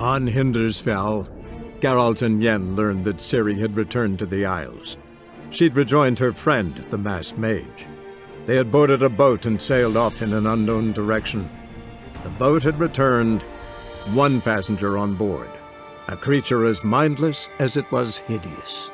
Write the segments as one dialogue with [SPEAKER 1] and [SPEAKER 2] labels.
[SPEAKER 1] On Hindarsfjall, Geralt and Yen learned that Ciri had returned to the Isles. She'd rejoined her friend, the masked mage. They had boarded a boat and sailed off in an unknown direction. The boat had returned, one passenger on board, a creature as mindless as it was hideous.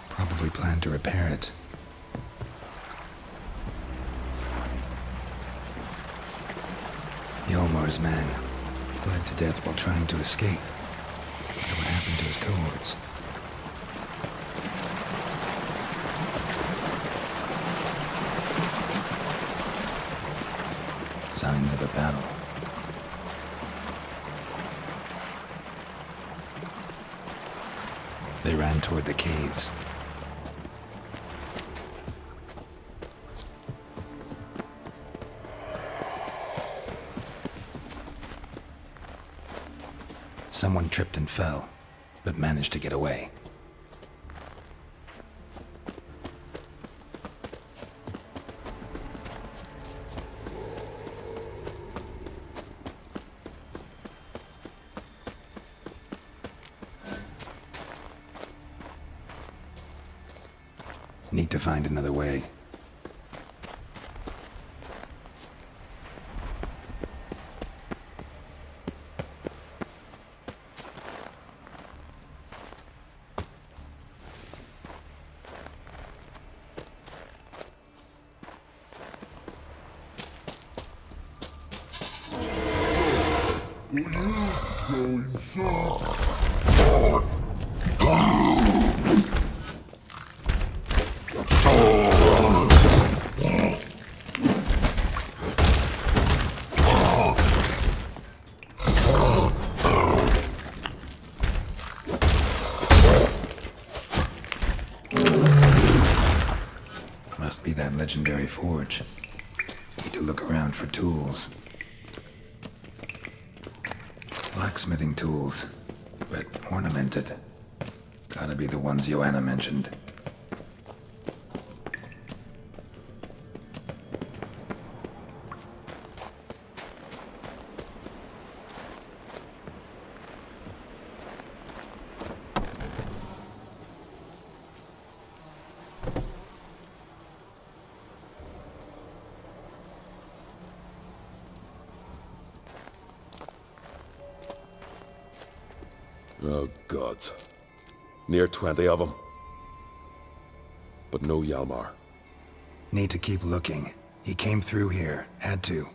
[SPEAKER 2] Probably planned to repair it. Yolmar's man bled to death while trying to escape. Wonder what happened to his cohorts. Signs of a battle. They ran toward the caves. Someone tripped and fell, but managed to get away. Need to find another way. Must be that legendary forge. Need to look around for tools. Blacksmithing tools, but ornamented. Gotta be the ones Joanna mentioned.
[SPEAKER 3] Oh, gods. Near 20 of them. But no Hjalmar.
[SPEAKER 2] Need to keep looking. He came through here. Had to.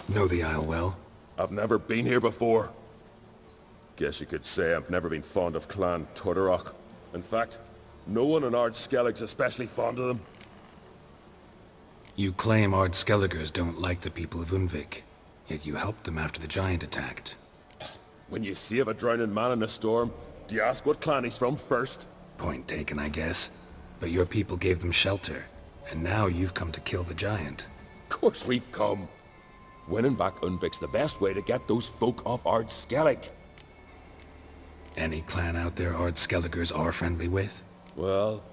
[SPEAKER 2] Know the Isle well?
[SPEAKER 3] I've never been here before. Guess you could say I've never been fond of Clan Tudorok. In fact, no one in Ard Skellige's especially fond of them.
[SPEAKER 2] You claim Ard Skelligers don't like the people of Unvik, yet you helped them after the giant attacked.
[SPEAKER 3] When you save a drowning man in a storm, do you ask what clan he's from first?
[SPEAKER 2] Point taken, I guess. But your people gave them shelter, and now you've come to kill the giant.
[SPEAKER 3] Of course we've come. Winning back Unvik's the best way to get those folk off Ard Skellige.
[SPEAKER 2] Any clan out there Ard Skelligers are friendly with?
[SPEAKER 3] Well,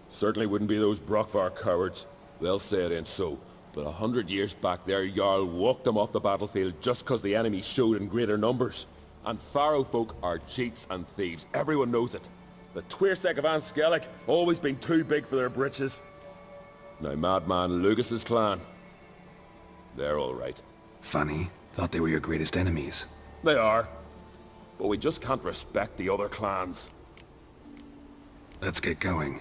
[SPEAKER 3] certainly wouldn't be those Brockvar cowards. They'll say it ain't so. But 100 years back their Jarl walked them off the battlefield just cause the enemy showed in greater numbers. And Pharaoh folk are cheats and thieves. Everyone knows it. The Twirsec of An Skellige always been too big for their britches. Now Madman Lucas's clan, they're all right.
[SPEAKER 2] Funny. Thought they were your greatest enemies.
[SPEAKER 3] They are. But we just can't respect the other clans.
[SPEAKER 2] Let's get going.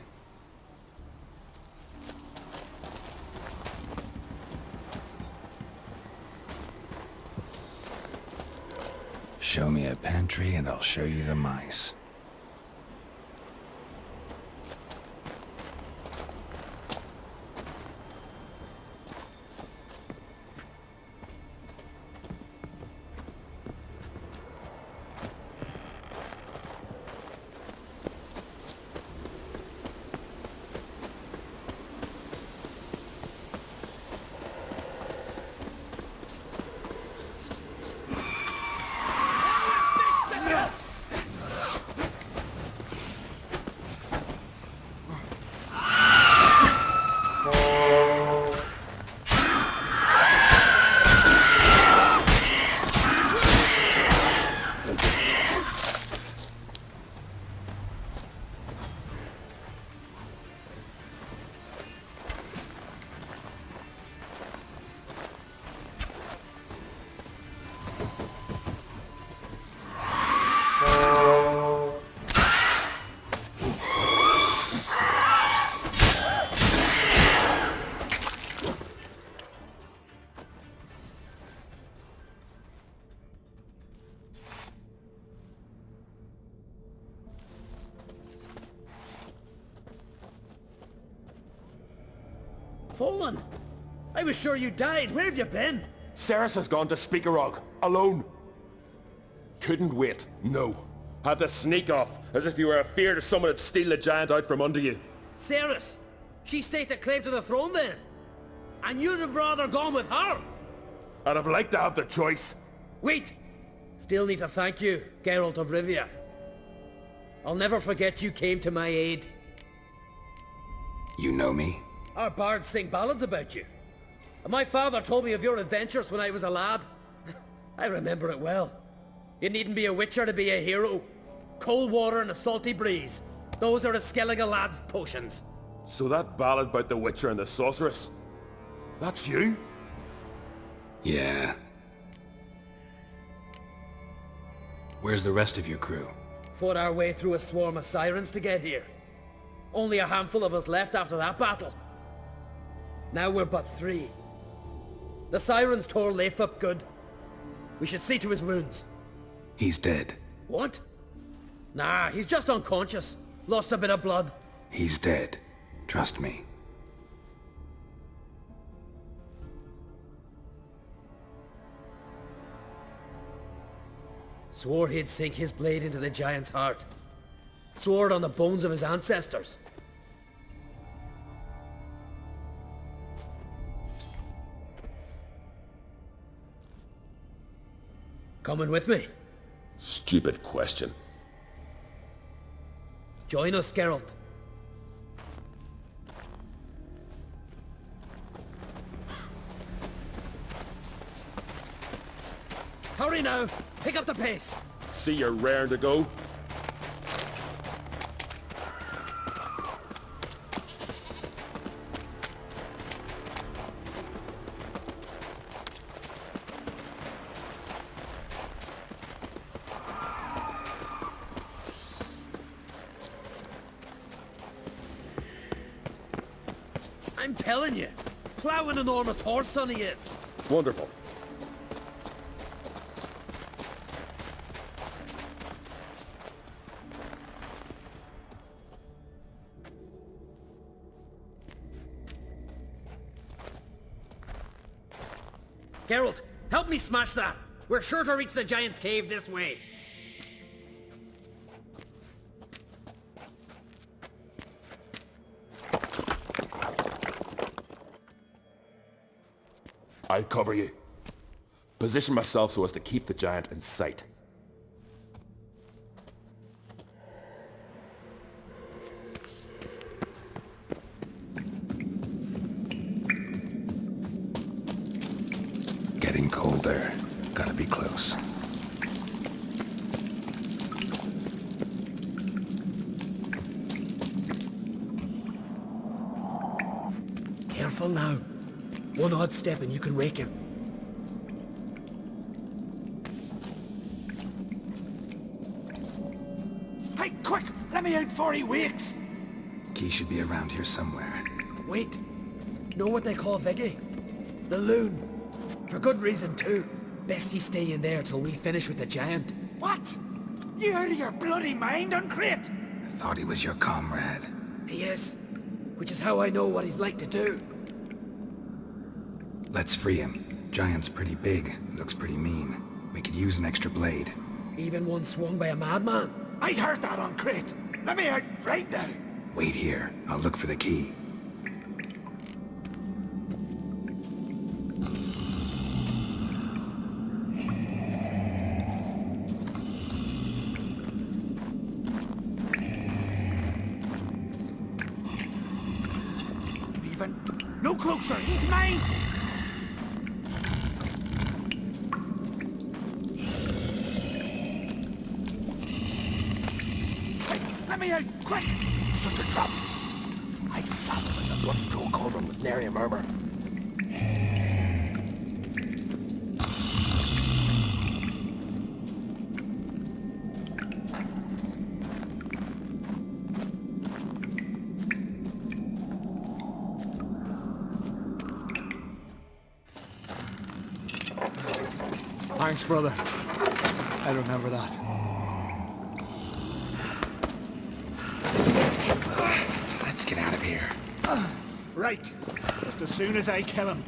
[SPEAKER 2] Show me a pantry and I'll show you the mice.
[SPEAKER 4] Velen! I was sure you died. Where have you been?
[SPEAKER 3] Ceres has gone to Speakerog, alone. Couldn't wait, no. Had to sneak off, as if you were afeard of someone would steal the giant out from under you.
[SPEAKER 4] Ceres! She staked claim to the throne then? And you'd have rather gone with her?
[SPEAKER 3] I'd have liked to have the choice.
[SPEAKER 4] Wait! Still need to thank you, Geralt of Rivia. I'll never forget you came to my aid.
[SPEAKER 2] You know me?
[SPEAKER 4] Our bards sing ballads about you. And my father told me of your adventures when I was a lad. I remember it well. You needn't be a witcher to be a hero. Cold water and a salty breeze. Those are a Skellige lad's potions.
[SPEAKER 3] So that ballad about the Witcher and the Sorceress, that's you?
[SPEAKER 2] Yeah. Where's the rest of your crew?
[SPEAKER 4] Fought our way through a swarm of sirens to get here. Only a handful of us left after that battle. Now we're but 3. The sirens tore Leif up good. We should see to his wounds.
[SPEAKER 2] He's dead.
[SPEAKER 4] What? Nah, he's just unconscious. Lost a bit of blood.
[SPEAKER 2] He's dead. Trust me.
[SPEAKER 4] Swore he'd sink his blade into the giant's heart. Swore it on the bones of his ancestors. Coming with me?
[SPEAKER 3] Stupid question.
[SPEAKER 4] Join us, Geralt. Hurry now! Pick up the pace!
[SPEAKER 3] See you're raring to go?
[SPEAKER 4] I'm telling you, plow an enormous horse son he is.
[SPEAKER 3] Wonderful.
[SPEAKER 4] Geralt, help me smash that. We're sure to reach the giant's cave this way.
[SPEAKER 3] I'll cover you. Position myself so as to keep the giant in sight.
[SPEAKER 2] Getting colder. Gotta be close.
[SPEAKER 4] Careful now. One odd step and you can wake him.
[SPEAKER 5] Hey, quick! Let me out before he wakes!
[SPEAKER 2] Key should be around here somewhere.
[SPEAKER 4] Wait. Know what they call Viggy? The loon. For good reason too. Best he stay in there till we finish with the giant.
[SPEAKER 5] What? You out of your bloody mind on Craite?
[SPEAKER 2] I thought he was your comrade.
[SPEAKER 4] He is. Which is how I know what he's like to do.
[SPEAKER 2] Let's free him. Giant's pretty big, looks pretty mean. We could use an extra blade.
[SPEAKER 4] Even one swung by a madman.
[SPEAKER 5] I heard that on Craite. Let me out right now.
[SPEAKER 2] Wait here, I'll look for the key.
[SPEAKER 5] No closer, he's mine! Quick, let me out, quick!
[SPEAKER 6] Shut your trap! I sat him in the bloody troll cauldron with nary a murmur.
[SPEAKER 7] Thanks, brother. I remember that.
[SPEAKER 2] Let's get out of here.
[SPEAKER 5] Right, just as soon as I kill him.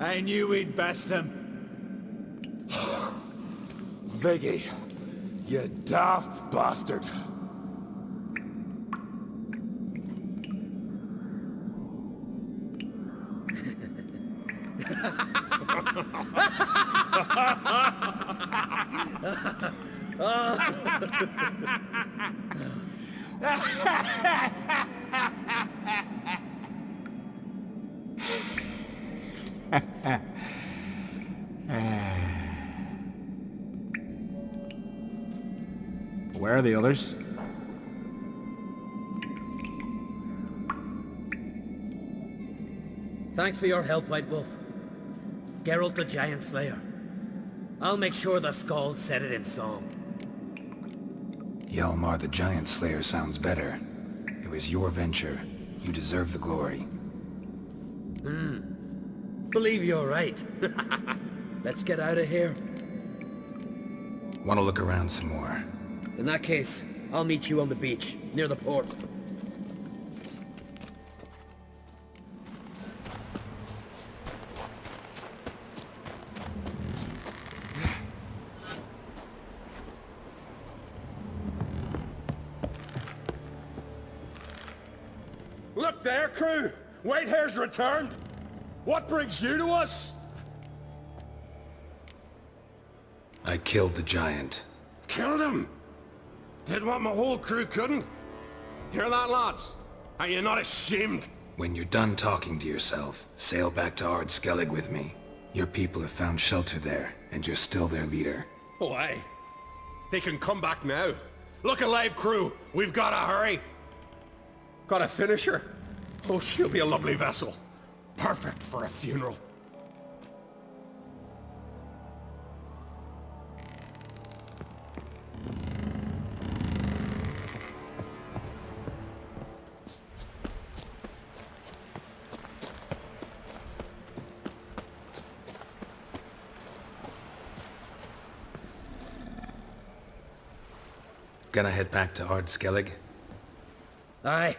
[SPEAKER 5] I knew we'd best him.
[SPEAKER 6] Viggy, you daft bastard.
[SPEAKER 5] are the others?
[SPEAKER 4] Thanks for your help, White Wolf. Geralt the Giant Slayer. I'll make sure the Skjall said it in song.
[SPEAKER 2] Hjalmar the Giant Slayer sounds better. It was your venture. You deserve the glory.
[SPEAKER 4] Believe you're right. Let's get out of here.
[SPEAKER 2] Want to look around some more?
[SPEAKER 4] In that case, I'll meet you on the beach, near the port.
[SPEAKER 6] Look there, crew! Whitehair's returned! What brings you to us?
[SPEAKER 2] I killed the giant.
[SPEAKER 6] Killed him! Did what my whole crew couldn't? Hear that, lads? Are you not ashamed?
[SPEAKER 2] When you're done talking to yourself, sail back to Skellige with me. Your people have found shelter there, and you're still their leader.
[SPEAKER 6] Oh, aye. They can come back now. Look alive, crew! We've got to hurry! Got a finisher? Oh, she'll be a lovely vessel. Perfect for a funeral.
[SPEAKER 2] Gonna head back to Skellige?
[SPEAKER 4] Aye.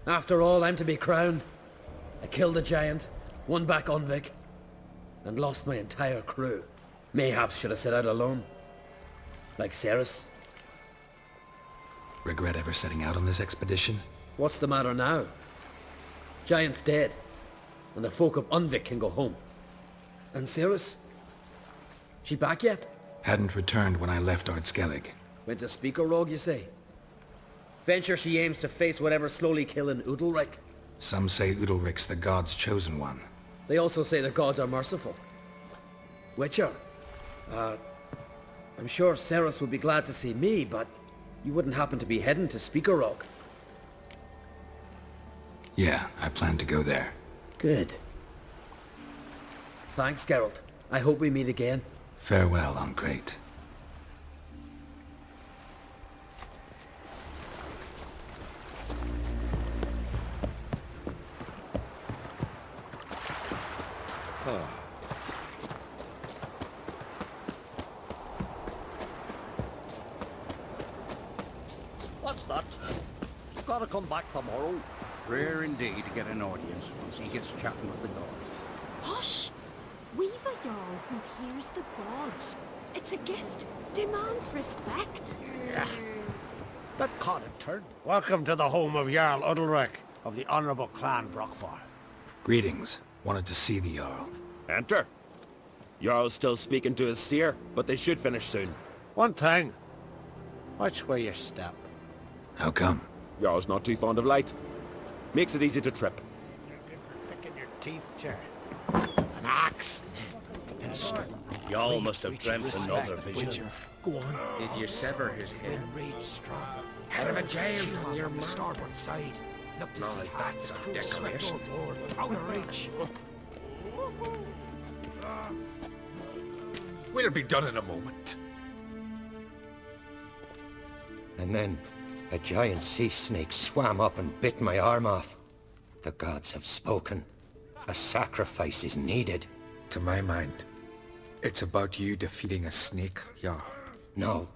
[SPEAKER 4] After all, I'm to be crowned. I killed the giant, won back Unvik, and lost my entire crew. Mayhaps should have set out alone. Like Ceres.
[SPEAKER 2] Regret ever setting out on this expedition?
[SPEAKER 4] What's the matter now? Giant's dead, and the folk of Unvik can go home. And Ceres? She back yet?
[SPEAKER 2] Hadn't returned when I left Skellige.
[SPEAKER 4] Went to Speaker Rogue, you say? Venture she aims to face whatever's slowly killing Udalryk.
[SPEAKER 2] Some say Udalryk's the god's chosen one.
[SPEAKER 4] They also say the gods are merciful. Witcher, I'm sure Ceres would be glad to see me, but you wouldn't happen to be heading to Speaker Rogue.
[SPEAKER 2] Yeah, I plan to go there.
[SPEAKER 4] Good. Thanks, Geralt. I hope we meet again.
[SPEAKER 2] Farewell on Craite.
[SPEAKER 8] What's that? Gotta come back tomorrow.
[SPEAKER 9] Rare indeed to get an audience once he gets chatting with the gods.
[SPEAKER 10] Hush! We've a Jarl who hears the gods. It's a gift. Demands respect.
[SPEAKER 8] Yeah. That can't have turned.
[SPEAKER 5] Welcome to the home of Jarl Udalryk of the Honourable Clan Brockfar.
[SPEAKER 2] Greetings. Wanted to see the Jarl.
[SPEAKER 3] Enter. Jarl's still speaking to his seer, but they should finish soon.
[SPEAKER 5] One thing. Watch where you step.
[SPEAKER 2] How come?
[SPEAKER 3] Jarl's not too fond of light. Makes it easy to trip.
[SPEAKER 5] You're good for picking your teeth, Cher. An axe.
[SPEAKER 9] Y'all must have dreamt another vision.
[SPEAKER 5] Go on.
[SPEAKER 9] Did you sever his head?
[SPEAKER 6] Rage strong.
[SPEAKER 9] Head of a giant
[SPEAKER 6] on your starboard side. Look to see if
[SPEAKER 9] that's a decoration.
[SPEAKER 6] Out of reach.
[SPEAKER 9] We'll be done in a moment.
[SPEAKER 11] And then a giant sea snake swam up and bit my arm off. The gods have spoken. A sacrifice is needed.
[SPEAKER 9] To my mind, it's about you defeating a snake, yeah.
[SPEAKER 11] No,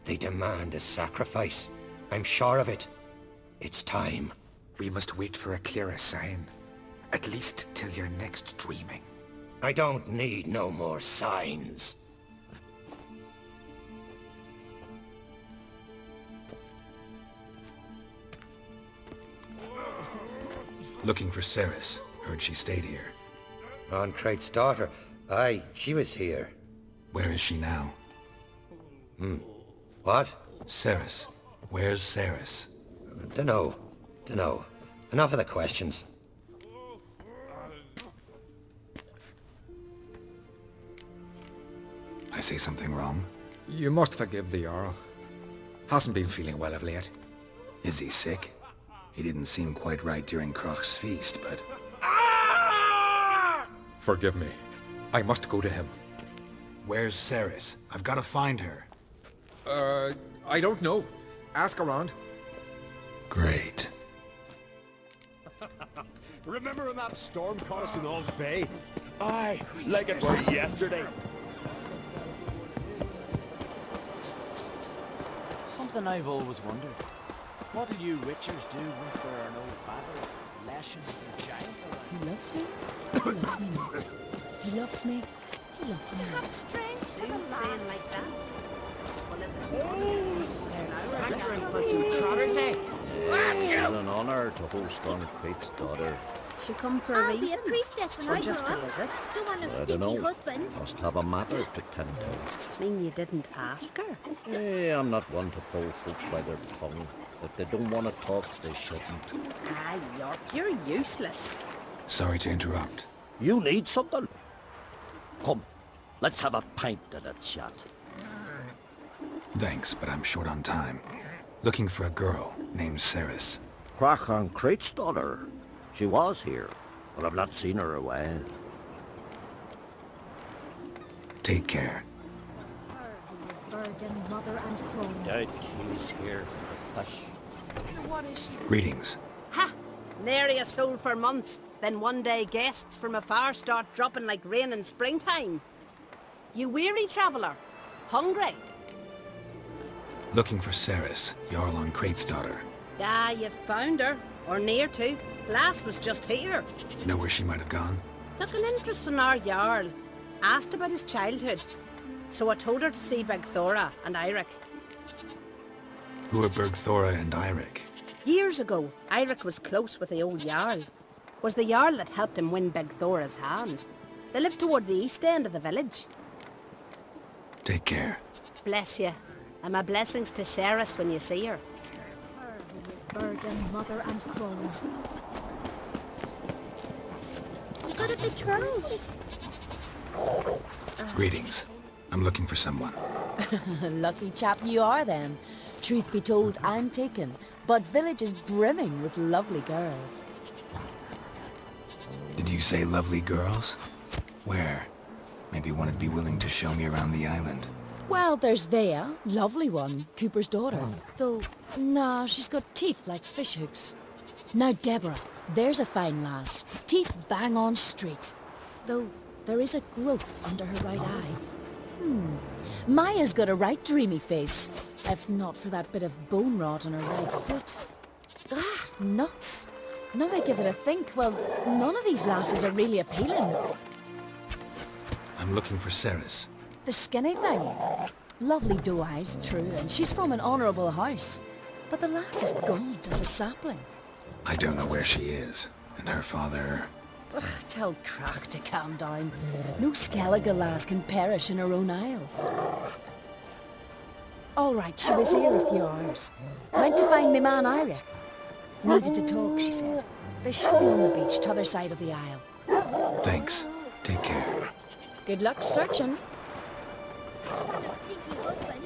[SPEAKER 11] they demand a sacrifice. I'm sure of it. It's time.
[SPEAKER 9] We must wait for a clearer sign. At least till your next dreaming.
[SPEAKER 11] I don't need no more signs.
[SPEAKER 2] Looking for Ceres. Heard she stayed here.
[SPEAKER 11] On Craite's daughter. Aye, she was here.
[SPEAKER 2] Where is she now?
[SPEAKER 11] What?
[SPEAKER 2] Ceres. Where's Ceres?
[SPEAKER 11] Dunno. Enough of the questions.
[SPEAKER 2] I say something wrong?
[SPEAKER 9] You must forgive the Jarl. Hasn't been feeling well of late.
[SPEAKER 2] Is he sick? He didn't seem quite right during Crach's feast, but...
[SPEAKER 9] Forgive me. I must go to him.
[SPEAKER 2] Where's Ceres? I've got to find her.
[SPEAKER 9] I don't know. Ask around.
[SPEAKER 2] Great.
[SPEAKER 5] Remember when that storm caught us in Old Bay? Aye, like it was yesterday.
[SPEAKER 12] Something I've always wondered. What do you witchers do once there are no basilisks, lashings, and giants around?
[SPEAKER 13] He loves me. He loves me not. He loves me. He loves me
[SPEAKER 10] Have
[SPEAKER 13] not.
[SPEAKER 10] strength to the lads.
[SPEAKER 8] like that.
[SPEAKER 14] It's an honour to host on Craite's daughter.
[SPEAKER 10] She come for a reason. I'll be a priestess when I grow up.
[SPEAKER 8] Visit?
[SPEAKER 10] Don't want no
[SPEAKER 14] I
[SPEAKER 10] stinky
[SPEAKER 14] don't know.
[SPEAKER 10] husband.
[SPEAKER 14] Must have a matter to tend to.
[SPEAKER 8] Mean you didn't ask her?
[SPEAKER 14] I'm not one to pull folk by their tongue. If they don't want to talk, they shouldn't.
[SPEAKER 8] Ah, York, you're useless.
[SPEAKER 2] Sorry to interrupt.
[SPEAKER 14] You need something? Come, let's have a pint and a chat.
[SPEAKER 2] Thanks, but I'm short on time. Looking for a girl named Ceres.
[SPEAKER 14] Crach on Craite's daughter. She was here, but I've not seen her a while.
[SPEAKER 2] Take care.
[SPEAKER 10] Virgin, mother and crone.
[SPEAKER 14] Dead keys here for the fish.
[SPEAKER 10] So what is she?
[SPEAKER 2] Greetings.
[SPEAKER 8] Ha! Nary a soul for months. Then one day guests from afar start dropping like rain in springtime. You weary traveller? Hungry?
[SPEAKER 2] Looking for Ceres, Jarl on Craite's daughter.
[SPEAKER 8] Ah, you found her. Or near to. Lass was just here.
[SPEAKER 2] Know where she might have gone?
[SPEAKER 8] Took an interest in our Jarl. Asked about his childhood. So I told her to see Begthora and Eirik.
[SPEAKER 2] Who are Bergthora and Eirik?
[SPEAKER 8] Years ago, Eirik was close with the old Jarl. Was the Jarl that helped him win Begthora's hand. They lived toward the east end of the village.
[SPEAKER 2] Take care.
[SPEAKER 8] Bless you. And my blessings to Ceres when you see her.
[SPEAKER 10] Virgin, mother and crone. You got a betrothed.
[SPEAKER 2] Greetings. I'm looking for someone.
[SPEAKER 13] Lucky chap you are then. Truth be told, I'm taken, but village is brimming with lovely girls.
[SPEAKER 2] Did you say lovely girls? Where? Maybe one would be willing to show me around the island.
[SPEAKER 13] Well, there's Vea, lovely one, Cooper's daughter. Though, nah, she's got teeth like fishhooks. Now Deborah, there's a fine lass. Teeth bang on straight. Though, there is a growth under her right eye. Maya's got a right dreamy face. If not for that bit of bone rot on her right foot. Ah, nuts. Now I give it a think, well, none of these lasses are really appealing.
[SPEAKER 2] I'm looking for Ceres.
[SPEAKER 13] The skinny thing. Lovely doe eyes, true, and she's from an honourable house. But the lass is gaunt as a sapling.
[SPEAKER 2] I don't know where she is, and her father...
[SPEAKER 13] Ugh, tell Crach to calm down. No Skellige lass can perish in her own isles. All right, she was here a few hours. Went to find me man Eirik. Needed to talk, she said. They should be on the beach, t'other side of the isle.
[SPEAKER 2] Thanks. Take care.
[SPEAKER 13] Good luck searching.
[SPEAKER 10] Stinky husband.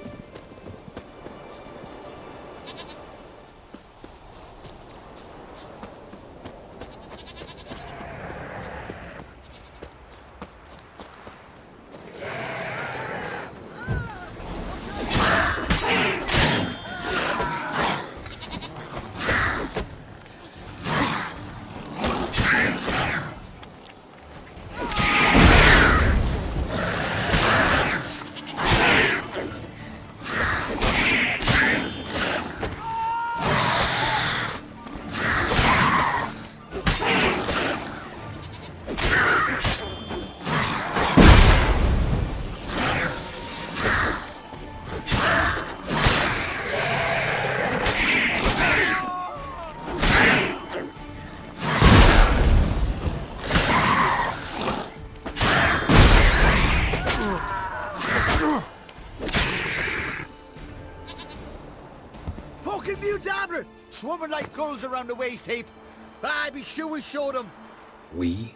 [SPEAKER 15] Swarming like gulls around the waist heap. I'd be sure we showed them.
[SPEAKER 2] We?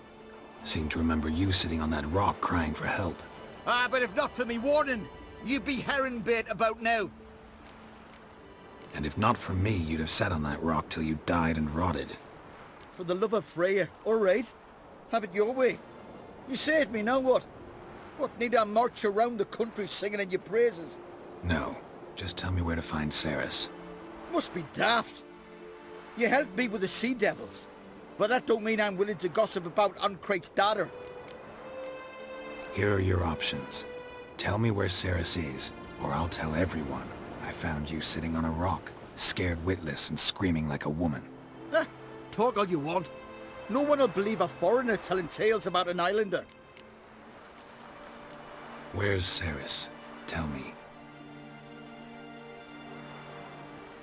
[SPEAKER 2] Seem to remember you sitting on that rock crying for help.
[SPEAKER 15] But if not for me warning, you'd be herring bait about now.
[SPEAKER 2] And if not for me, you'd have sat on that rock till you died and rotted.
[SPEAKER 15] For the love of Freya, all right. Have it your way. You saved me, now what? What, need I march around the country singing in your praises?
[SPEAKER 2] No, just tell me where to find Ceres.
[SPEAKER 15] Must be daft. You helped me with the sea devils, but that don't mean I'm willing to gossip about Craite's daughter.
[SPEAKER 2] Here are your options. Tell me where Ceres is, or I'll tell everyone I found you sitting on a rock, scared witless and screaming like a woman.
[SPEAKER 15] Talk all you want. No one will believe a foreigner telling tales about an islander.
[SPEAKER 2] Where's Ceres? Tell me.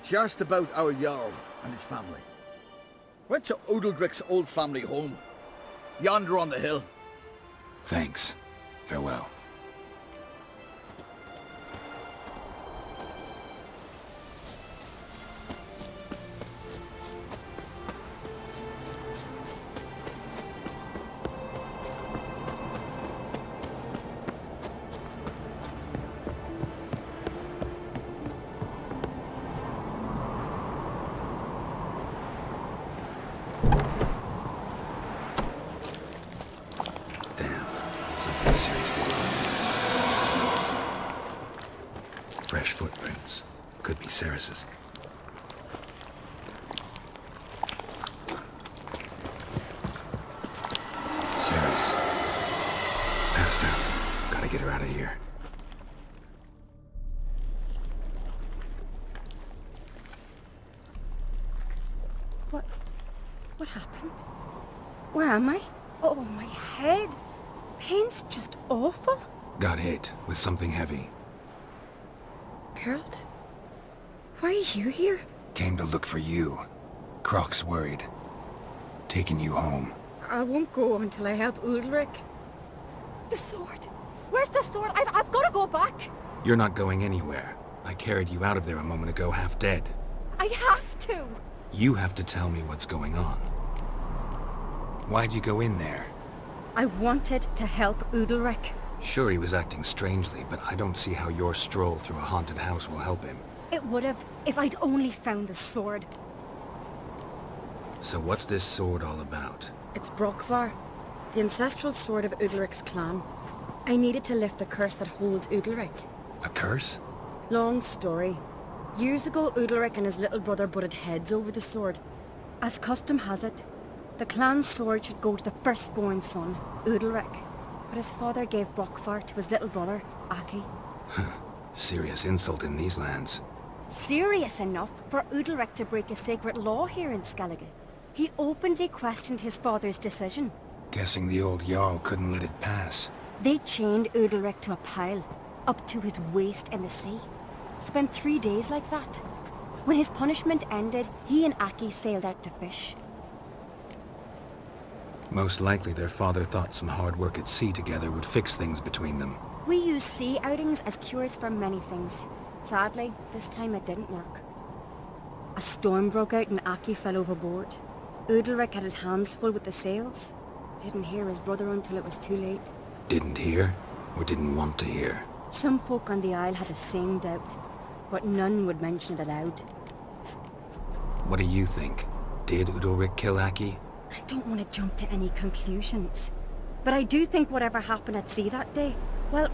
[SPEAKER 15] She asked about our Jarl and his family. Went to Udaldric's old family home. Yonder on the hill.
[SPEAKER 2] Thanks. Farewell. Seriously wrong there. Fresh footprints. Could be Ceres's. Ceres. Passed out. Gotta get her out of here.
[SPEAKER 16] What happened? Where am I? Oh, my head. Pain's just awful.
[SPEAKER 2] Got hit with something heavy.
[SPEAKER 16] Geralt? Why are you here?
[SPEAKER 2] Came to look for you. Crach's worried. Taking you home.
[SPEAKER 16] I won't go until I help Udalric. The sword! Where's the sword? I've got to go back!
[SPEAKER 2] You're not going anywhere. I carried you out of there a moment ago, half dead.
[SPEAKER 16] I have to!
[SPEAKER 2] You have to tell me what's going on. Why'd you go in there?
[SPEAKER 16] I wanted to help Udalric.
[SPEAKER 2] Sure, he was acting strangely, but I don't see how your stroll through a haunted house will help him.
[SPEAKER 16] It would have, if I'd only found the sword.
[SPEAKER 2] So what's this sword all about?
[SPEAKER 16] It's Brokvar, the ancestral sword of Udalric's clan. I needed to lift the curse that holds Udalric.
[SPEAKER 2] A curse?
[SPEAKER 16] Long story. Years ago, Udalric and his little brother butted heads over the sword. As custom has it, the clan's sword should go to the firstborn son, Udalric. But his father gave Brokvar to his little brother, Aki.
[SPEAKER 2] Serious insult in these lands.
[SPEAKER 16] Serious enough for Udalric to break a sacred law here in Skellige. He openly questioned his father's decision.
[SPEAKER 2] Guessing the old Jarl couldn't let it pass.
[SPEAKER 16] They chained Udalric to a pile, up to his waist in the sea. Spent 3 days like that. When his punishment ended, he and Aki sailed out to fish.
[SPEAKER 2] Most likely their father thought some hard work at sea together would fix things between them.
[SPEAKER 16] We use sea outings as cures for many things. Sadly, this time it didn't work. A storm broke out and Aki fell overboard. Udalric had his hands full with the sails. Didn't hear his brother until it was too late.
[SPEAKER 2] Didn't hear? Or didn't want to hear?
[SPEAKER 16] Some folk on the Isle had the same doubt, but none would mention it aloud.
[SPEAKER 2] What do you think? Did Udalric kill Aki?
[SPEAKER 16] I don't want to jump to any conclusions, but I do think whatever happened at sea that day, well,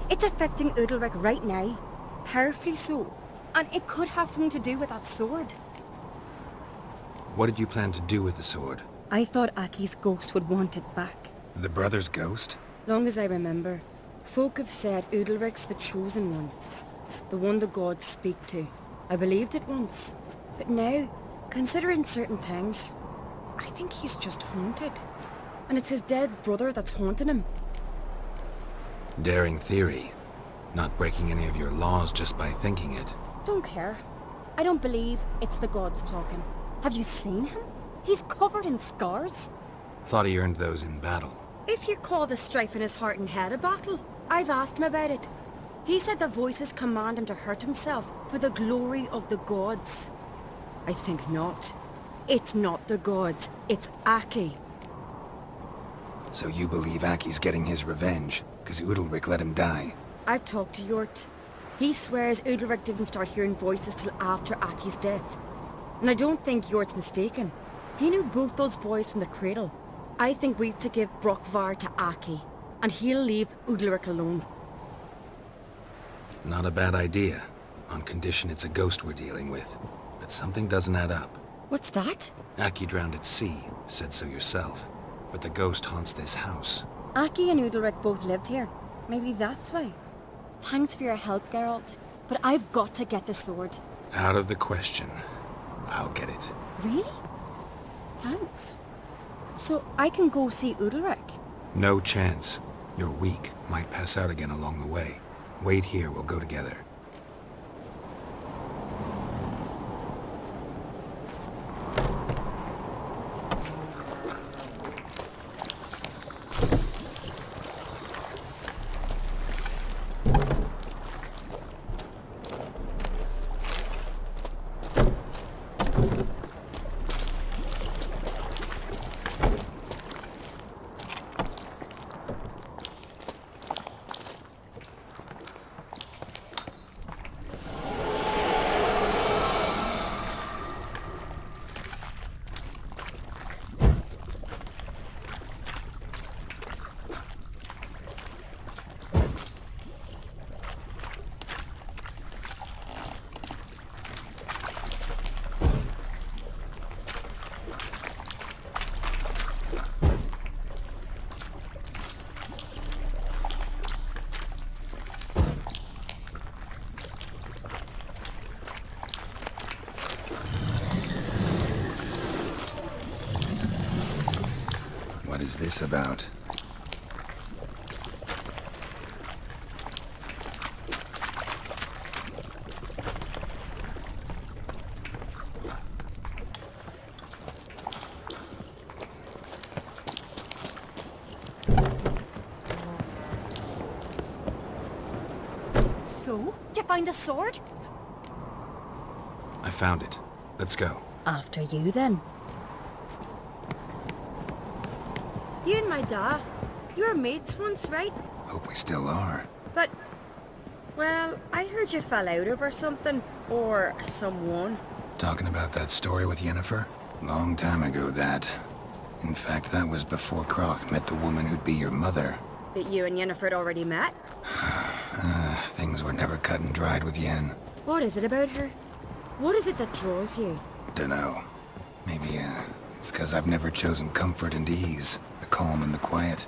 [SPEAKER 16] it's affecting Udalric right now, powerfully so, and it could have something to do with that sword.
[SPEAKER 2] What did you plan to do with the sword?
[SPEAKER 16] I thought Aki's ghost would want it back.
[SPEAKER 2] The brother's ghost?
[SPEAKER 16] Long as I remember, folk have said Udalric's the chosen one, the one the gods speak to. I believed it once, but now, considering certain things, I think he's just haunted. And it's his dead brother that's haunting him.
[SPEAKER 2] Daring theory. Not breaking any of your laws just by thinking it.
[SPEAKER 16] Don't care. I don't believe it's the gods talking. Have you seen him? He's covered in scars.
[SPEAKER 2] Thought he earned those in battle.
[SPEAKER 16] If you call the strife in his heart and head a battle, I've asked him about it. He said the voices command him to hurt himself for the glory of the gods. I think not. It's not the gods, it's Aki.
[SPEAKER 2] So you believe Aki's getting his revenge, because Udalric let him die?
[SPEAKER 16] I've talked to Yort. He swears Udalric didn't start hearing voices till after Aki's death. And I don't think Jort's mistaken. He knew both those boys from the cradle. I think we've to give Brockvar to Aki, and he'll leave Udalric alone.
[SPEAKER 2] Not a bad idea, on condition it's a ghost we're dealing with. But something doesn't add up.
[SPEAKER 16] What's that?
[SPEAKER 2] Aki drowned at sea, said so yourself. But the ghost haunts this house.
[SPEAKER 16] Aki and Udalric both lived here. Maybe that's why. Thanks for your help, Geralt. But I've got to get the sword.
[SPEAKER 2] Out of the question. I'll get it.
[SPEAKER 16] Really? Thanks. So I can go see Udalric?
[SPEAKER 2] No chance. You're weak. Might pass out again along the way. Wait here, we'll go together. What is this about?
[SPEAKER 16] So, did you find the sword?
[SPEAKER 2] I found it. Let's go.
[SPEAKER 16] After you, then. You and my da, you were mates once, right?
[SPEAKER 2] Hope we still are.
[SPEAKER 16] But, well, I heard you fell out over something, or someone.
[SPEAKER 2] Talking about that story with Yennefer? Long time ago, that. In fact, that was before Crach met the woman who'd be your mother.
[SPEAKER 16] But you and Yennefer had already met?
[SPEAKER 2] Things were never cut and dried with Yen.
[SPEAKER 16] What is it about her? What is it that draws you?
[SPEAKER 2] Dunno. Maybe, it's 'cause I've never chosen comfort and ease. The calm and the quiet.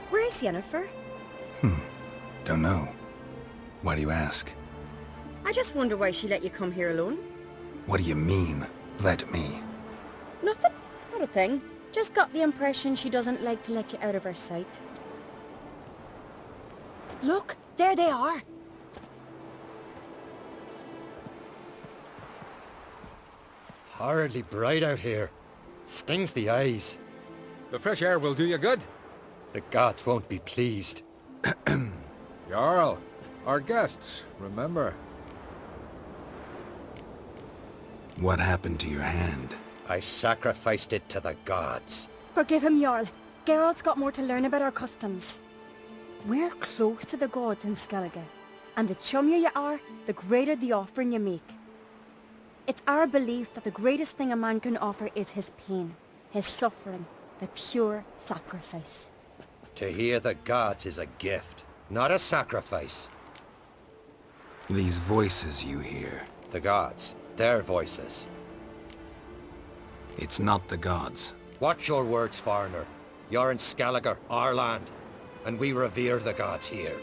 [SPEAKER 16] Where's Yennefer?
[SPEAKER 2] Don't know. Why do you ask?
[SPEAKER 16] I just wonder why she let you come here alone.
[SPEAKER 2] What do you mean, let me?
[SPEAKER 16] Nothing. Not a thing. Just got the impression she doesn't like to let you out of her sight. Look, there they are.
[SPEAKER 11] Horridly bright out here. Stings the eyes.
[SPEAKER 17] The fresh air will do you good.
[SPEAKER 11] The gods won't be pleased.
[SPEAKER 17] Jarl, our guests, remember.
[SPEAKER 2] What happened to your hand?
[SPEAKER 11] I sacrificed it to the gods.
[SPEAKER 16] Forgive him, Jarl. Geralt's got more to learn about our customs. We're close to the gods in Skellige, and the chummier you are, the greater the offering you make. It's our belief that the greatest thing a man can offer is his pain, his suffering, the pure sacrifice.
[SPEAKER 11] To hear the gods is a gift, not a sacrifice.
[SPEAKER 2] These voices you hear.
[SPEAKER 11] The gods, their voices.
[SPEAKER 2] It's not the gods.
[SPEAKER 11] Watch your words, foreigner. You're in Skellige, our land, and we revere the gods here.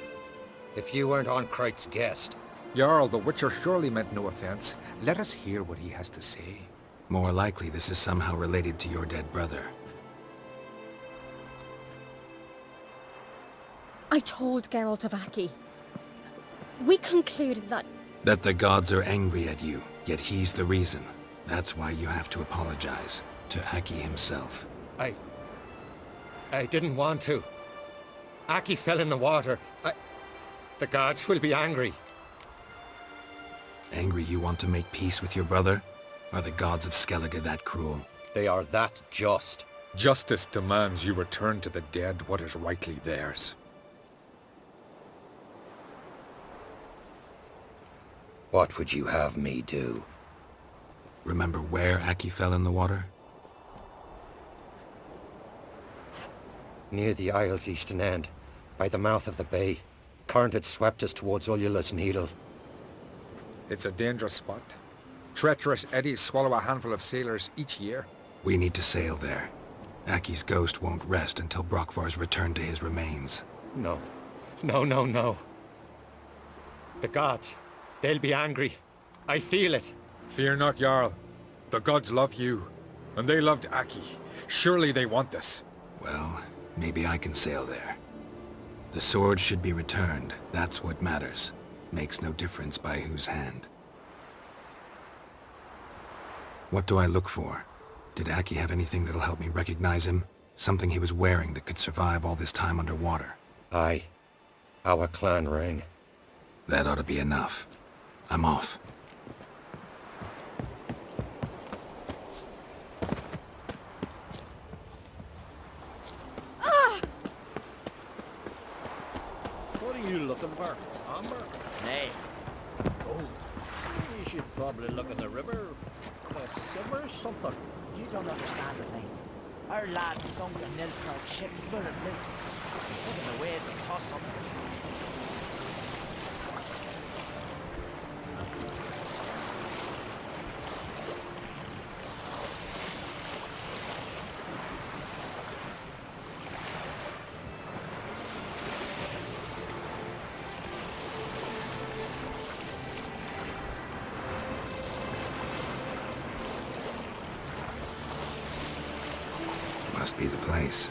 [SPEAKER 11] If you weren't on Craite's guest...
[SPEAKER 17] Jarl, the Witcher surely meant no offense. Let us hear what he has to say.
[SPEAKER 2] More likely this is somehow related to your dead brother.
[SPEAKER 16] I told Geralt of Aki. We concluded that...
[SPEAKER 2] That the gods are angry at you, yet he's the reason. That's why you have to apologize. To Aki himself.
[SPEAKER 11] I didn't want to. Aki fell in the water. The gods will be angry.
[SPEAKER 2] Angry you want to make peace with your brother? Are the gods of Skellige that cruel?
[SPEAKER 11] They are that just.
[SPEAKER 17] Justice demands you return to the dead what is rightly theirs.
[SPEAKER 11] What would you have me do?
[SPEAKER 2] Remember where Aki fell in the water?
[SPEAKER 11] Near the Isle's eastern end, by the mouth of the bay. Current had swept us towards Ullula's Needle.
[SPEAKER 17] It's a dangerous spot. Treacherous eddies swallow a handful of sailors each year.
[SPEAKER 2] We need to sail there. Aki's ghost won't rest until Brokvar's returned to his remains.
[SPEAKER 11] No. No. The gods, they'll be angry. I feel it.
[SPEAKER 17] Fear not, Jarl. The gods love you, and they loved Aki. Surely they want this.
[SPEAKER 2] Well, maybe I can sail there. The sword should be returned. That's what matters. Makes no difference by whose hand. What do I look for? Did Aki have anything that'll help me recognize him? Something he was wearing that could survive all this time underwater?
[SPEAKER 11] Aye. Our clan ring.
[SPEAKER 2] That ought to be enough. I'm off.
[SPEAKER 14] What are you looking for? Amber? Nay. Gold. You should probably look in the river. The silver or something.
[SPEAKER 12] You don't understand the thing. Our lads sunk a Nilfgaard ship full of loot. Thinking the ways to toss up.
[SPEAKER 2] Must be the place.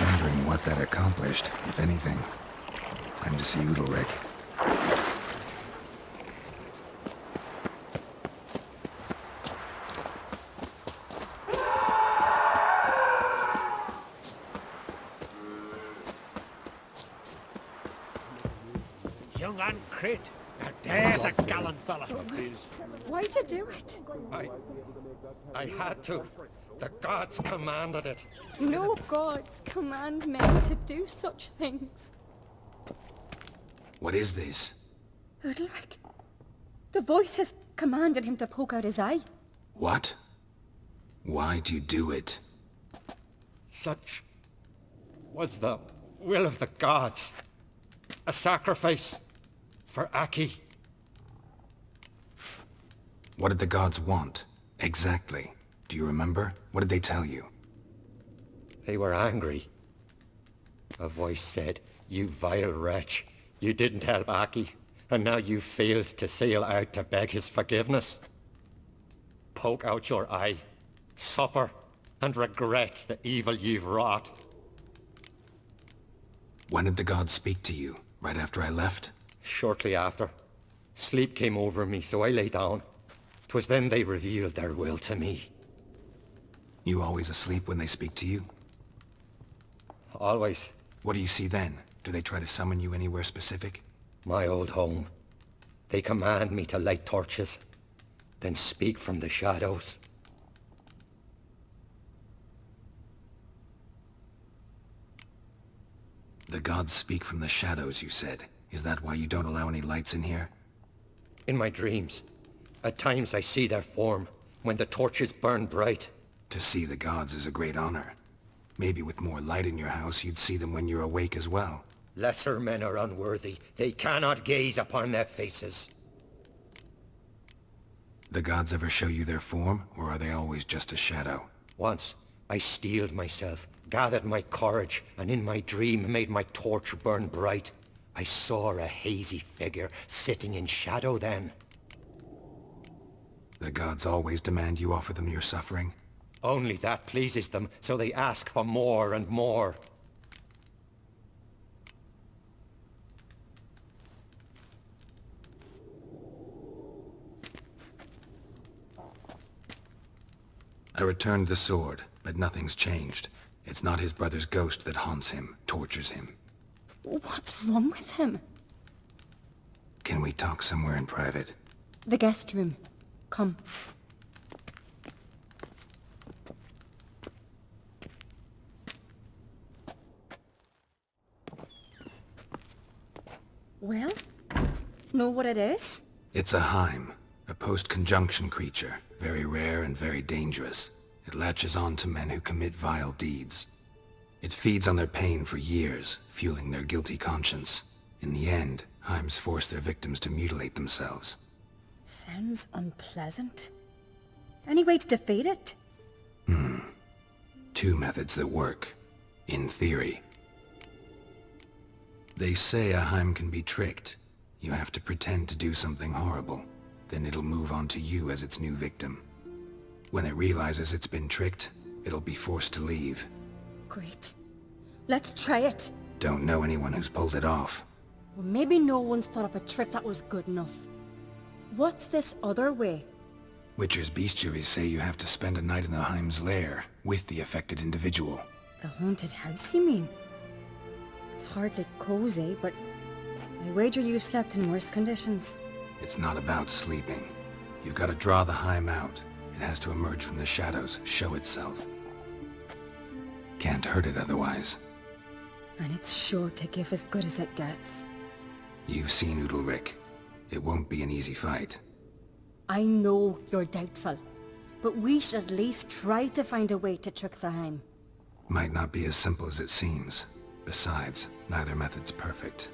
[SPEAKER 2] Wondering what that accomplished, if anything. Time to see Udalric.
[SPEAKER 12] Young Ann Craite. Now there's a gallant fella.
[SPEAKER 10] Why'd you do it?
[SPEAKER 11] I had to. The gods commanded it.
[SPEAKER 10] No gods command men to do such things.
[SPEAKER 2] What is this?
[SPEAKER 10] Udalric. The voice has commanded him to poke out his eye.
[SPEAKER 2] What? Why'd you do it?
[SPEAKER 11] Such was the will of the gods. A sacrifice for Aki.
[SPEAKER 2] What did the gods want? Exactly. Do you remember? What did they tell you?
[SPEAKER 11] They were angry. A voice said, "You vile wretch. You didn't help Aki, and now you failed to sail out to beg his forgiveness. Poke out your eye, suffer, and regret the evil you've wrought."
[SPEAKER 2] When did the gods speak to you? Right after I left?
[SPEAKER 11] Shortly after. Sleep came over me, so I lay down. 'Twas then they revealed their will to me.
[SPEAKER 2] You always asleep when they speak to you?
[SPEAKER 11] Always.
[SPEAKER 2] What do you see then? Do they try to summon you anywhere specific?
[SPEAKER 11] My old home. They command me to light torches, then speak from the shadows.
[SPEAKER 2] The gods speak from the shadows, you said. Is that why you don't allow any lights in here?
[SPEAKER 11] In my dreams. At times I see their form, when the torches burn bright.
[SPEAKER 2] To see the gods is a great honor. Maybe with more light in your house, you'd see them when you're awake as well.
[SPEAKER 11] Lesser men are unworthy. They cannot gaze upon their faces.
[SPEAKER 2] The gods ever show you their form, or are they always just a shadow?
[SPEAKER 11] Once, I steeled myself, gathered my courage, and in my dream made my torch burn bright. I saw a hazy figure sitting in shadow then.
[SPEAKER 2] The gods always demand you offer them your suffering?
[SPEAKER 11] Only that pleases them, so they ask for more and more.
[SPEAKER 2] I returned the sword, but nothing's changed. It's not his brother's ghost that haunts him, tortures him.
[SPEAKER 16] What's wrong with him?
[SPEAKER 2] Can we talk somewhere in private?
[SPEAKER 16] The guest room. Come. Well, know what it is?
[SPEAKER 2] It's a Heim, a post-conjunction creature, very rare and very dangerous. It latches on to men who commit vile deeds. It feeds on their pain for years, fueling their guilty conscience. In the end, Heims force their victims to mutilate themselves.
[SPEAKER 16] Sounds unpleasant. Any way to defeat it?
[SPEAKER 2] Two methods that work. In theory. They say a Heim can be tricked. You have to pretend to do something horrible. Then it'll move on to you as its new victim. When it realizes it's been tricked, it'll be forced to leave.
[SPEAKER 16] Great. Let's try it.
[SPEAKER 2] Don't know anyone who's pulled it off.
[SPEAKER 16] Well, maybe no one's thought up a trick that was good enough. What's this other way?
[SPEAKER 2] Witcher's bestiaries say you have to spend a night in the Heim's lair with the affected individual.
[SPEAKER 16] The haunted house, you mean? It's hardly cozy, but I wager you've slept in worse conditions.
[SPEAKER 2] It's not about sleeping. You've got to draw the Heim out. It has to emerge from the shadows, show itself. Can't hurt it otherwise.
[SPEAKER 16] And it's sure to give as good as it gets.
[SPEAKER 2] You've seen Udalryk. It won't be an easy fight.
[SPEAKER 16] I know you're doubtful, but we should at least try to find a way to trick the Heim.
[SPEAKER 2] Might not be as simple as it seems. Besides, neither method's perfect.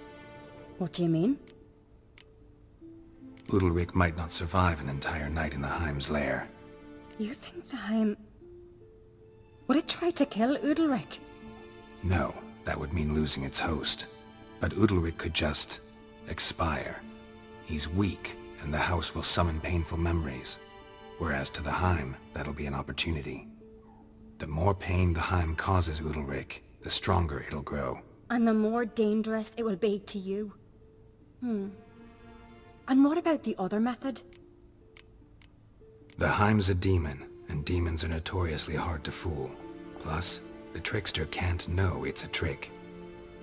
[SPEAKER 16] What do you mean?
[SPEAKER 2] Udalryk might not survive an entire night in the Heim's lair.
[SPEAKER 16] You think the Heim... Would it try to kill Udalryk?
[SPEAKER 2] No, that would mean losing its host. But Udalryk could just... expire. He's weak, and the house will summon painful memories. Whereas to the Heim, that'll be an opportunity. The more pain the Heim causes Udalryk, the stronger it'll grow.
[SPEAKER 16] And the more dangerous it will be to you. And what about the other method?
[SPEAKER 2] The Heim's a demon, and demons are notoriously hard to fool. Plus, the trickster can't know it's a trick.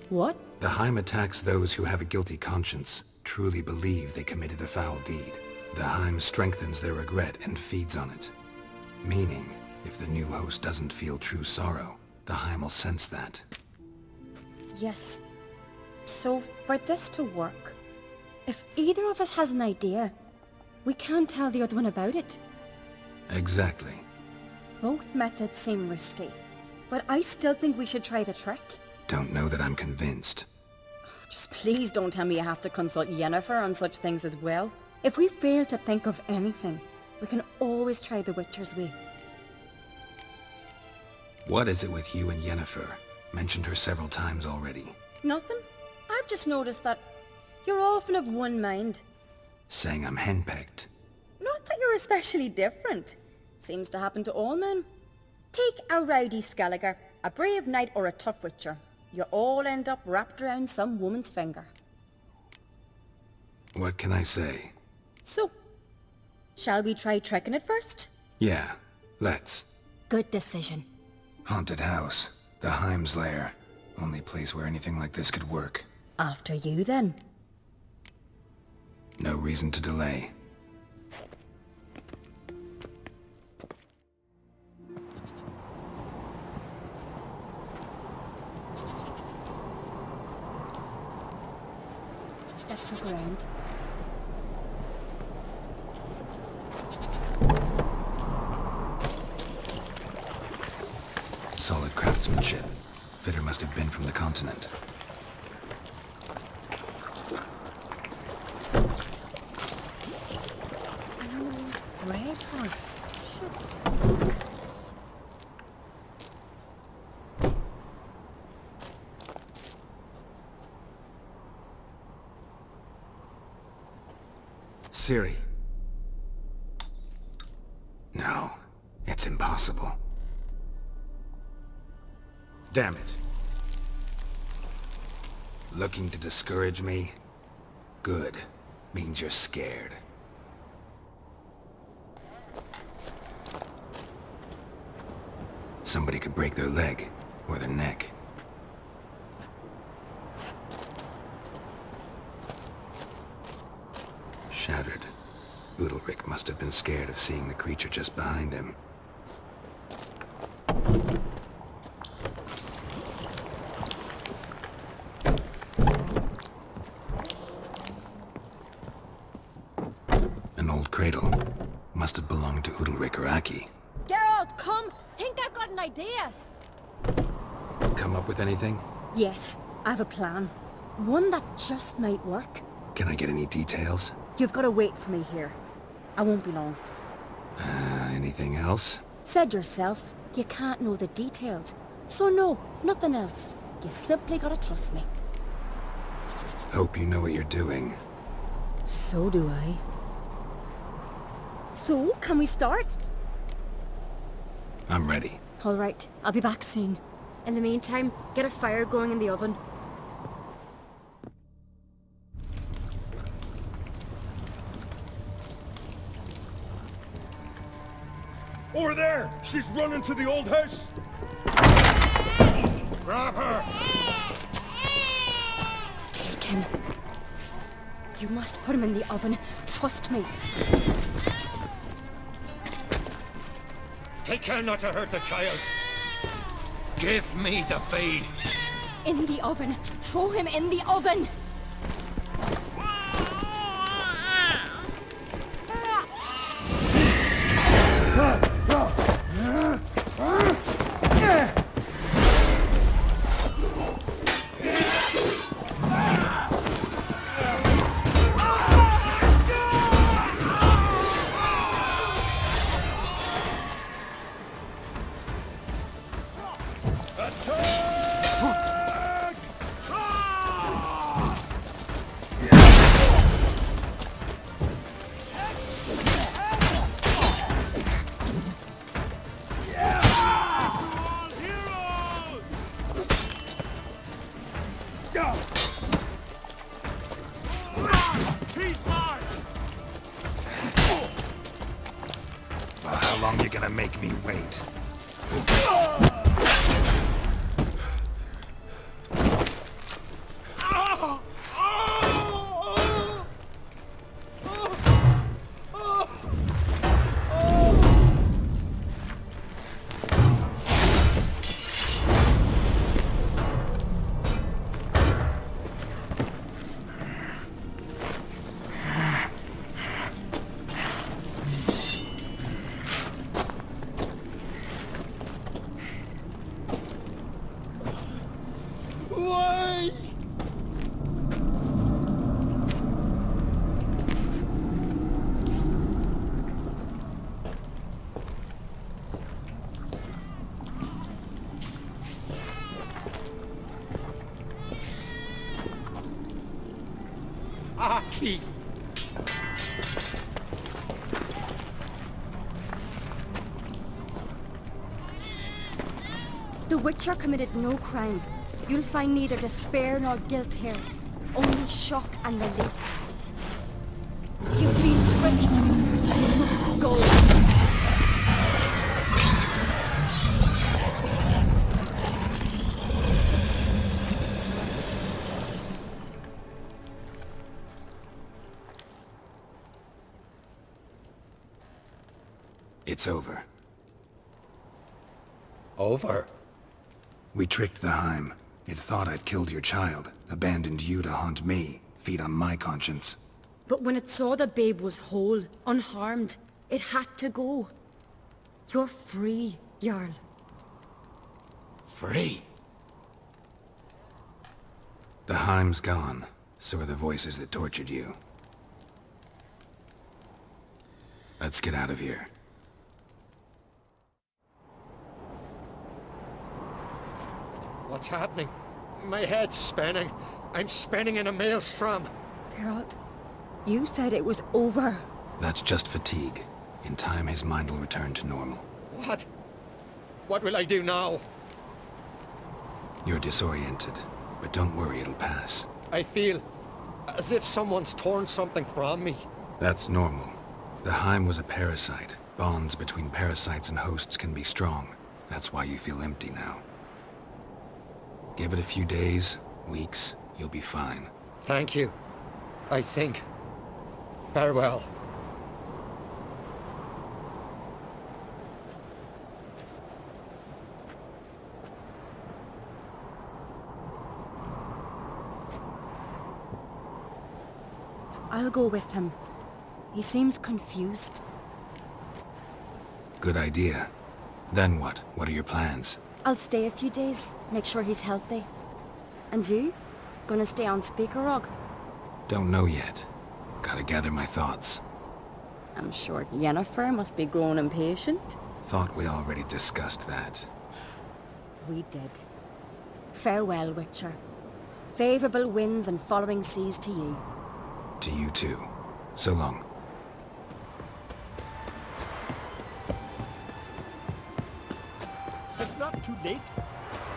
[SPEAKER 16] What?
[SPEAKER 2] The Heim attacks those who have a guilty conscience, truly believe they committed a foul deed. The Heim strengthens their regret and feeds on it. Meaning, if the new host doesn't feel true sorrow, the Heim will sense that.
[SPEAKER 16] Yes. So, for this to work, if either of us has an idea, we can't tell the other one about it.
[SPEAKER 2] Exactly.
[SPEAKER 16] Both methods seem risky, but I still think we should try the trick.
[SPEAKER 2] Don't know that I'm convinced.
[SPEAKER 16] Just please don't tell me you have to consult Yennefer on such things as well. If we fail to think of anything, we can always try the Witcher's way.
[SPEAKER 2] What is it with you and Yennefer? Mentioned her several times already.
[SPEAKER 16] Nothing. I've just noticed that you're often of one mind.
[SPEAKER 2] Saying I'm henpecked.
[SPEAKER 16] Not that you're especially different. Seems to happen to all men. Take a rowdy Skellige, a brave knight or a tough witcher. You all end up wrapped around some woman's finger.
[SPEAKER 2] What can I say?
[SPEAKER 16] So, shall we try tricking it first?
[SPEAKER 2] Yeah, let's.
[SPEAKER 16] Good decision.
[SPEAKER 2] Haunted house. The Heim's lair. Only place where anything like this could work.
[SPEAKER 16] After you, then.
[SPEAKER 2] No reason to delay.
[SPEAKER 16] That's the ground.
[SPEAKER 2] Solid craftsmanship. Fitter must have been from the continent.
[SPEAKER 16] An old red one.
[SPEAKER 2] Ciri. No, it's impossible. Damn it. Looking to discourage me? Good. Means you're scared. Somebody could break their leg, or their neck. Shattered. Udalryk must have been scared of seeing the creature just behind him. An old cradle. Must have belonged to Udalryk or Aki.
[SPEAKER 16] Geralt, come! Think I've got an idea!
[SPEAKER 2] Come up with anything?
[SPEAKER 16] Yes, I have a plan. One that just might work.
[SPEAKER 2] Can I get any details?
[SPEAKER 16] You've got to wait for me here. I won't be long.
[SPEAKER 2] Anything else?
[SPEAKER 16] Said yourself, you can't know the details. So no, nothing else. You simply gotta trust me.
[SPEAKER 2] Hope you know what you're doing.
[SPEAKER 16] So do I. So, can we start?
[SPEAKER 2] I'm ready.
[SPEAKER 16] All right, I'll be back soon. In the meantime, get a fire going in the oven.
[SPEAKER 6] Over there! She's running to the old house! Grab her!
[SPEAKER 16] Take him. You must put him in the oven. Trust me.
[SPEAKER 11] Take care not to hurt the child. Give me the feed.
[SPEAKER 16] In the oven. Throw him in the oven.
[SPEAKER 2] How long you gonna make me wait?
[SPEAKER 11] Aki!
[SPEAKER 16] The Witcher committed no crime. You'll find neither despair nor guilt here. Only shock and relief. You've been tricked. You must go.
[SPEAKER 2] It's over.
[SPEAKER 11] Over?
[SPEAKER 2] We tricked the Heim. It thought I'd killed your child, abandoned you to haunt me, feed on my conscience.
[SPEAKER 16] But when it saw the babe was whole, unharmed, it had to go. You're free, Jarl.
[SPEAKER 11] Free?
[SPEAKER 2] The Heim's gone, so are the voices that tortured you. Let's get out of here.
[SPEAKER 11] What's happening? My head's spinning. I'm spinning in a maelstrom.
[SPEAKER 16] Geralt, You said it was over.
[SPEAKER 2] That's just fatigue. In time, his mind will return to normal.
[SPEAKER 11] What? What will I do now?
[SPEAKER 2] You're disoriented, but don't worry, it'll pass.
[SPEAKER 11] I feel as if someone's torn something from me.
[SPEAKER 2] That's normal. The Heim was a parasite. Bonds between parasites and hosts can be strong. That's why you feel empty now. Give it a few days, weeks, you'll be fine.
[SPEAKER 11] Thank you. I think. Farewell.
[SPEAKER 16] I'll go with him. He seems confused.
[SPEAKER 2] Good idea. Then what? What are your plans?
[SPEAKER 16] I'll stay a few days, make sure he's healthy. And you? Gonna stay on Speaker Rog?
[SPEAKER 2] Don't know yet. Gotta gather my thoughts.
[SPEAKER 16] I'm sure Yennefer must be growing impatient.
[SPEAKER 2] Thought we already discussed that.
[SPEAKER 16] We did. Farewell, Witcher. Favourable winds and following seas to you.
[SPEAKER 2] To you too. So long.
[SPEAKER 14] It's not too late.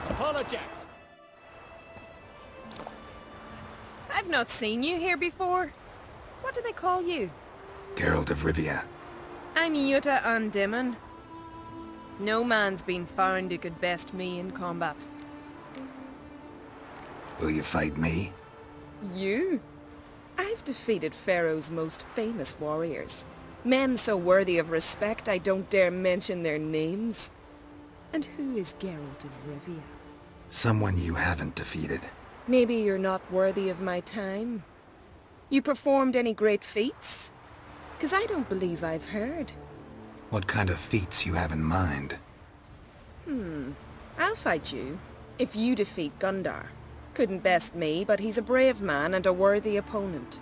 [SPEAKER 14] Apologize.
[SPEAKER 18] I've not seen you here before. What do they call you?
[SPEAKER 2] Geralt of Rivia.
[SPEAKER 18] I'm Yuta Undimmen. No man's been found who could best me in combat.
[SPEAKER 2] Will you fight me?
[SPEAKER 18] You? I've defeated Pharaoh's most famous warriors. Men so worthy of respect I don't dare mention their names. And who is Geralt of Rivia?
[SPEAKER 2] Someone you haven't defeated.
[SPEAKER 18] Maybe you're not worthy of my time. You performed any great feats? 'Cause I don't believe I've heard.
[SPEAKER 2] What kind of feats you have in mind?
[SPEAKER 18] I'll fight you, if you defeat Gundar. Couldn't best me, but he's a brave man and a worthy opponent.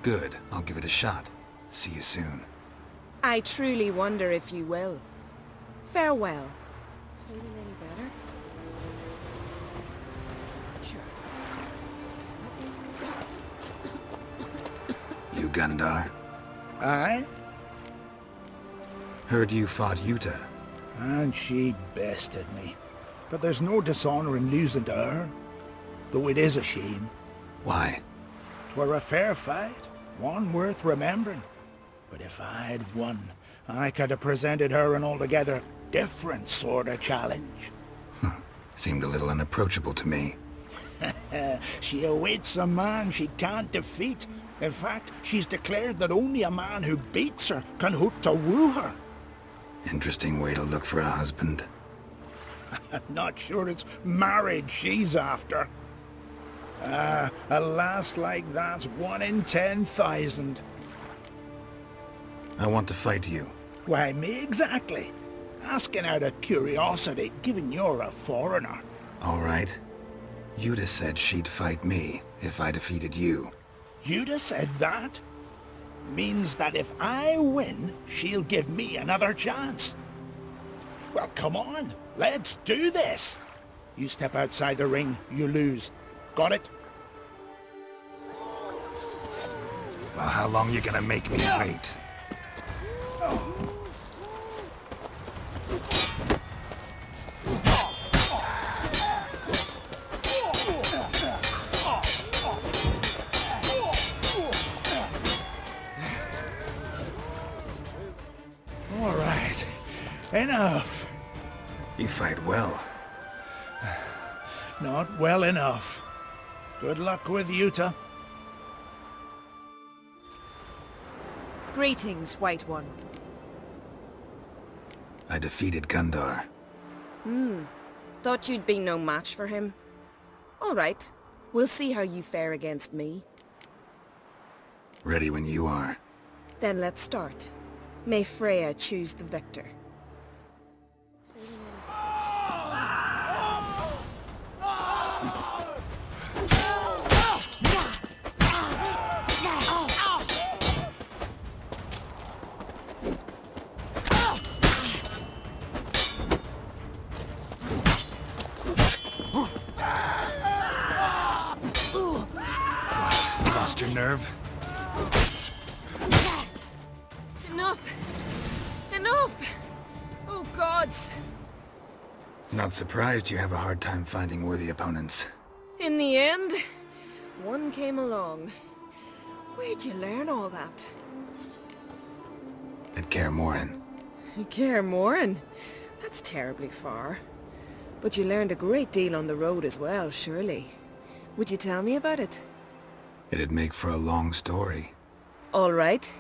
[SPEAKER 2] Good, I'll give it a shot. See you soon.
[SPEAKER 18] I truly wonder if you will. Farewell. Feeling any better?
[SPEAKER 2] You Gundar?
[SPEAKER 15] Aye?
[SPEAKER 2] Heard you fought Yuta.
[SPEAKER 15] And she bested me. But there's no dishonour in losing to her. Though it is a shame.
[SPEAKER 2] Why?
[SPEAKER 15] 'Twere a fair fight, one worth remembering. But if I'd won, I could have presented her an altogether different sort of challenge.
[SPEAKER 2] Seemed a little unapproachable to me.
[SPEAKER 15] She awaits a man she can't defeat. In fact, she's declared that only a man who beats her can hope to woo her.
[SPEAKER 2] Interesting way to look for a husband.
[SPEAKER 15] I'm not sure it's marriage she's after. A lass like that's 1 in 10,000.
[SPEAKER 2] I want to fight you.
[SPEAKER 15] Why, me exactly. Asking out of curiosity, given you're a foreigner.
[SPEAKER 2] All right. Yuta said she'd fight me if I defeated you.
[SPEAKER 15] Yuta said that? Means that if I win, she'll give me another chance. Well, come on. Let's do this. You step outside the ring, you lose. Got it?
[SPEAKER 2] Well, how long you gonna make me wait?
[SPEAKER 15] All right. Enough.
[SPEAKER 2] You fight well.
[SPEAKER 15] Not well enough. Good luck with Yuta.
[SPEAKER 18] Greetings, White One.
[SPEAKER 2] I defeated Gundar.
[SPEAKER 18] Thought you'd be no match for him. All right. We'll see how you fare against me.
[SPEAKER 2] Ready when you are.
[SPEAKER 18] Then let's start. May Freya choose the victor.
[SPEAKER 2] Lost your nerve?
[SPEAKER 18] Enough! Enough! Oh, gods!
[SPEAKER 2] Not surprised you have a hard time finding worthy opponents.
[SPEAKER 18] In the end, one came along. Where'd you learn all that?
[SPEAKER 2] At Kaer Morhen.
[SPEAKER 18] Kaer Morhen? That's terribly far. But you learned a great deal on the road as well, surely. Would you tell me about it?
[SPEAKER 2] It'd make for a long story.
[SPEAKER 18] All right.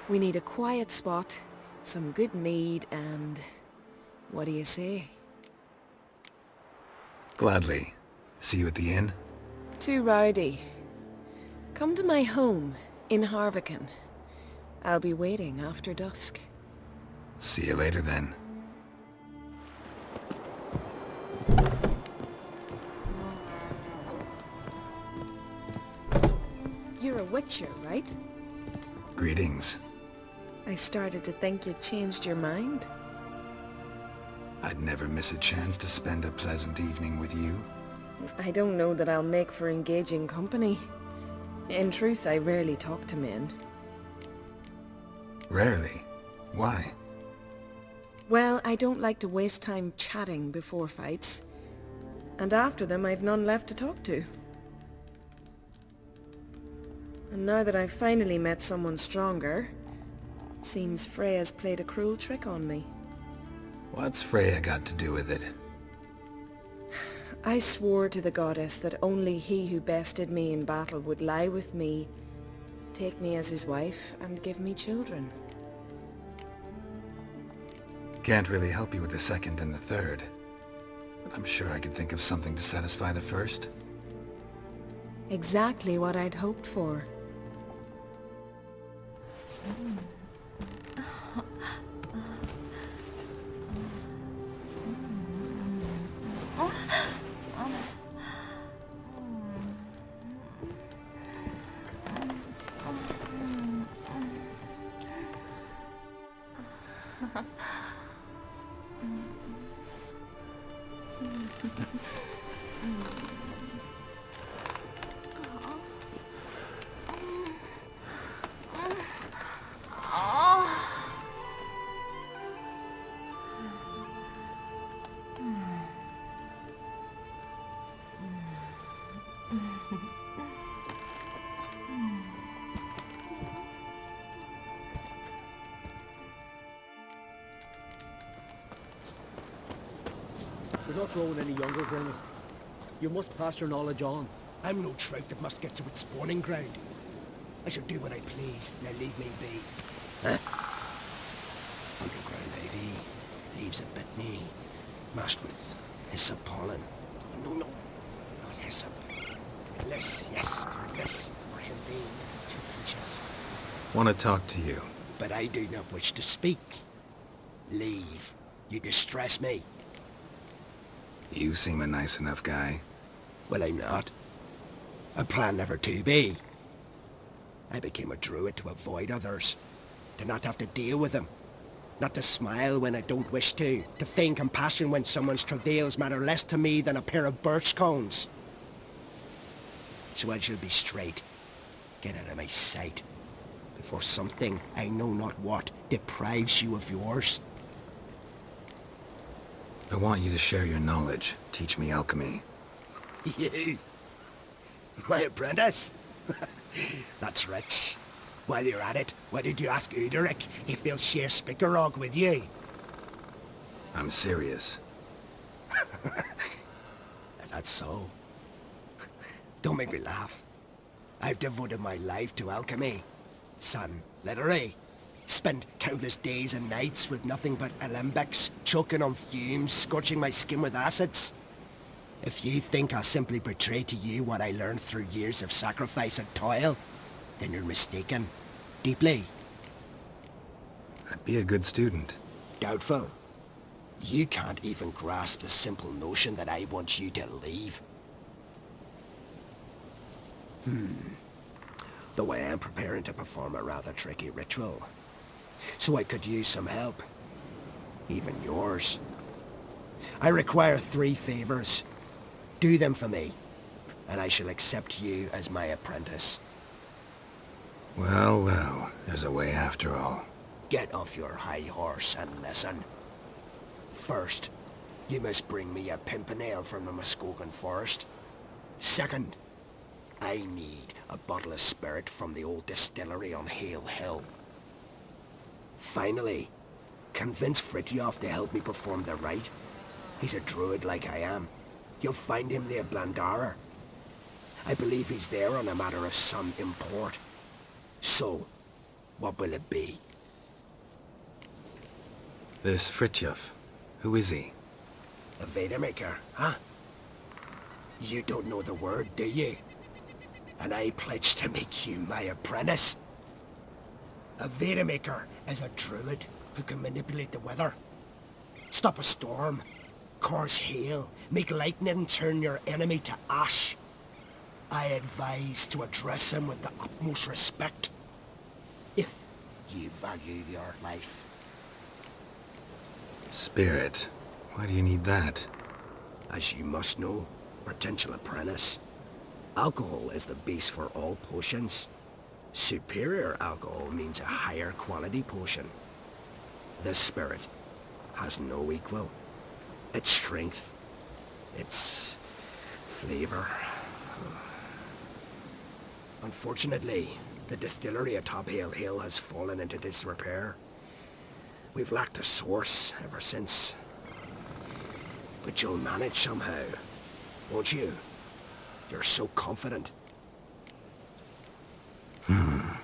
[SPEAKER 18] We need a quiet spot, some good mead, and... what do you say?
[SPEAKER 2] Gladly. See you at the inn?
[SPEAKER 18] Too rowdy. Come to my home, in Harviken. I'll be waiting after dusk.
[SPEAKER 2] See you later then.
[SPEAKER 18] You're a witcher, right?
[SPEAKER 2] Greetings.
[SPEAKER 18] I started to think you'd changed your mind.
[SPEAKER 2] I'd never miss a chance to spend a pleasant evening with you.
[SPEAKER 18] I don't know that I'll make for engaging company. In truth, I rarely talk to men.
[SPEAKER 2] Rarely? Why?
[SPEAKER 18] Well, I don't like to waste time chatting before fights. And after them, I've none left to talk to. And now that I've finally met someone stronger, seems Freya's played a cruel trick on me.
[SPEAKER 2] What's Freya got to do with it?
[SPEAKER 18] I swore to the goddess that only he who bested me in battle would lie with me, take me as his wife, and give me children.
[SPEAKER 2] Can't really help you with the second and the third. But I'm sure I could think of something to satisfy the first.
[SPEAKER 18] Exactly what I'd hoped for.
[SPEAKER 4] You're not growing any younger, Grimace. You must pass your knowledge on.
[SPEAKER 15] I'm no trout that must get to its spawning ground. I shall do what I please, now leave me be.
[SPEAKER 4] Huh?
[SPEAKER 15] Underground ivy, leaves a bit knee, mashed with hyssop pollen. No, not hyssop. Less, yes, less, or him being 2 pinches.
[SPEAKER 2] Want to talk to you.
[SPEAKER 15] But I do not wish to speak. Leave. You distress me.
[SPEAKER 2] You seem a nice enough guy.
[SPEAKER 15] Well, I'm not. I plan never to be. I became a druid to avoid others, to not have to deal with them, not to smile when I don't wish to feign compassion when someone's travails matter less to me than a pair of birch cones. So I shall be straight. Get out of my sight, before something, I know not what, deprives you of yours.
[SPEAKER 2] I want you to share your knowledge. Teach me alchemy.
[SPEAKER 15] You? My apprentice? That's rich. While you're at it, why did you ask Uderic if he'll share Spickerog with you?
[SPEAKER 2] I'm serious.
[SPEAKER 15] That's so. Don't make me laugh. I've devoted my life to alchemy. Son, literally. Spent countless days and nights with nothing but alembics, choking on fumes, scorching my skin with acids. If you think I'll simply portray to you what I learned through years of sacrifice and toil, then you're mistaken. Deeply.
[SPEAKER 2] I'd be a good student.
[SPEAKER 15] Doubtful. You can't even grasp the simple notion that I want you to leave. Though I am preparing to perform a rather tricky ritual. So I could use some help. Even yours. I require 3 favors. Do them for me, and I shall accept you as my apprentice.
[SPEAKER 2] Well, well, there's a way after all.
[SPEAKER 19] Get off your high horse and listen. First, you must bring me a pimpernel from the Muskogan forest. Second, I need a bottle of spirit from the old distillery on Hale Hill. Finally, convince Fritjof to help me perform the rite. He's a druid like I am. You'll find him near Blandara. I believe he's there on a matter of some import. So, what will it be?
[SPEAKER 2] This Fritjof, who is he?
[SPEAKER 19] A Vedemaker, huh? You don't know the word, do you? And I pledge to make you my apprentice. A Vedemaker is a druid who can manipulate the weather. Stop a storm, cause hail, make lightning and turn your enemy to ash. I advise to address him with the utmost respect, if you value your life.
[SPEAKER 2] Spirit. Why do you need that?
[SPEAKER 19] As you must know, potential apprentice, alcohol is the base for all potions. Superior alcohol means a higher quality potion. This spirit has no equal. Its strength, its flavor. Unfortunately, the distillery atop Hale Hill has fallen into disrepair. We've lacked a source ever since. But you'll manage somehow, won't you? You're so confident.
[SPEAKER 2] A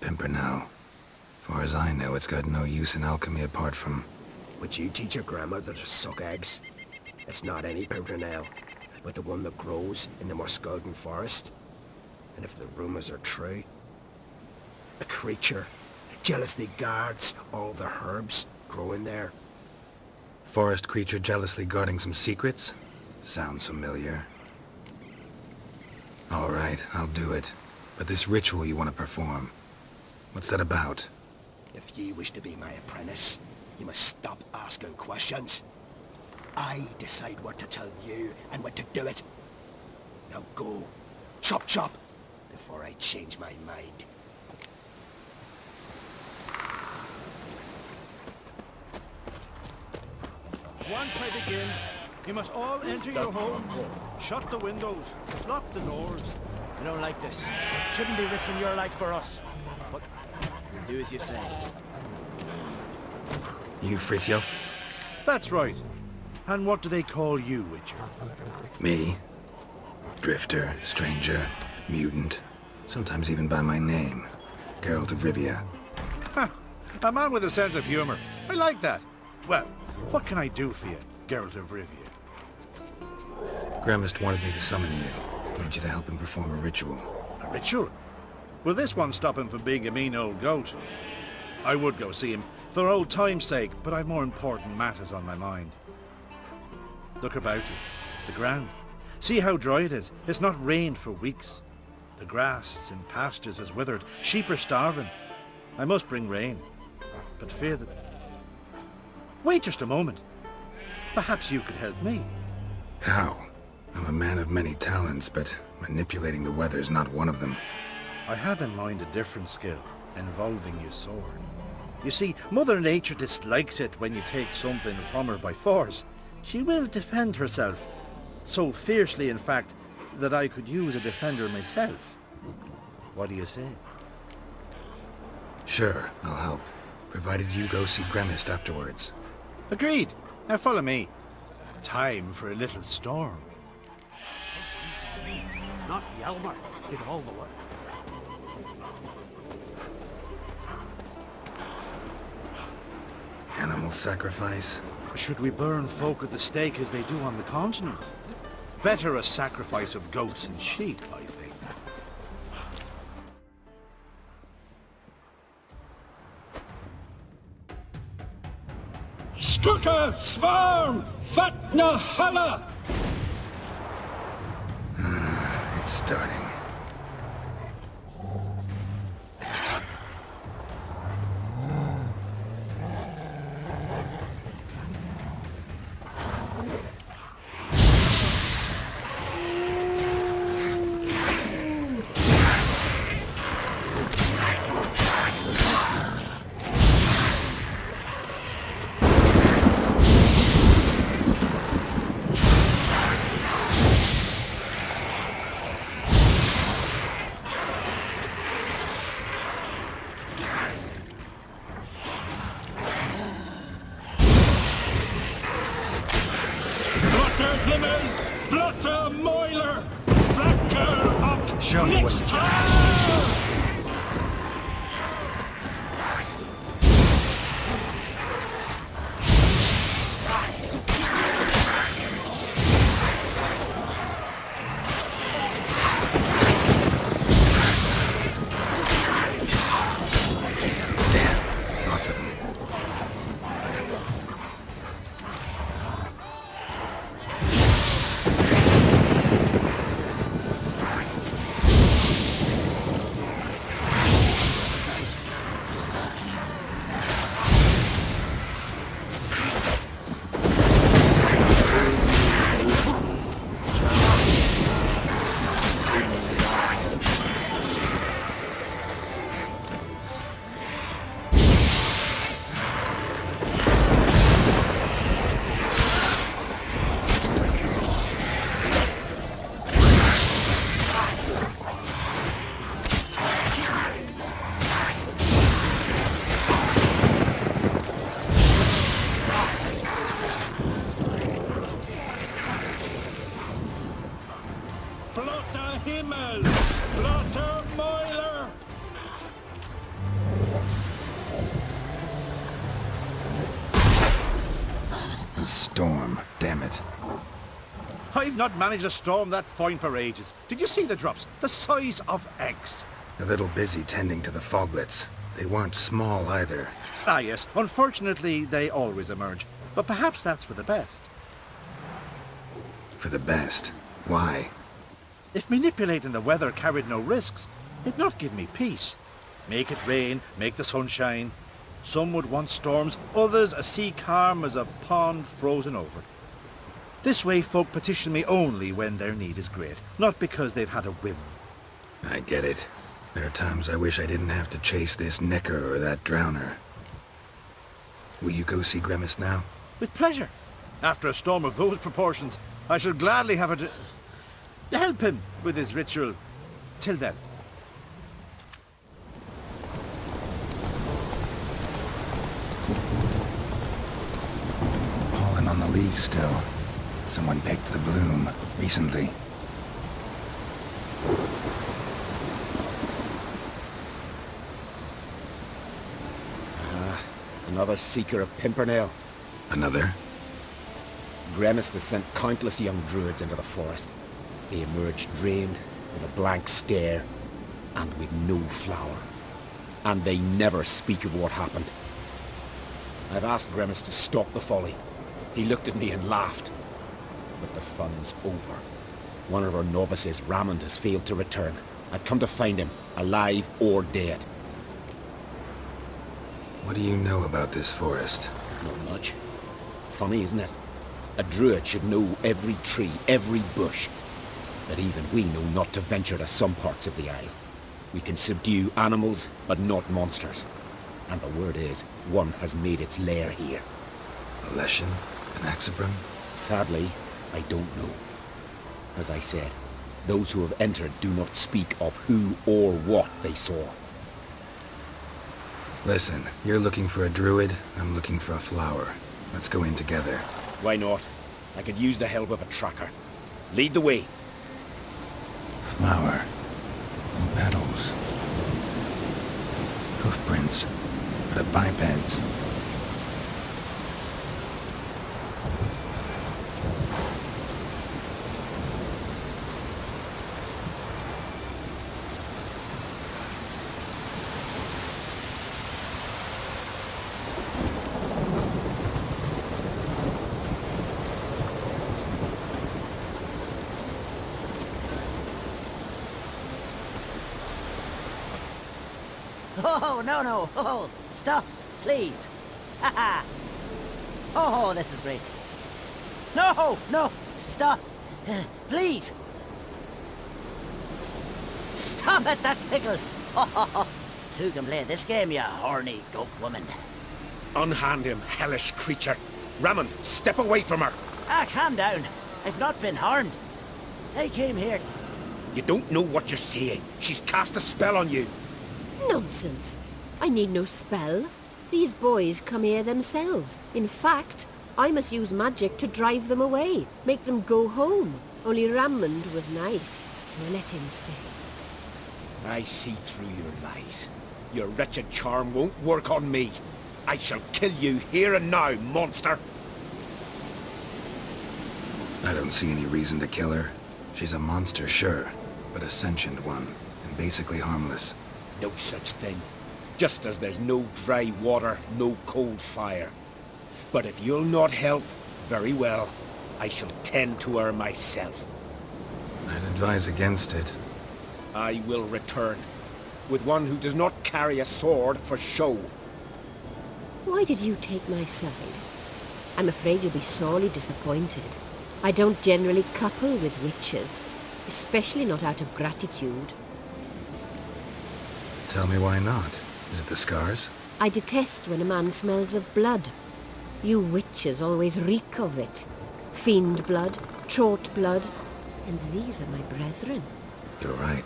[SPEAKER 2] pimpernel. Far as I know, it's got no use in alchemy apart from...
[SPEAKER 19] Would you teach your grandmother to suck eggs? It's not any pimpernel, but the one that grows in the Muskogan forest. And if the rumors are true, a creature jealously guards all the herbs growing there.
[SPEAKER 2] Forest creature jealously guarding some secrets? Sounds familiar. All right, I'll do it. But this ritual you want to perform, what's that about?
[SPEAKER 19] If you wish to be my apprentice, you must stop asking questions. I decide what to tell you and when to do it. Now go, chop chop, before I change my mind.
[SPEAKER 20] Once I begin, you must all enter your homes, shut the windows, lock the doors.
[SPEAKER 12] I don't like this. Shouldn't be risking your life for us. But we'll do as you say.
[SPEAKER 2] You Fritjof?
[SPEAKER 20] That's right. And what do they call you, Witcher?
[SPEAKER 2] Me? Drifter, stranger, mutant, sometimes even by my name. Geralt of Rivia.
[SPEAKER 20] Ha! A man with a sense of humor. I like that. Well, what can I do for you, Geralt of Rivia?
[SPEAKER 2] Grandmist wanted me to summon you. Need you to help him perform a ritual.
[SPEAKER 20] A ritual? Will this one stop him from being a mean old goat? I would go see him for old time's sake, but I've more important matters on my mind. Look about you. The ground. See how dry it is. It's not rained for weeks. The grass in pastures has withered. Sheep are starving. I must bring rain, but fear that... Wait just a moment. Perhaps you could help me.
[SPEAKER 2] How? I'm a man of many talents, but manipulating the weather's not one of them.
[SPEAKER 20] I have in mind a different skill, involving your sword. You see, Mother Nature dislikes it when you take something from her by force. She will defend herself. So fiercely, in fact, that I could use a defender myself. What do you say?
[SPEAKER 2] Sure, I'll help. Provided you go see Gremist afterwards.
[SPEAKER 20] Agreed. Now follow me. Time for a little storm.
[SPEAKER 12] Not Hjalmar did all the work.
[SPEAKER 2] Animal sacrifice?
[SPEAKER 20] Should we burn folk at the stake as they do on the continent? Better a sacrifice of goats and sheep, I think.
[SPEAKER 15] Skukka Svarm Fatna Hala!
[SPEAKER 2] It's starting. Storm, damn it.
[SPEAKER 20] I've not managed a storm that fine for ages. Did you see the drops? The size of eggs.
[SPEAKER 2] A little busy tending to the foglets. They weren't small either.
[SPEAKER 20] Ah yes, unfortunately they always emerge. But perhaps that's for the best.
[SPEAKER 2] For the best? Why?
[SPEAKER 20] If manipulating the weather carried no risks, it'd not give me peace. Make it rain, make the sun shine. Some would want storms, others a sea calm as a pond frozen over. This way folk petition me only when their need is great, not because they've had a whim.
[SPEAKER 2] I get it. There are times I wish I didn't have to chase this necker or that drowner. Will you go see Grimace now?
[SPEAKER 20] With pleasure. After a storm of those proportions, I should gladly have it to help him with his ritual. Till then.
[SPEAKER 2] Pollen on the leaves still. Someone picked the bloom recently.
[SPEAKER 9] Another seeker of Pimpernel.
[SPEAKER 2] Another?
[SPEAKER 9] Grimace has sent countless young druids into the forest. They emerge drained, with a blank stare, and with no flower. And they never speak of what happened. I've asked Grimace to stop the folly. He looked at me and laughed. But the fun's over. One of our novices, Ramond, has failed to return. I've come to find him, alive or dead.
[SPEAKER 2] What do you know about this forest?
[SPEAKER 9] Not much. Funny, isn't it? A druid should know every tree, every bush. But even we know not to venture to some parts of the isle. We can subdue animals, but not monsters. And the word is, one has made its lair here.
[SPEAKER 2] A Leshen? An Axabrum?
[SPEAKER 9] Sadly, I don't know. As I said, those who have entered do not speak of who or what they saw.
[SPEAKER 2] Listen, you're looking for a druid, I'm looking for a flower. Let's go in together.
[SPEAKER 9] Why not? I could use the help of a tracker. Lead the way.
[SPEAKER 2] Flower. No petals. Hoofprints. But of bipeds.
[SPEAKER 21] Oh, no. Oh, stop, please. Haha. Oh, this is great. No, stop. Please. Stop it, that tickles. Oh, two can play this game, you horny goat woman.
[SPEAKER 9] Unhand him, hellish creature. Ramond, step away from her.
[SPEAKER 21] Calm down. I've not been harmed. I came here.
[SPEAKER 9] You don't know what you're saying. She's cast a spell on you.
[SPEAKER 10] Nonsense. I need no spell. These boys come here themselves. In fact, I must use magic to drive them away, make them go home. Only Ramond was nice, so I let him stay.
[SPEAKER 15] I see through your lies. Your wretched charm won't work on me. I shall kill you here and now, monster!
[SPEAKER 2] I don't see any reason to kill her. She's a monster, sure, but a sentient one, and basically harmless.
[SPEAKER 15] No such thing. Just as there's no dry water, no cold fire. But if you'll not help, very well. I shall tend to her myself.
[SPEAKER 2] I'd advise against it.
[SPEAKER 15] I will return, with one who does not carry a sword for show.
[SPEAKER 10] Why did you take my side? I'm afraid you'll be sorely disappointed. I don't generally couple with witches, especially not out of gratitude.
[SPEAKER 2] Tell me why not. Is it the scars?
[SPEAKER 10] I detest when a man smells of blood. You witches always reek of it. Fiend blood, trot blood, and these are my brethren.
[SPEAKER 2] You're right.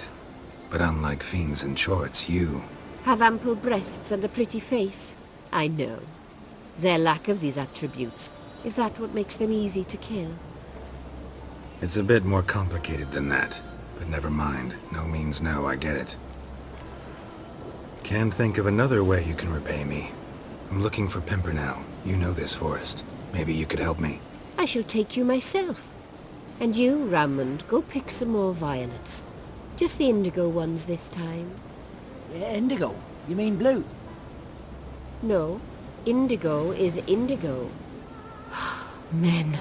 [SPEAKER 2] But unlike fiends and chorts, you...
[SPEAKER 10] Have ample breasts and a pretty face. I know. Their lack of these attributes, is that what makes them easy to kill?
[SPEAKER 2] It's a bit more complicated than that. But never mind. No means no, I get it. Can't think of another way you can repay me. I'm looking for Pimpernel. You know this forest. Maybe you could help me.
[SPEAKER 10] I shall take you myself. And you, Rammond, go pick some more violets. Just the indigo ones this time.
[SPEAKER 21] Indigo? You mean blue?
[SPEAKER 10] No, indigo is indigo. Men.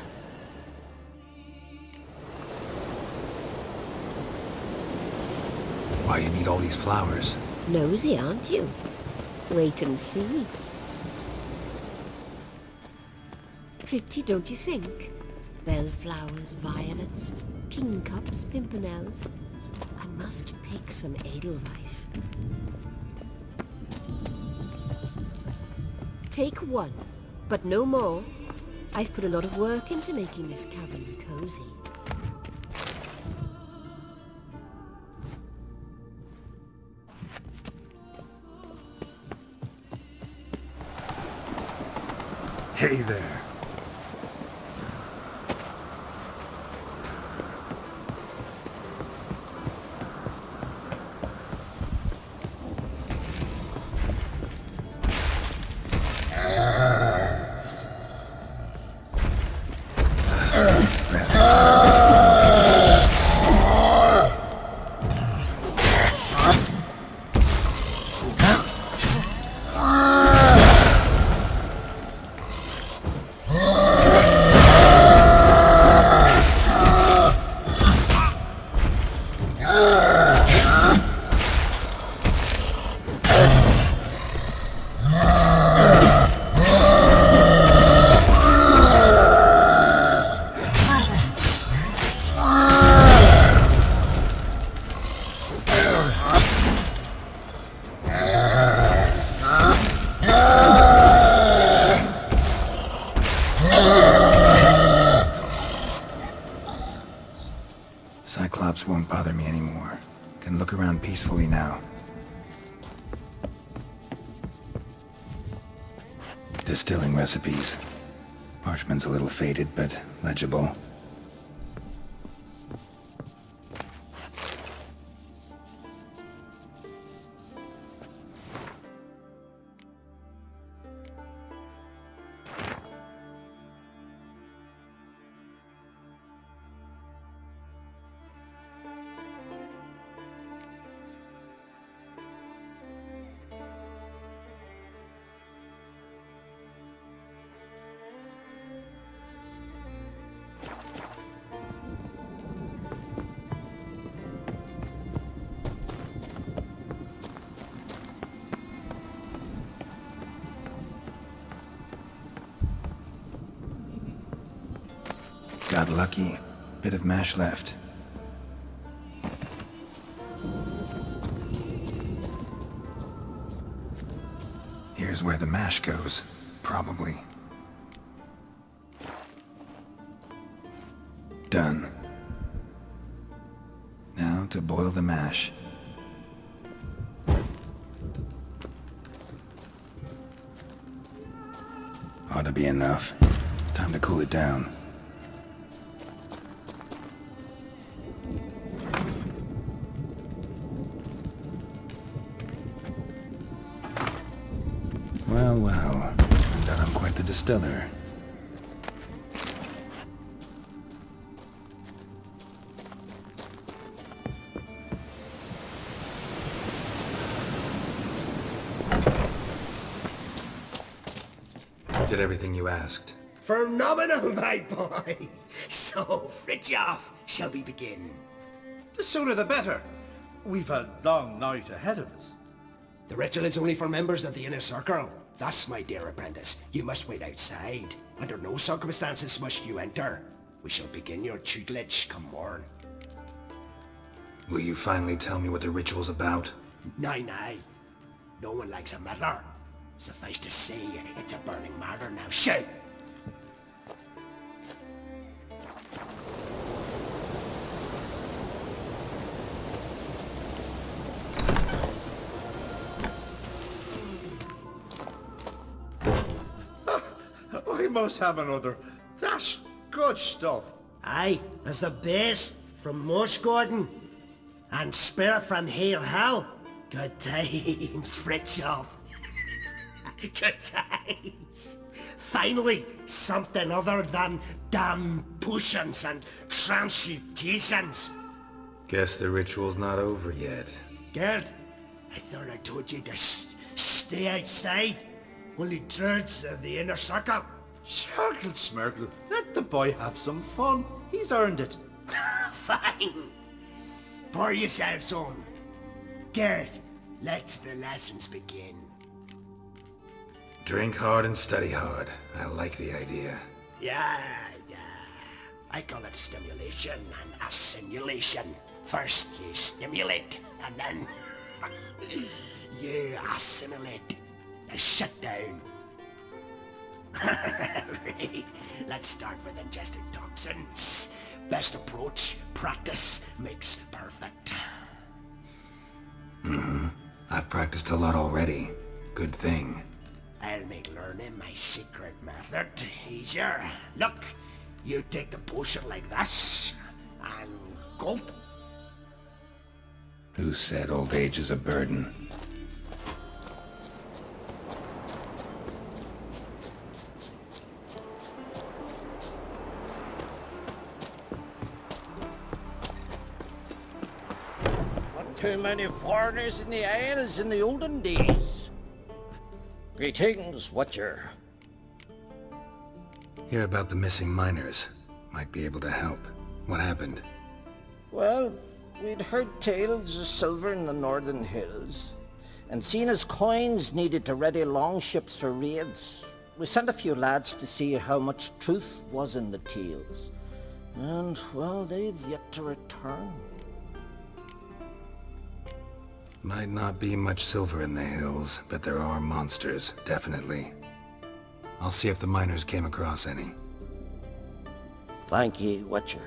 [SPEAKER 2] Why you need all these flowers?
[SPEAKER 10] Nosy, aren't you? Wait and see. Pretty, don't you think? Bellflowers, violets, kingcups, pimpernels. I must pick some edelweiss. Take one, but no more. I've put a lot of work into making this cavern cozy.
[SPEAKER 2] Hey there. Cyclops won't bother me anymore. Can look around peacefully now. Distilling recipes. Parchment's a little faded, but legible. Got lucky. Bit of mash left. Here's where the mash goes. Probably. Done. Now to boil the mash. Ought to be enough. Time to cool it down. Well, well. Turned out I'm quite the distiller. Did everything you asked.
[SPEAKER 19] Phenomenal, my boy. So, Fritjof, shall we begin?
[SPEAKER 20] The sooner the better. We've a long night ahead of us.
[SPEAKER 19] The ritual is only for members of the inner circle. Thus, my dear apprentice, you must wait outside. Under no circumstances must you enter. We shall begin your tutelage come morn.
[SPEAKER 2] Will you finally tell me what the ritual's about?
[SPEAKER 19] Nay. No one likes a meddler. Suffice to say, it's a burning matter now. Shout!
[SPEAKER 20] We must have another. That's good stuff.
[SPEAKER 19] Aye, as the base from Mosh Gordon and spare from Hail Hell. Good times, Fritjof. Good times. Finally, something other than damn potions and transmutations.
[SPEAKER 2] Guess the ritual's not over yet.
[SPEAKER 19] Geralt, I thought I told you to stay outside. Only druids of the inner circle.
[SPEAKER 20] Smirkle, Smirkle. Let the boy have some fun. He's earned it.
[SPEAKER 19] Fine. Pour yourselves on. Geralt, let the lessons begin.
[SPEAKER 2] Drink hard and study hard. I like the idea.
[SPEAKER 19] Yeah. I call it stimulation and assimilation. First you stimulate, and then you assimilate. Now shut down. Right. Let's start with ingesting toxins. Best approach, practice makes perfect.
[SPEAKER 2] I've practiced a lot already. Good thing.
[SPEAKER 19] I'll make learning my secret method easier. Look, you take the potion like this, and gulp.
[SPEAKER 2] Who said old age is a burden?
[SPEAKER 14] Not too many foreigners in the Isles in the olden days. Greetings, Watcher.
[SPEAKER 2] Hear about the missing miners. Might be able to help. What happened?
[SPEAKER 14] Well, we'd heard tales of silver in the northern hills, and seen as coins needed to ready longships for raids. We sent a few lads to see how much truth was in the tales. And, well, they've yet to return.
[SPEAKER 2] Might not be much silver in the hills, but there are monsters, definitely. I'll see if the miners came across any.
[SPEAKER 14] Thank ye, Watcher.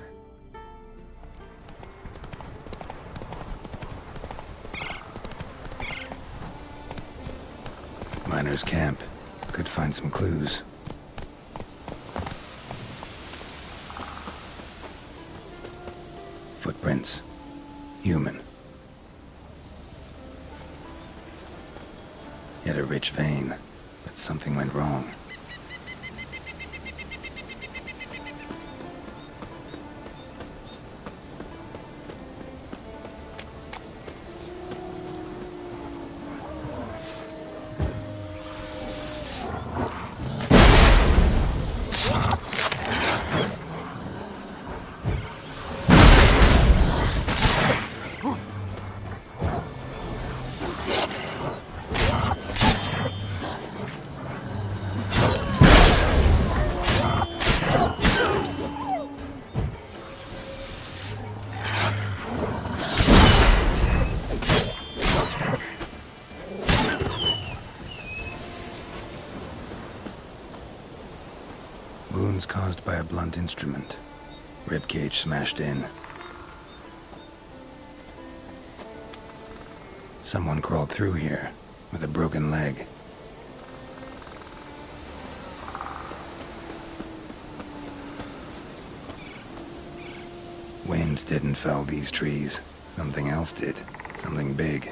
[SPEAKER 2] Miners' camp. Could find some clues. Footprints. Human. Yet a rich vein, but something went wrong. Wounds caused by a blunt instrument. Ribcage smashed in. Someone crawled through here with a broken leg. Wind didn't fell these trees. Something else did. Something big.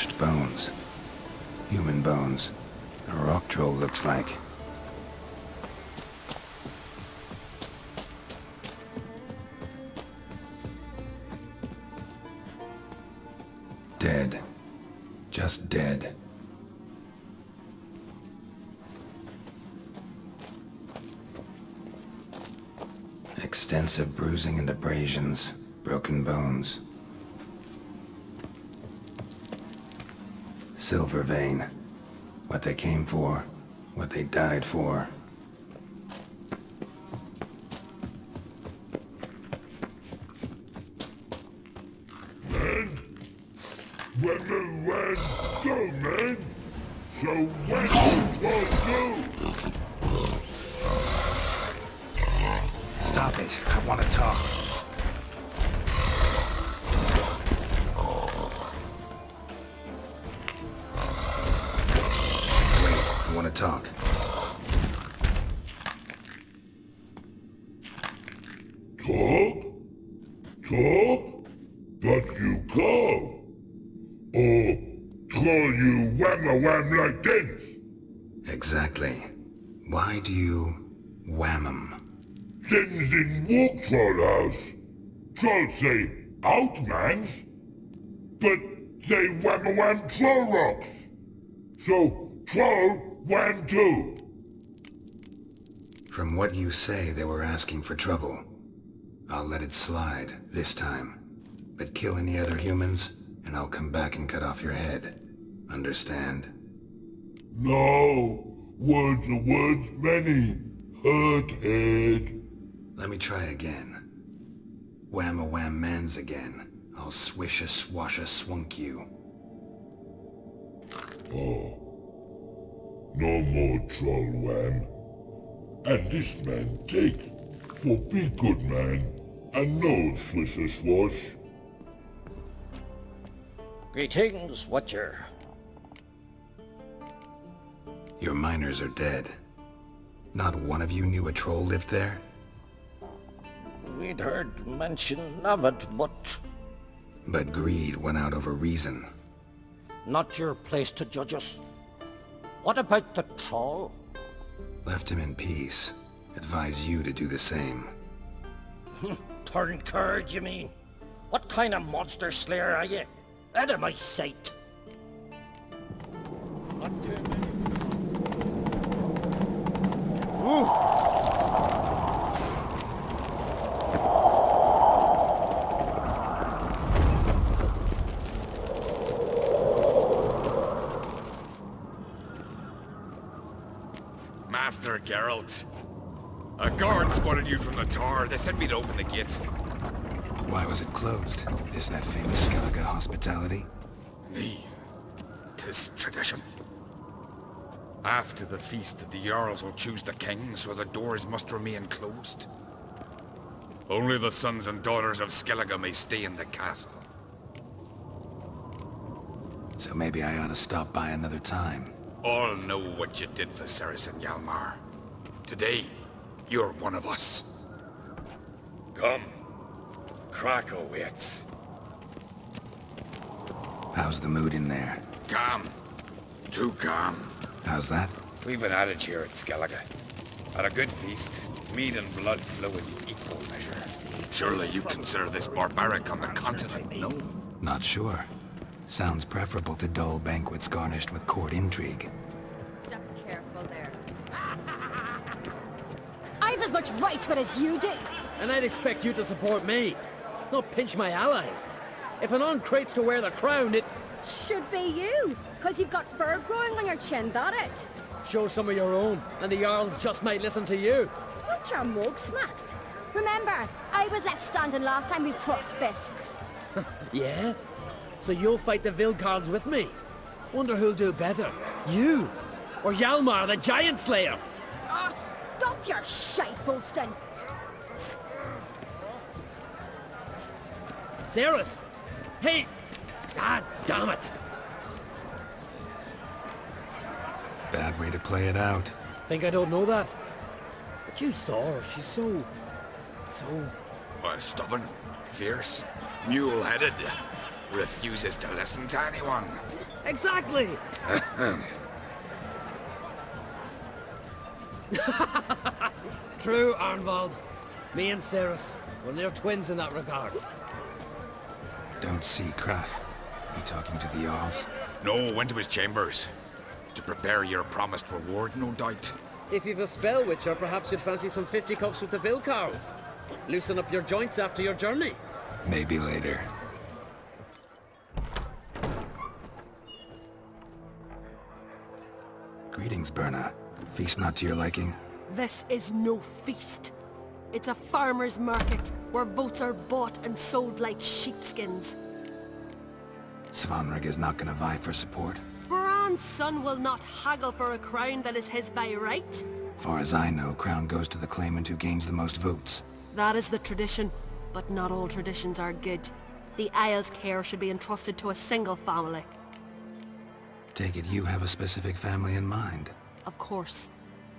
[SPEAKER 2] crushed bones. Human bones. A rock troll looks like. Dead. Just dead. Extensive bruising and abrasions. Broken bones. Silver vein. What they came for. What they died for.
[SPEAKER 1] When, go, man! So when will do?
[SPEAKER 2] Stop it. I want to talk. Wait, I want to talk.
[SPEAKER 1] Talk? Talk? But you can't. Or call you wham-a-wham like this?
[SPEAKER 2] Exactly. Why do you wham 'em?
[SPEAKER 1] Things in walk troll house. Trolls say outmans, but they wham-a-wham troll rocks. So troll wham too.
[SPEAKER 2] From what you say, they were asking for trouble. I'll let it slide this time. But kill any other humans, and I'll come back and cut off your head. Understand?
[SPEAKER 1] No. Words are words many. Hurt head.
[SPEAKER 2] Let me try again. Wham-a-wham mans again. I'll swish-a-swash-a-swunk you.
[SPEAKER 1] Oh. No more troll wham. And this man take. For be good man. And no swish-a-swash.
[SPEAKER 14] Greetings, Watcher.
[SPEAKER 2] Your miners are dead. Not one of you knew a troll lived there?
[SPEAKER 14] We'd heard mention of it, but...
[SPEAKER 2] But greed went out over reason.
[SPEAKER 14] Not your place to judge us. What about the troll?
[SPEAKER 2] Left him in peace. Advise you to do the same.
[SPEAKER 14] Turned coward, you mean? What kind of monster slayer are you? Out of my sight. Not too many.
[SPEAKER 6] Master Geralt. A guard spotted you from the tower. They said we'd open the gates.
[SPEAKER 2] Why was it closed? Is that famous Skellige hospitality?
[SPEAKER 6] Nay, 'tis tradition. After the feast, the Jarls will choose the king, so the doors must remain closed. Only the sons and daughters of Skellige may stay in the castle.
[SPEAKER 2] So maybe I ought to stop by another time.
[SPEAKER 6] All know what you did for Ceres and Hjalmar. Today, you're one of us. Come. Crach awaits.
[SPEAKER 2] How's the mood in there?
[SPEAKER 6] Calm. Too calm.
[SPEAKER 2] How's that?
[SPEAKER 6] We've an adage here at Skellige. At a good feast, meat and blood flow in equal measure. Surely you consider this barbaric on the continent, no?
[SPEAKER 2] Not sure. Sounds preferable to dull banquets garnished with court intrigue.
[SPEAKER 10] Step careful there.
[SPEAKER 13] I've as much right to it as you do.
[SPEAKER 4] And I'd expect you to support me, not pinch my allies. If an on Craite's to wear the crown, it...
[SPEAKER 16] Should be you, because you've got fur growing on your chin, that it?
[SPEAKER 4] Show some of your own, and the Jarls just might listen to you.
[SPEAKER 16] Want your mug smacked? Remember, I was left standing last time we crossed fists.
[SPEAKER 4] Yeah? So you'll fight the Vilcards with me? Wonder who'll do better, you or Hjalmar the Giant Slayer?
[SPEAKER 16] Oh, stop your shite boasting!
[SPEAKER 4] Ceres! Hey! God damn it!
[SPEAKER 2] Bad way to play it out.
[SPEAKER 4] Think I don't know that? But you saw her, she's so...
[SPEAKER 6] Stubborn, fierce, mule-headed. Refuses to listen to anyone.
[SPEAKER 4] Exactly! True, Arnvald. Me and Ceres, we're near twins in that regard.
[SPEAKER 2] Don't see Crach. He talking to the Jarls?
[SPEAKER 6] No, went to his chambers. To prepare your promised reward, no doubt.
[SPEAKER 4] If you've a spell witcher, perhaps you'd fancy some fisticuffs with the Vilcarls. Loosen up your joints after your journey.
[SPEAKER 2] Maybe later. Greetings, Berna. Feast not to your liking?
[SPEAKER 10] This is no feast. It's a farmer's market, where votes are bought and sold like sheepskins.
[SPEAKER 2] Svanrig is not gonna vie for support.
[SPEAKER 10] Bran's son will not haggle for a crown that is his by right.
[SPEAKER 2] Far as I know, crown goes to the claimant who gains the most votes.
[SPEAKER 10] That is the tradition, but not all traditions are good. The Isle's care should be entrusted to a single family.
[SPEAKER 2] Take it you have a specific family in mind.
[SPEAKER 10] Of course.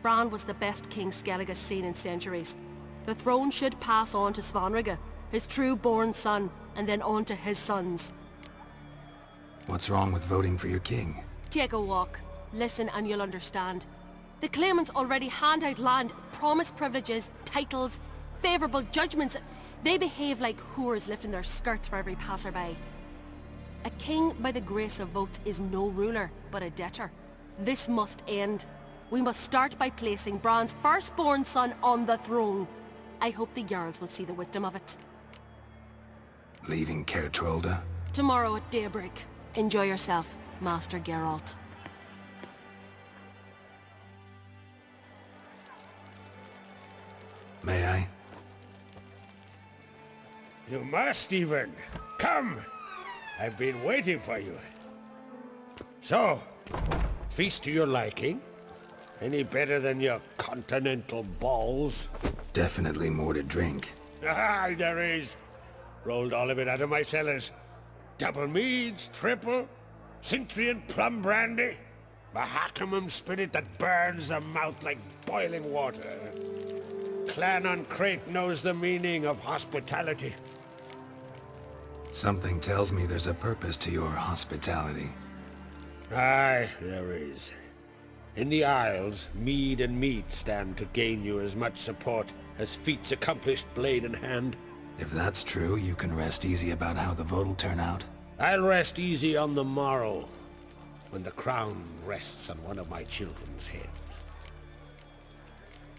[SPEAKER 10] Bran was the best king Skellige has seen in centuries. The throne should pass on to Svanrig, his true-born son, and then on to his sons.
[SPEAKER 2] What's wrong with voting for your king?
[SPEAKER 10] Take a walk. Listen and you'll understand. The claimants already hand out land, promise privileges, titles, favourable judgments. They behave like whores lifting their skirts for every passerby. A king by the grace of votes is no ruler, but a debtor. This must end. We must start by placing Bran's firstborn son on the throne. I hope the Jarls will see the wisdom of it.
[SPEAKER 2] Leaving Caer Trolda?
[SPEAKER 10] Tomorrow at daybreak. Enjoy yourself, Master Geralt.
[SPEAKER 2] May I?
[SPEAKER 15] You must even. Come! I've been waiting for you. So, feast to your liking? Any better than your continental balls?
[SPEAKER 2] Definitely more to drink.
[SPEAKER 15] Ah, there is. Rolled all of it out of my cellars. Double meads, triple, Cintrian plum brandy, Mahakimum spirit that burns the mouth like boiling water. Clan on Craite knows the meaning of hospitality.
[SPEAKER 2] Something tells me there's a purpose to your hospitality.
[SPEAKER 15] Aye, there is. In the Isles, mead and meat stand to gain you as much support as feats accomplished blade in hand.
[SPEAKER 2] If that's true, you can rest easy about how the vote will turn out.
[SPEAKER 15] I'll rest easy on the morrow, when the crown rests on one of my children's heads.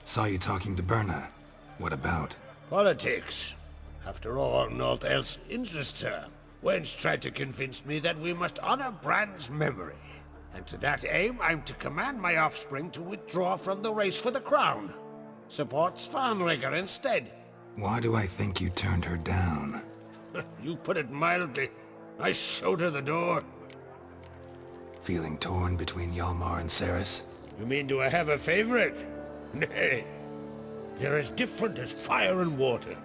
[SPEAKER 2] Saw you talking to Berna. What about?
[SPEAKER 15] Politics. After all, naught else interests her. Wench tried to convince me that we must honor Bran's memory. And to that aim, I'm to command my offspring to withdraw from the race for the crown. Support Svanrig instead.
[SPEAKER 2] Why do I think you turned her down?
[SPEAKER 15] You put it mildly. I showed her the door.
[SPEAKER 2] Feeling torn between Hjalmar and Ceres?
[SPEAKER 15] You mean do I have a favorite? Nay. They're as different as fire and water.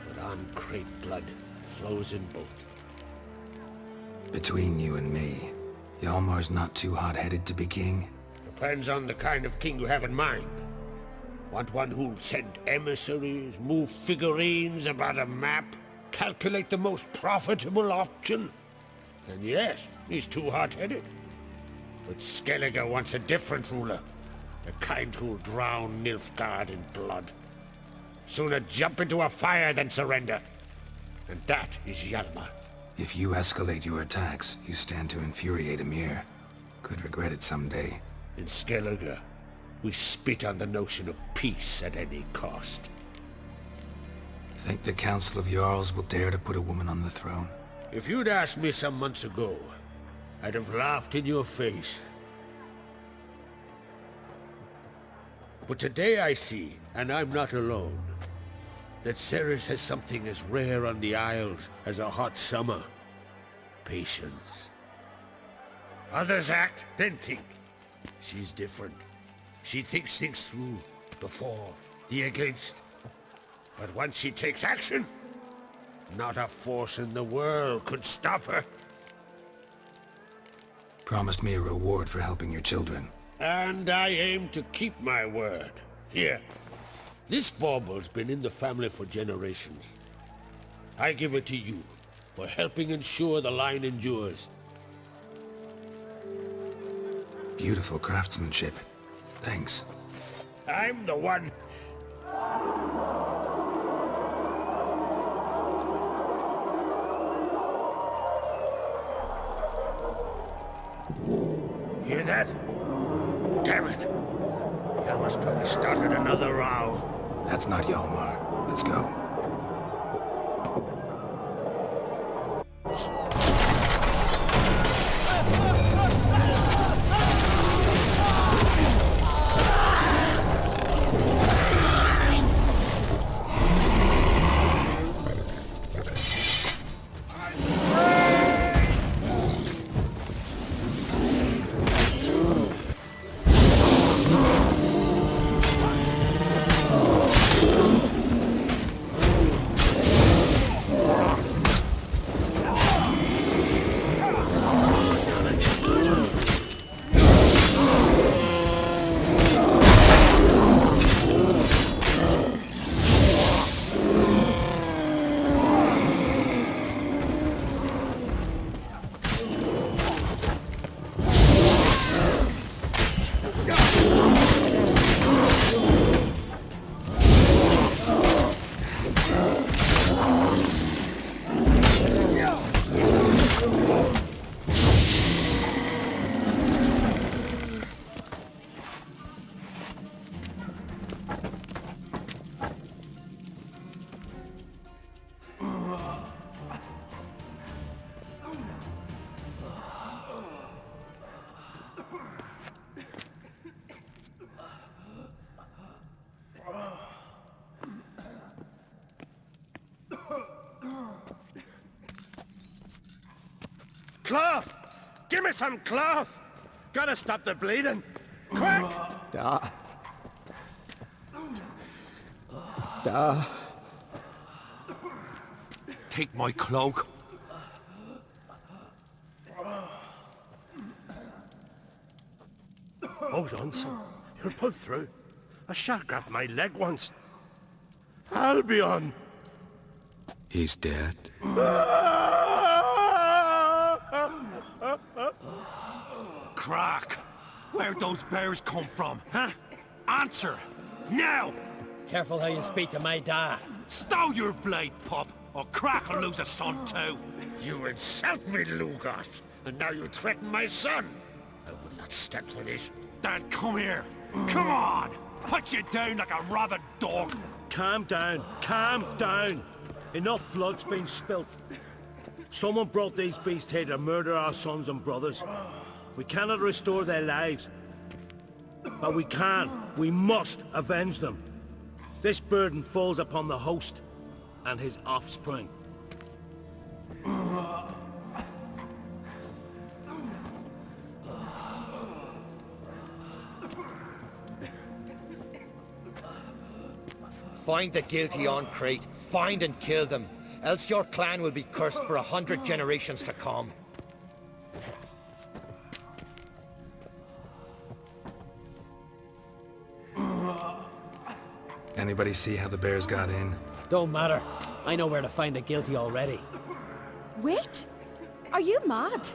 [SPEAKER 15] But on Craite blood flows in both.
[SPEAKER 2] Between you and me, Hjalmar's not too hot-headed to be king?
[SPEAKER 15] Depends on the kind of king you have in mind. Want one who'll send emissaries, move figurines about a map, calculate the most profitable option? And yes, he's too hot-headed. But Skellige wants a different ruler. The kind who'll drown Nilfgaard in blood. Sooner jump into a fire than surrender. And that is Hjalmar.
[SPEAKER 2] If you escalate your attacks, you stand to infuriate Emir. Could regret it someday.
[SPEAKER 15] In Skellige, we spit on the notion of peace at any cost.
[SPEAKER 2] Think the Council of Jarls will dare to put a woman on the throne?
[SPEAKER 15] If you'd asked me some months ago, I'd have laughed in your face. But today I see, and I'm not alone, that Ceres has something as rare on the Isles as a hot summer. Patience. Others act, then think. She's different. She thinks things through, the for, the against. But once she takes action, not a force in the world could stop her.
[SPEAKER 2] Promised me a reward for helping your children.
[SPEAKER 15] And I aim to keep my word. Here. This bauble's been in the family for generations. I give it to you for helping ensure the line endures.
[SPEAKER 2] Beautiful craftsmanship. Thanks.
[SPEAKER 15] I'm the one. Hear that? Damn it! Hjalmar's probably started another row.
[SPEAKER 2] That's not Hjalmar. Let's go.
[SPEAKER 15] Cloth! Give me some cloth! Gotta stop the bleeding! Quick!
[SPEAKER 9] Da. Da.
[SPEAKER 6] Take my cloak.
[SPEAKER 15] Hold on, son. You'll pull through. A shark grabbed my leg once. Albion!
[SPEAKER 2] He's dead.
[SPEAKER 5] Crach! Where'd those bears come from, huh? Answer! Now!
[SPEAKER 4] Careful how you speak to my dad.
[SPEAKER 5] Stow your blade, pup, or Crach will lose a son too.
[SPEAKER 15] You insult me, Lugos, and now you threaten my son. I will not stand for this.
[SPEAKER 5] Dan, come here. Come on! Put you down like a rabid dog.
[SPEAKER 12] Calm down. Calm down. Enough blood's been spilt. Someone brought these beasts here to murder our sons and brothers. We cannot restore their lives. But we can. We must avenge them. This burden falls upon the host and his offspring.
[SPEAKER 11] Find the guilty on Craite. Find and kill them. Else your clan will be cursed for 100 generations to come.
[SPEAKER 2] Anybody see how the bears got in?
[SPEAKER 4] Don't matter. I know where to find the guilty already.
[SPEAKER 16] Wait! Are you mad?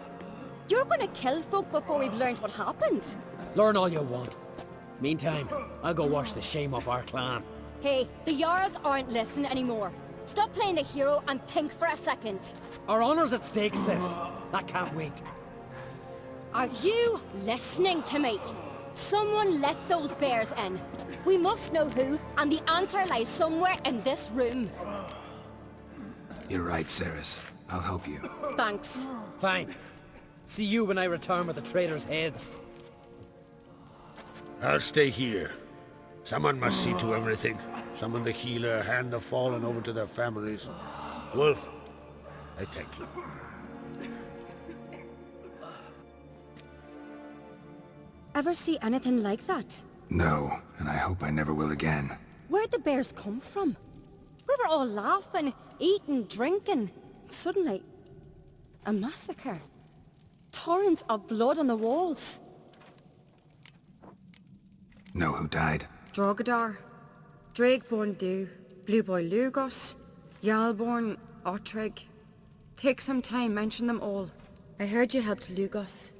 [SPEAKER 16] You're gonna kill folk before we've learned what happened?
[SPEAKER 4] Learn all you want. Meantime, I'll go wash the shame off our clan.
[SPEAKER 16] Hey, the Jarls aren't listening anymore. Stop playing the hero and think for a second.
[SPEAKER 4] Our honor's at stake, sis. That can't wait.
[SPEAKER 16] Are you listening to me? Someone let those bears in. We must know who, and the answer lies somewhere in this room.
[SPEAKER 2] You're right, Ceres. I'll help you.
[SPEAKER 16] Thanks.
[SPEAKER 4] Fine. See you when I return with the traitors' heads.
[SPEAKER 15] I'll stay here. Someone must see to everything. Summon the healer, hand the fallen over to their families. Wolf, I thank you.
[SPEAKER 16] Ever see anything like that?
[SPEAKER 2] No, and I hope I never will again.
[SPEAKER 16] Where'd the bears come from? We were all laughing, eating, drinking. Suddenly, a massacre. Torrents of blood on the walls.
[SPEAKER 2] Know who died?
[SPEAKER 16] Drogadar, Drakeborn Du, Blue Boy Lugos, Jarlborn, Ottrig. Take some time, mention them all. I heard you helped Lugos,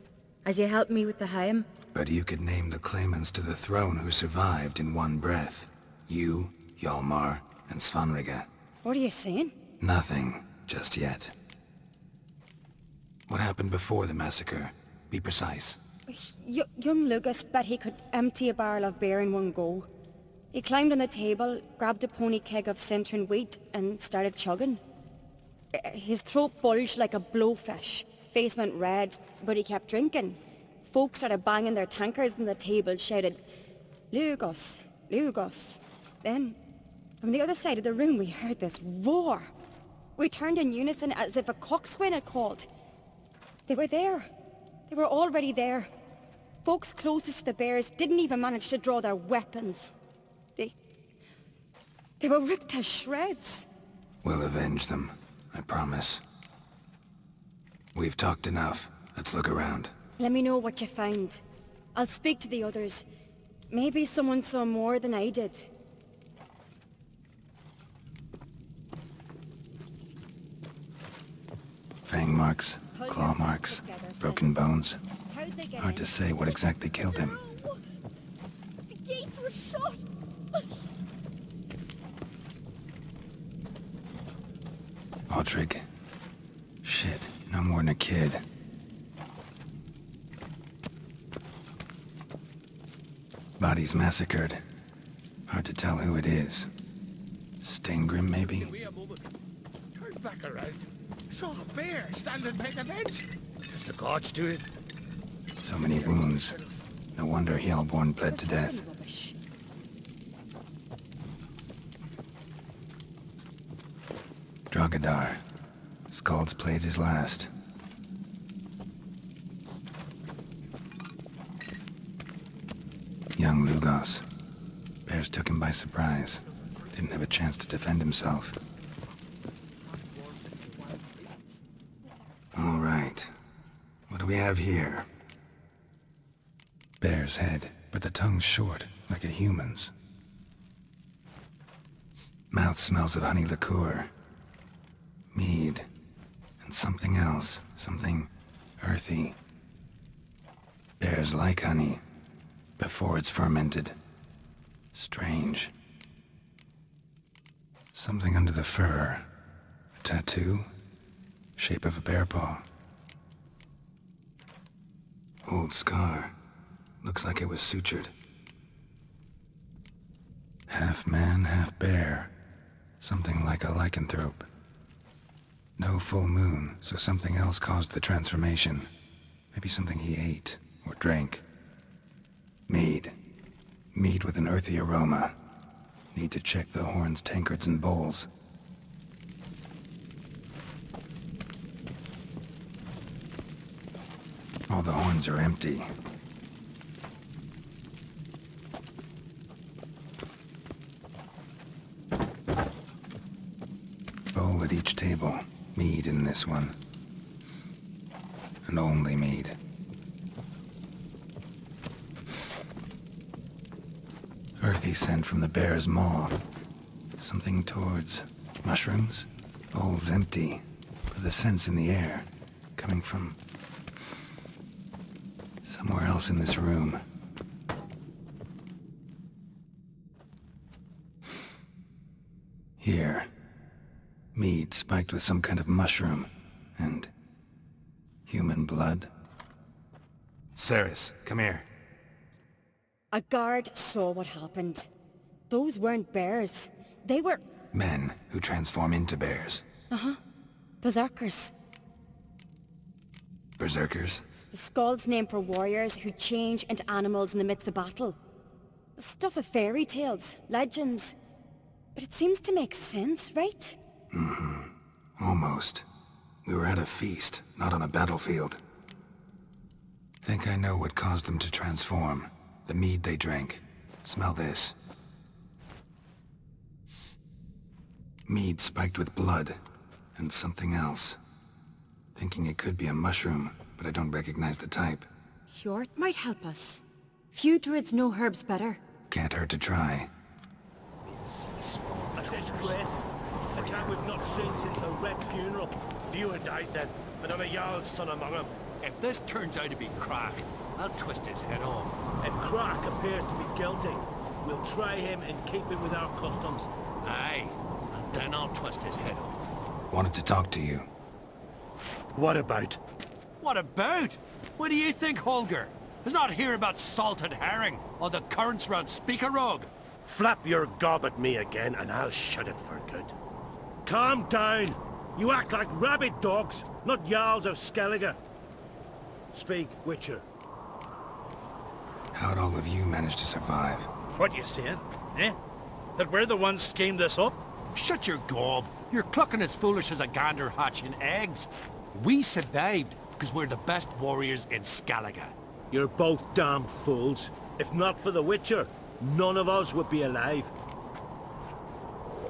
[SPEAKER 16] as you helped me with the Haim.
[SPEAKER 2] But you could name the claimants to the throne who survived in one breath. You, Hjalmar, and Svanrige.
[SPEAKER 16] What are you saying?
[SPEAKER 2] Nothing, just yet. What happened before the massacre? Be precise.
[SPEAKER 16] Young Lucas bet he could empty a barrel of beer in one go. He climbed on the table, grabbed a pony keg of Centron wheat, and started chugging. His throat bulged like a blowfish. Face went red, but he kept drinking. Folks started banging their tankards on the table, shouted, "Lugos, Lugos." Then, from the other side of the room, we heard this roar. We turned in unison as if a coxswain had called. They were there. They were already there. Folks closest to the bears didn't even manage to draw their weapons. They were ripped to shreds.
[SPEAKER 2] We'll avenge them, I promise. We've talked enough. Let's look around.
[SPEAKER 16] Let me know what you find. I'll speak to the others. Maybe someone saw more than I did.
[SPEAKER 2] Fang marks, claw marks, broken bones. Hard to say what exactly killed him.
[SPEAKER 16] The gates were shut!
[SPEAKER 2] Audrig. Shit, no more than a kid. Bodies massacred. Hard to tell who it is. Steingrim, maybe?
[SPEAKER 15] Turn back around. Saw a bear standing by the bench. Does the gods do it?
[SPEAKER 2] So many wounds. No wonder Hjalborn bled to death. Drogadar. Skald's played his last. Young Lugos. Bears took him by surprise. Didn't have a chance to defend himself. All right. What do we have here? Bear's head, but the tongue's short, like a human's. Mouth smells of honey liqueur. Mead. And something else. Something earthy. Bears like honey. Before it's fermented. Strange. Something under the fur. A tattoo? Shape of a bear paw. Old scar. Looks like it was sutured. Half man, half bear. Something like a lycanthrope. No full moon, so something else caused the transformation. Maybe something he ate or drank. Mead. Mead with an earthy aroma. Need to check the horns, tankards, and bowls. All the horns are empty. Bowl at each table. Mead in this one. And only mead. Earthy scent from the bear's maw. Something towards mushrooms? Bowl's empty, but the scent's in the air. Coming from somewhere else in this room. Here. Mead spiked with some kind of mushroom. And human blood. Ceres, come here.
[SPEAKER 16] A guard saw what happened. Those weren't bears. They were...
[SPEAKER 2] Men who transform into bears.
[SPEAKER 16] Uh-huh. Berserkers.
[SPEAKER 2] Berserkers?
[SPEAKER 16] The Skald's name for warriors who change into animals in the midst of battle. Stuff of fairy tales, legends. But it seems to make sense, right?
[SPEAKER 2] Mm-hmm. Almost. We were at a feast, not on a battlefield. Think I know what caused them to transform. The mead they drank. Smell this. Mead spiked with blood. And something else. Thinking it could be a mushroom, but I don't recognize the type.
[SPEAKER 16] Hjort might help us. Few druids know herbs better.
[SPEAKER 2] Can't hurt to try.
[SPEAKER 12] A disgrace. A cat we've not seen since the Red funeral. Few had died then, but I'm a Jarl's son among them.
[SPEAKER 7] If this turns out to be Crach, I'll twist his head off.
[SPEAKER 12] If Crach appears to be guilty, we'll try him in keeping with our customs.
[SPEAKER 7] Aye, and then I'll twist his head off.
[SPEAKER 2] Wanted to talk to you.
[SPEAKER 7] What about? What about? What do you think, Holger? Is not hear about salted herring or the currents round Speakerog?
[SPEAKER 15] Flap your gob at me again and I'll shut it for good.
[SPEAKER 12] Calm down. You act like rabid dogs, not Jarls of Skellige. Speak, Witcher.
[SPEAKER 2] How'd all of you manage to survive?
[SPEAKER 15] What you saying? Eh? That we're the ones schemed this up?
[SPEAKER 7] Shut your gob. You're clucking as foolish as a gander hatching eggs. We survived because we're the best warriors in Skellige.
[SPEAKER 12] You're both damn fools. If not for the Witcher, none of us would be alive.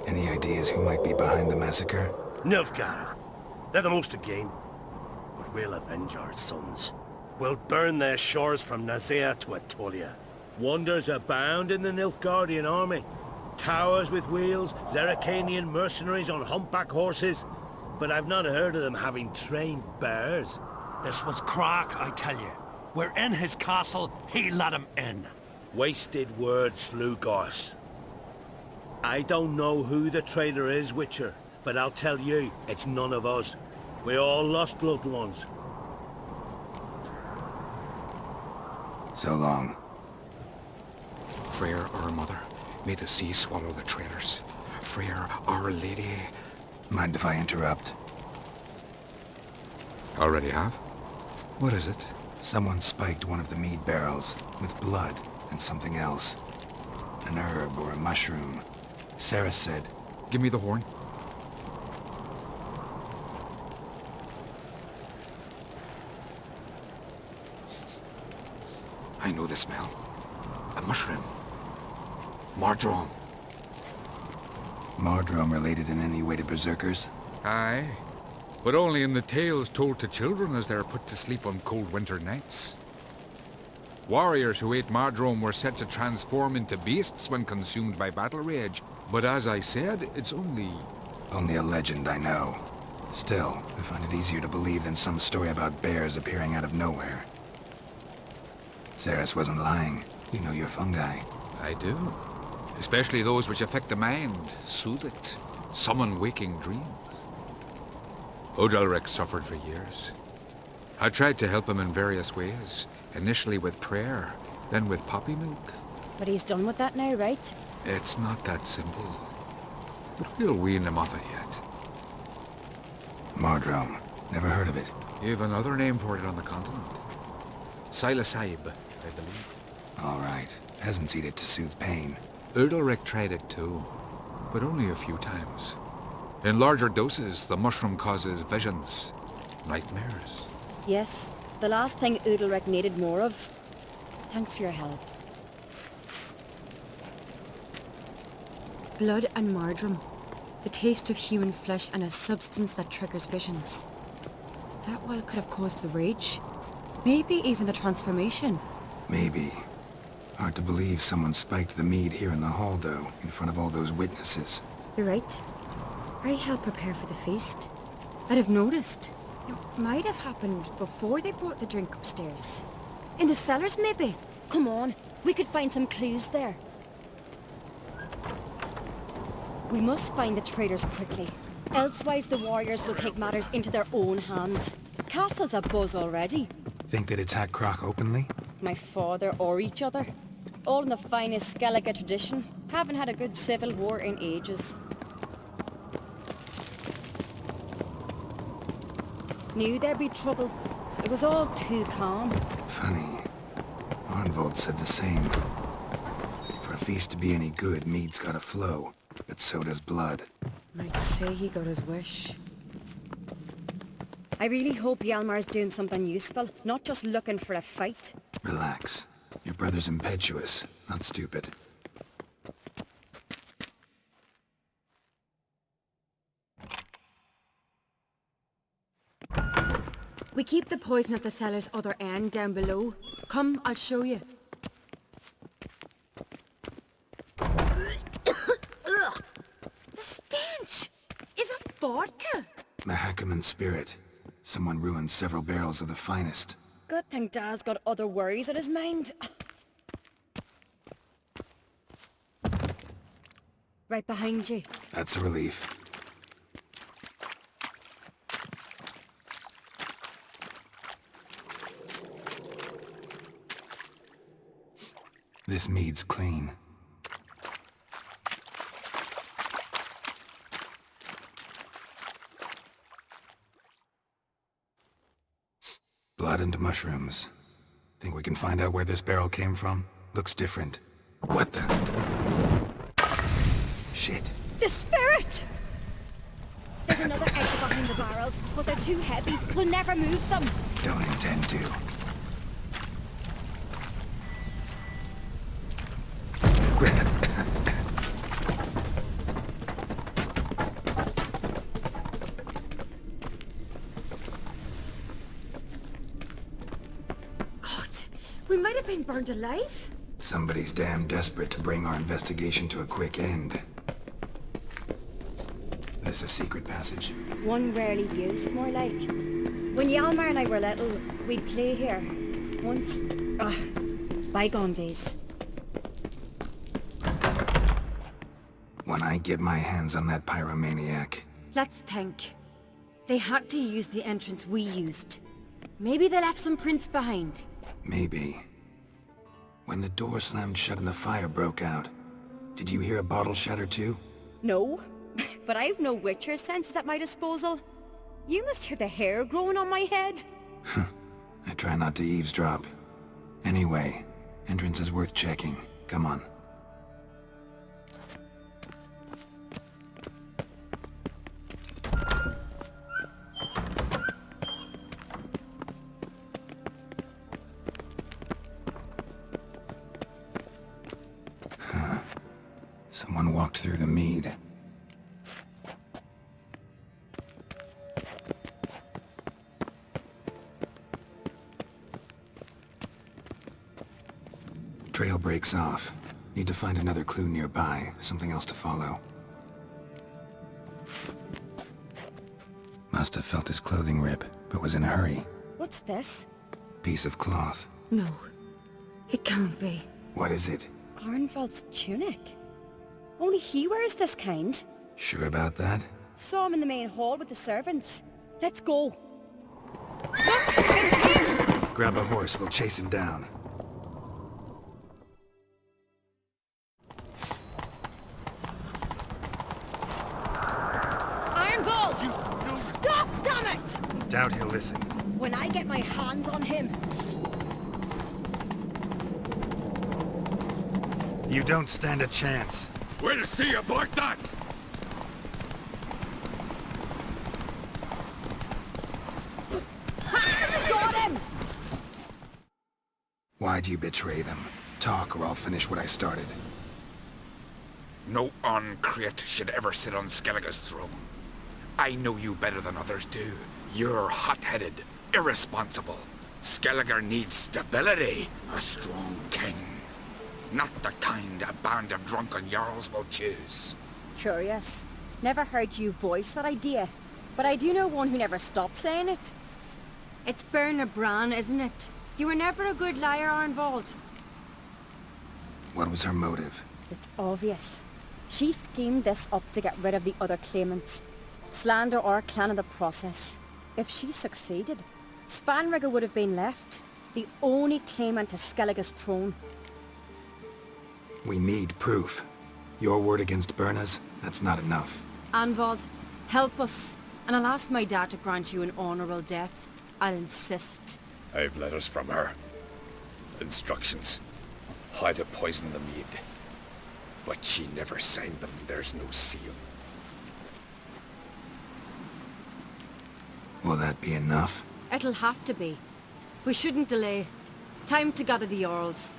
[SPEAKER 2] Any ideas who might be behind the massacre?
[SPEAKER 15] Nilfgaard. They're the most to gain. But we'll avenge our sons. We'll burn their shores from Nazea to Atolia.
[SPEAKER 12] Wonders abound in the Nilfgaardian army. Towers with wheels, Zeracanian mercenaries on humpback horses. But I've not heard of them having trained bears.
[SPEAKER 7] This was Crach, I tell you. We're in his castle, he let him in.
[SPEAKER 12] Wasted words, Slugos. I don't know who the traitor is, Witcher, but I'll tell you, it's none of us. We all lost loved ones.
[SPEAKER 2] So long.
[SPEAKER 6] Freyr, our mother, may the sea swallow the traitors. Freyr, our lady.
[SPEAKER 2] Mind if I interrupt?
[SPEAKER 6] Already have? What is it?
[SPEAKER 2] Someone spiked one of the mead barrels with blood and something else. An herb or a mushroom. Sarah said...
[SPEAKER 6] Give me the horn. I know the smell. A mushroom. Mardrome.
[SPEAKER 2] Mardrome related in any way to berserkers?
[SPEAKER 6] Aye. But only in the tales told to children as they're put to sleep on cold winter nights. Warriors who ate Mardrome were said to transform into beasts when consumed by battle rage. But as I said, it's only...
[SPEAKER 2] Only a legend, I know. Still, I find it easier to believe than some story about bears appearing out of nowhere. Saris wasn't lying. You know your fungi.
[SPEAKER 6] I do. Especially those which affect the mind, soothe it, summon waking dreams. Odalric suffered for years. I tried to help him in various ways, initially with prayer, then with poppy milk.
[SPEAKER 16] But he's done with that now, right?
[SPEAKER 6] It's not that simple. But we'll wean him off it yet.
[SPEAKER 2] Mardrome. Never heard of it.
[SPEAKER 6] You've another name for it on the continent. Silasaib, I believe.
[SPEAKER 2] All right. Peasants eat it to soothe pain.
[SPEAKER 6] Odalric tried it too, but only a few times. In larger doses, the mushroom causes visions, nightmares.
[SPEAKER 16] Yes, the last thing Udalric needed more of. Thanks for your help. Blood and Mardrome. The taste of human flesh and a substance that triggers visions. That well could have caused the rage. Maybe even the transformation.
[SPEAKER 2] Maybe. Hard to believe someone spiked the mead here in the hall, though, in front of all those witnesses.
[SPEAKER 16] You're right. I helped prepare for the feast. I'd have noticed. It might have happened before they brought the drink upstairs. In the cellars, maybe? Come on, we could find some clues there. We must find the traitors quickly. Elsewise the warriors will take matters into their own hands. Castle's abuzz already.
[SPEAKER 2] Think they'd attack Crach openly?
[SPEAKER 16] My father or each other. All in the finest Skellige tradition. Haven't had a good civil war in ages. Knew there'd be trouble. It was all too calm.
[SPEAKER 2] Funny. Arnvold said the same. For a feast to be any good, mead's gotta flow. But so does blood.
[SPEAKER 16] I'd say he got his wish. I really hope Hjalmar's doing something useful, not just looking for a fight.
[SPEAKER 2] Relax. Your brother's impetuous, not stupid.
[SPEAKER 16] We keep the poison at the cellar's other end down below. Come, I'll show you. The stench! Is it vodka?
[SPEAKER 2] Mahakaman spirit. Someone ruined several barrels of the finest.
[SPEAKER 16] Good thing Dad's got other worries in his mind. Right behind you.
[SPEAKER 2] That's a relief. This mead's clean. Blood and mushrooms. Think we can find out where this barrel came from? Looks different. What the? Shit.
[SPEAKER 16] The spirit! There's another exit behind the barrels, but they're too heavy. We'll never move them.
[SPEAKER 2] Don't intend to.
[SPEAKER 16] We might have been burned alive.
[SPEAKER 2] Somebody's damn desperate to bring our investigation to a quick end. This a secret passage?
[SPEAKER 16] One rarely used, more like. When Hjalmar and I were little, we'd play here. Once. Bygone days.
[SPEAKER 2] When I get my hands on that pyromaniac.
[SPEAKER 16] Let's think. They had to use the entrance we used. Maybe they left some prints behind.
[SPEAKER 2] Maybe. When the door slammed shut and the fire broke out, did you hear a bottle shatter too?
[SPEAKER 16] No, but I've no Witcher senses at my disposal. You must hear the hair growing on my head.
[SPEAKER 2] I try not to eavesdrop. Anyway, entrance is worth checking. Come on. Someone walked through the mead. Trail breaks off. Need to find another clue nearby, something else to follow. Must have felt his clothing rip, but was in a hurry.
[SPEAKER 16] What's this?
[SPEAKER 2] Piece of cloth.
[SPEAKER 16] No, it can't be.
[SPEAKER 2] What is it?
[SPEAKER 16] Arnvald's tunic. Only he wears this kind.
[SPEAKER 2] Sure about that?
[SPEAKER 16] Saw him in the main hall with the servants. Let's go. Look, it's him!
[SPEAKER 2] Grab a horse, we'll chase him down.
[SPEAKER 16] Arnvald! Stop, damn it!
[SPEAKER 2] Doubt he'll listen.
[SPEAKER 16] When I get my hands on him.
[SPEAKER 2] You don't stand a chance.
[SPEAKER 6] We'll see about that!
[SPEAKER 16] Got him!
[SPEAKER 2] Why'd you betray them? Talk or I'll finish what I started.
[SPEAKER 6] No Craite should ever sit on Skellige's throne. I know you better than others do. You're hot-headed, irresponsible. Skellige needs stability, a strong king. Not the kind a band of drunken jarls will choose.
[SPEAKER 16] Curious. Never heard you voice that idea. But I do know one who never stops saying it. It's Berna Bran, isn't it? You were never a good liar, Arnvald.
[SPEAKER 2] What was her motive?
[SPEAKER 16] It's obvious. She schemed this up to get rid of the other claimants. Slander our clan in the process. If she succeeded, Svanrige would have been left, the only claimant to Skellige's throne.
[SPEAKER 2] We need proof. Your word against Berna's, that's not enough.
[SPEAKER 16] Arnvald, help us, and I'll ask my dad to grant you an honourable death. I'll insist.
[SPEAKER 6] I've letters from her. Instructions. How to poison the mead. But she never signed them. There's no seal.
[SPEAKER 2] Will that be enough?
[SPEAKER 16] It'll have to be. We shouldn't delay. Time to gather the Jarls.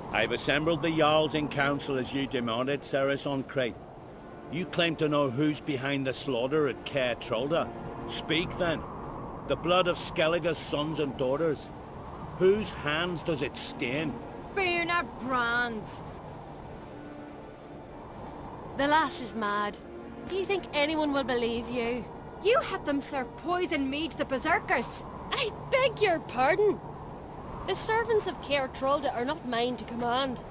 [SPEAKER 12] I've assembled the Jarls in council as you demanded, Ceres on Craite. You claim to know who's behind the slaughter at Caer Trolda. Speak then. The blood of Skellige's sons and daughters. Whose hands does it stain?
[SPEAKER 16] Berna Bran's.
[SPEAKER 10] The lass is mad. Do you think anyone will believe you?
[SPEAKER 16] You had them serve poison mead to the berserkers.
[SPEAKER 10] I beg your pardon. The servants of Caer Trolde are not mine to command.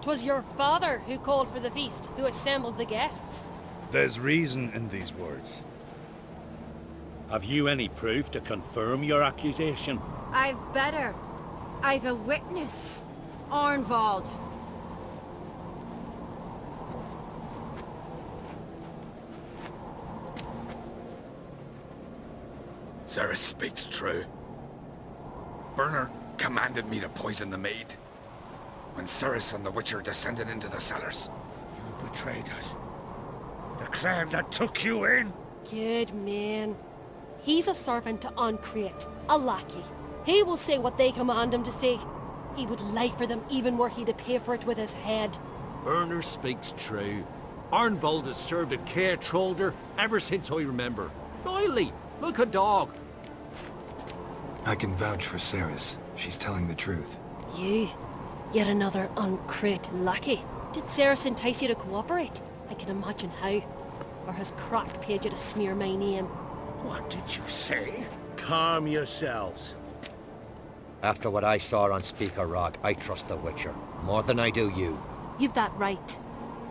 [SPEAKER 10] 'Twas your father who called for the feast, who assembled the guests.
[SPEAKER 20] There's reason in these words.
[SPEAKER 12] Have you any proof to confirm your accusation?
[SPEAKER 16] I've better. I've a witness. Arnvald.
[SPEAKER 6] Ceres speaks true. Burner commanded me to poison the maid. When Ceres and the Witcher descended into the cellars.
[SPEAKER 19] You betrayed us. The clan that took you in.
[SPEAKER 10] Good man. He's a servant to Craite, a lackey. He will say what they command him to say. He would lie for them even were he to pay for it with his head.
[SPEAKER 7] Burner speaks true. Arnvald has served at Caer Trolde ever since I remember. Doily, look a dog.
[SPEAKER 2] I can vouch for Ceres. She's telling the truth.
[SPEAKER 10] You? Yet another Craite lackey? Did Ceres entice you to cooperate? I can imagine how. Or has Crach paid you to smear my name?
[SPEAKER 19] What did you say?
[SPEAKER 12] Calm yourselves.
[SPEAKER 11] After what I saw on Speaker Rock, I trust the Witcher. More than I do you.
[SPEAKER 10] You've that right.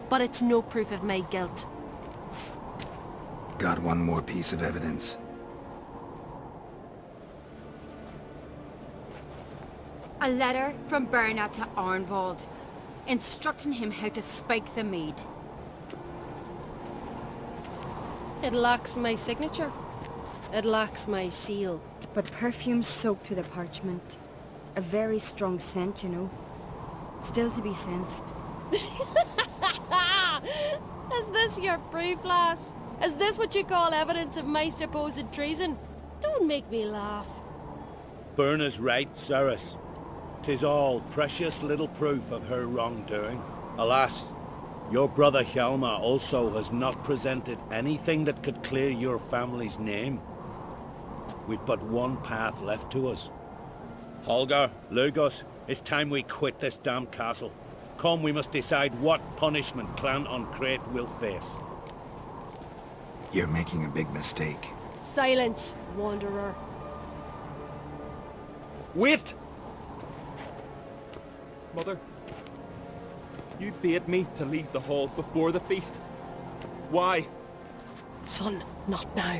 [SPEAKER 10] But it's no proof of my guilt.
[SPEAKER 2] Got one more piece of evidence.
[SPEAKER 16] A letter from Berna to Arnvald, instructing him how to spike the mead.
[SPEAKER 10] It lacks my signature. It lacks my seal.
[SPEAKER 16] But perfume soaked through the parchment. A very strong scent, you know. Still to be sensed.
[SPEAKER 10] Is this your proof, lass? Is this what you call evidence of my supposed treason? Don't make me laugh.
[SPEAKER 12] Berna's right, Ceres. 'Tis all precious little proof of her wrongdoing. Alas, your brother Hjalmar also has not presented anything that could clear your family's name. We've but one path left to us. Holger, Lugos, it's time we quit this damn castle. Come, we must decide what punishment Clan on Craite will face.
[SPEAKER 2] You're making a big mistake.
[SPEAKER 10] Silence, wanderer.
[SPEAKER 5] Wait! Mother, you bade me to leave the hall before the feast. Why?
[SPEAKER 10] Son, not now.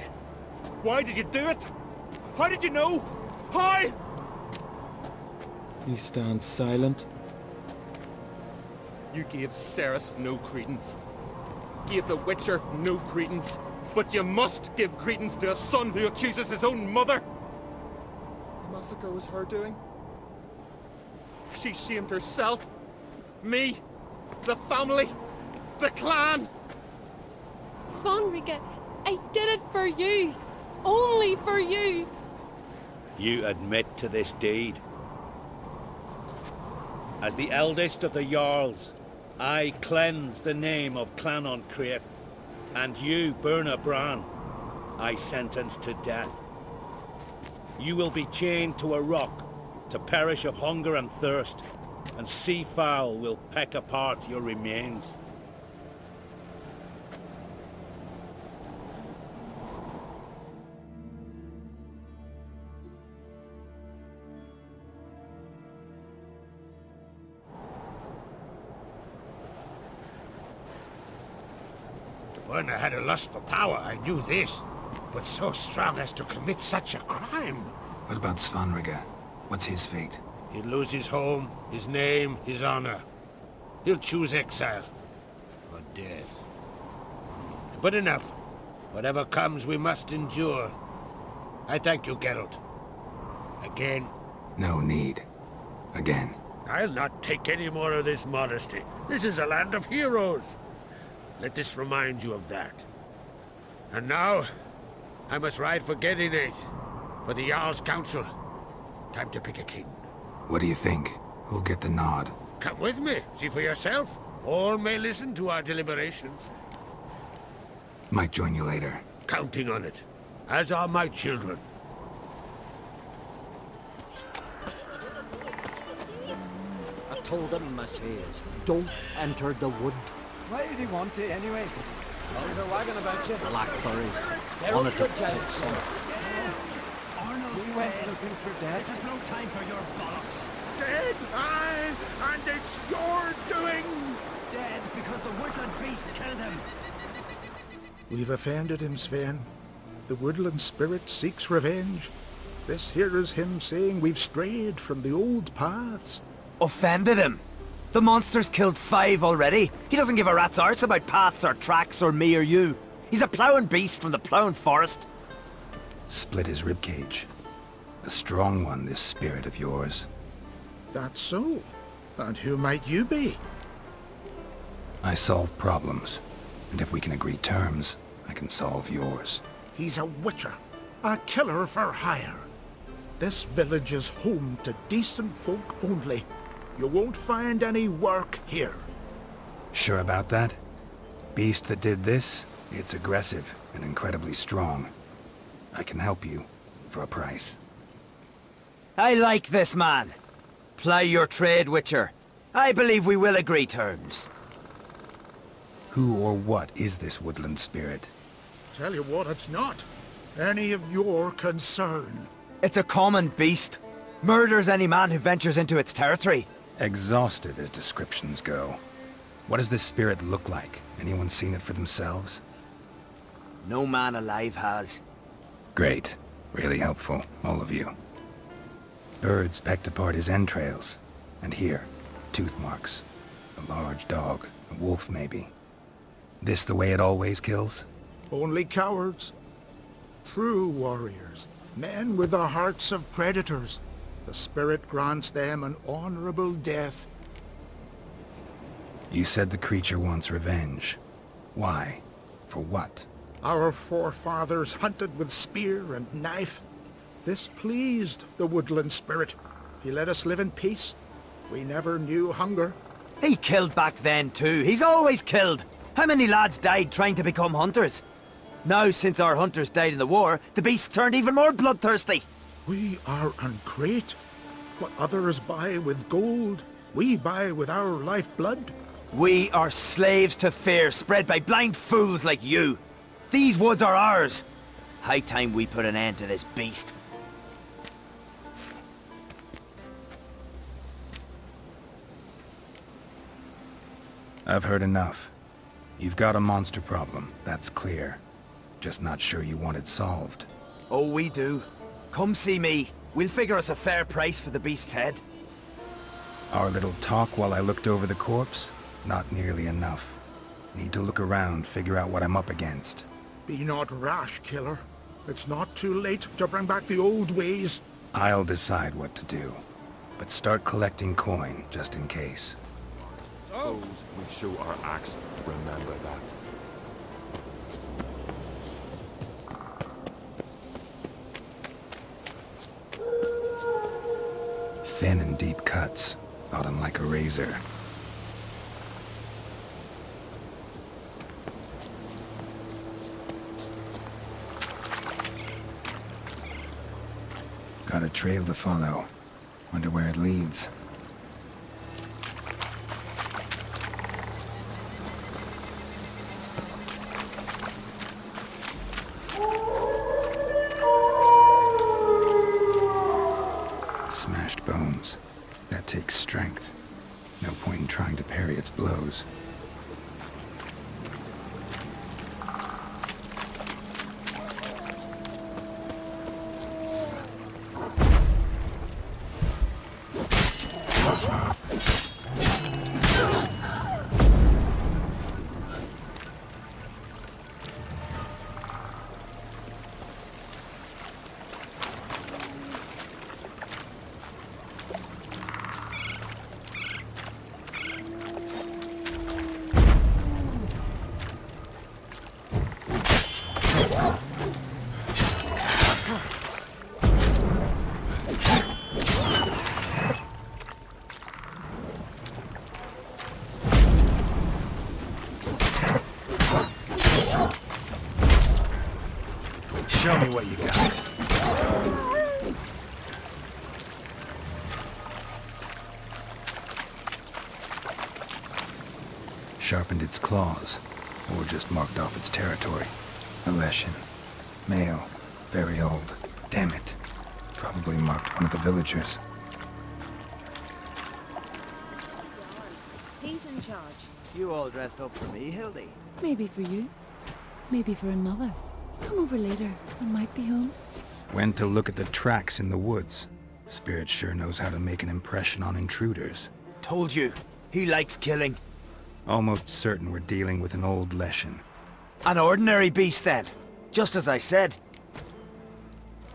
[SPEAKER 5] Why did you do it? How did you know? How?
[SPEAKER 3] He stands silent.
[SPEAKER 5] You gave Ceres no credence. Gave the Witcher no credence. But you must give credence to a son who accuses his own mother. The massacre was her doing. She shamed herself. Me. The family. The clan.
[SPEAKER 10] Svanrige, I did it for you. Only for you.
[SPEAKER 12] You admit to this deed. As the eldest of the Jarls, I cleanse the name of Clan on Craite, and you, Berna Bran, I sentence to death. You will be chained to a rock, to perish of hunger and thirst, and sea fowl will peck apart your remains.
[SPEAKER 19] Berna had a lust for power, I knew this. But so strong as to commit such a crime.
[SPEAKER 2] What about Svanrige? What's his fate?
[SPEAKER 19] He'll lose his home, his name, his honor. He'll choose exile. Or death. But enough. Whatever comes, we must endure. I thank you, Geralt. Again.
[SPEAKER 2] No need. Again.
[SPEAKER 19] I'll not take any more of this modesty. This is a land of heroes. Let this remind you of that. And now, I must ride for Gedinate, for the Jarl's Council. Time to pick a king.
[SPEAKER 2] What do you think? Who'll get the nod?
[SPEAKER 19] Come with me, see for yourself. All may listen to our deliberations.
[SPEAKER 2] Might join you later.
[SPEAKER 19] Counting on it, as are my children.
[SPEAKER 14] I told them, I says, don't enter the wood.
[SPEAKER 3] Why did he want to, anyway?
[SPEAKER 4] There's a wagon about you.
[SPEAKER 3] Blackberries.
[SPEAKER 4] Geralt the Giant.
[SPEAKER 3] We went looking for death. This is no time for your bollocks.
[SPEAKER 15] Dead? Aye, and it's your doing!
[SPEAKER 3] Dead because the woodland beast killed him.
[SPEAKER 15] We've offended him, Sven. The woodland spirit seeks revenge. This here is him saying we've strayed from the old paths.
[SPEAKER 22] Offended him? The monster's killed 5 already. He doesn't give a rat's arse about paths or tracks or me or you. He's a ploughing beast from the ploughing forest.
[SPEAKER 2] Split his ribcage. A strong one, this spirit of yours.
[SPEAKER 15] That's so. And who might you be?
[SPEAKER 2] I solve problems. And if we can agree terms, I can solve yours.
[SPEAKER 15] He's a witcher. A killer for hire. This village is home to decent folk only. You won't find any work here.
[SPEAKER 2] Sure about that? Beast that did this, it's aggressive and incredibly strong. I can help you for a price.
[SPEAKER 22] I like this man. Ply your trade, Witcher. I believe we will agree terms.
[SPEAKER 2] Who or what is this woodland spirit?
[SPEAKER 15] Tell you what, it's not any of your concern.
[SPEAKER 22] It's a common beast. Murders any man who ventures into its territory.
[SPEAKER 2] Exhaustive as descriptions go. What does this spirit look like? Anyone seen it for themselves?
[SPEAKER 22] No man alive has.
[SPEAKER 2] Great. Really helpful, all of you. Birds pecked apart his entrails. And here, tooth marks. A large dog, a wolf maybe. This the way it always kills?
[SPEAKER 15] Only cowards. True warriors. Men with the hearts of predators. The spirit grants them an honorable death.
[SPEAKER 2] You said the creature wants revenge. Why? For what?
[SPEAKER 15] Our forefathers hunted with spear and knife. This pleased the woodland spirit. He let us live in peace. We never knew hunger.
[SPEAKER 22] He killed back then too. He's always killed. How many lads died trying to become hunters? Now, since our hunters died in the war, the beast turned even more bloodthirsty.
[SPEAKER 15] We are on Craite. What others buy with gold, we buy with our lifeblood.
[SPEAKER 22] We are slaves to fear spread by blind fools like you. These woods are ours. High time we put an end to this beast.
[SPEAKER 2] I've heard enough. You've got a monster problem, that's clear. Just not sure you want it solved.
[SPEAKER 22] Oh, we do. Come see me. We'll figure us a fair price for the beast's head.
[SPEAKER 2] Our little talk while I looked over the corpse? Not nearly enough. Need to look around, figure out what I'm up against.
[SPEAKER 15] Be not rash, killer. It's not too late to bring back the old ways.
[SPEAKER 2] I'll decide what to do. But start collecting coin, just in case.
[SPEAKER 23] Suppose we show our axe. Remember that.
[SPEAKER 2] Thin and deep cuts, not unlike a razor. Got a trail to follow. Wonder where it leads. Smashed bones. That takes strength. No point in trying to parry its blows. sharpened its claws, or just marked off its territory. A Leshen. Male. Very old. Damn it. Probably marked one of the villagers.
[SPEAKER 16] He's in charge.
[SPEAKER 22] You all dressed up for me, Hildy?
[SPEAKER 13] Maybe for you. Maybe for another. Come over later. I might be home.
[SPEAKER 2] Went to look at the tracks in the woods. Spirit sure knows how to make an impression on intruders.
[SPEAKER 22] Told you. He likes killing.
[SPEAKER 2] Almost certain we're dealing with an old Leshen.
[SPEAKER 22] An ordinary beast, then. Just as I said.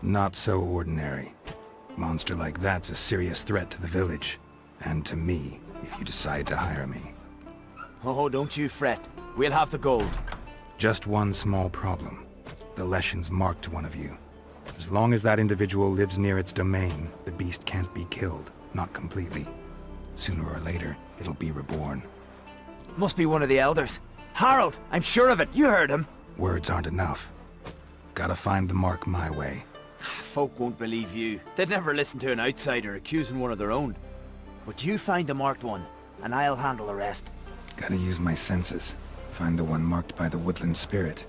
[SPEAKER 2] Not so ordinary. Monster like that's a serious threat to the village. And to me, if you decide to hire me.
[SPEAKER 22] Oh, don't you fret. We'll have the gold.
[SPEAKER 2] Just one small problem. The Leshen's marked one of you. As long as that individual lives near its domain, the beast can't be killed. Not completely. Sooner or later, it'll be reborn.
[SPEAKER 22] Must be one of the elders. Harold! I'm sure of it. You heard him.
[SPEAKER 2] Words aren't enough. Gotta find the mark my way.
[SPEAKER 22] Folk won't believe you. They'd never listen to an outsider accusing one of their own. But you find the marked one, and I'll handle the rest.
[SPEAKER 2] Gotta use my senses. Find the one marked by the woodland spirit.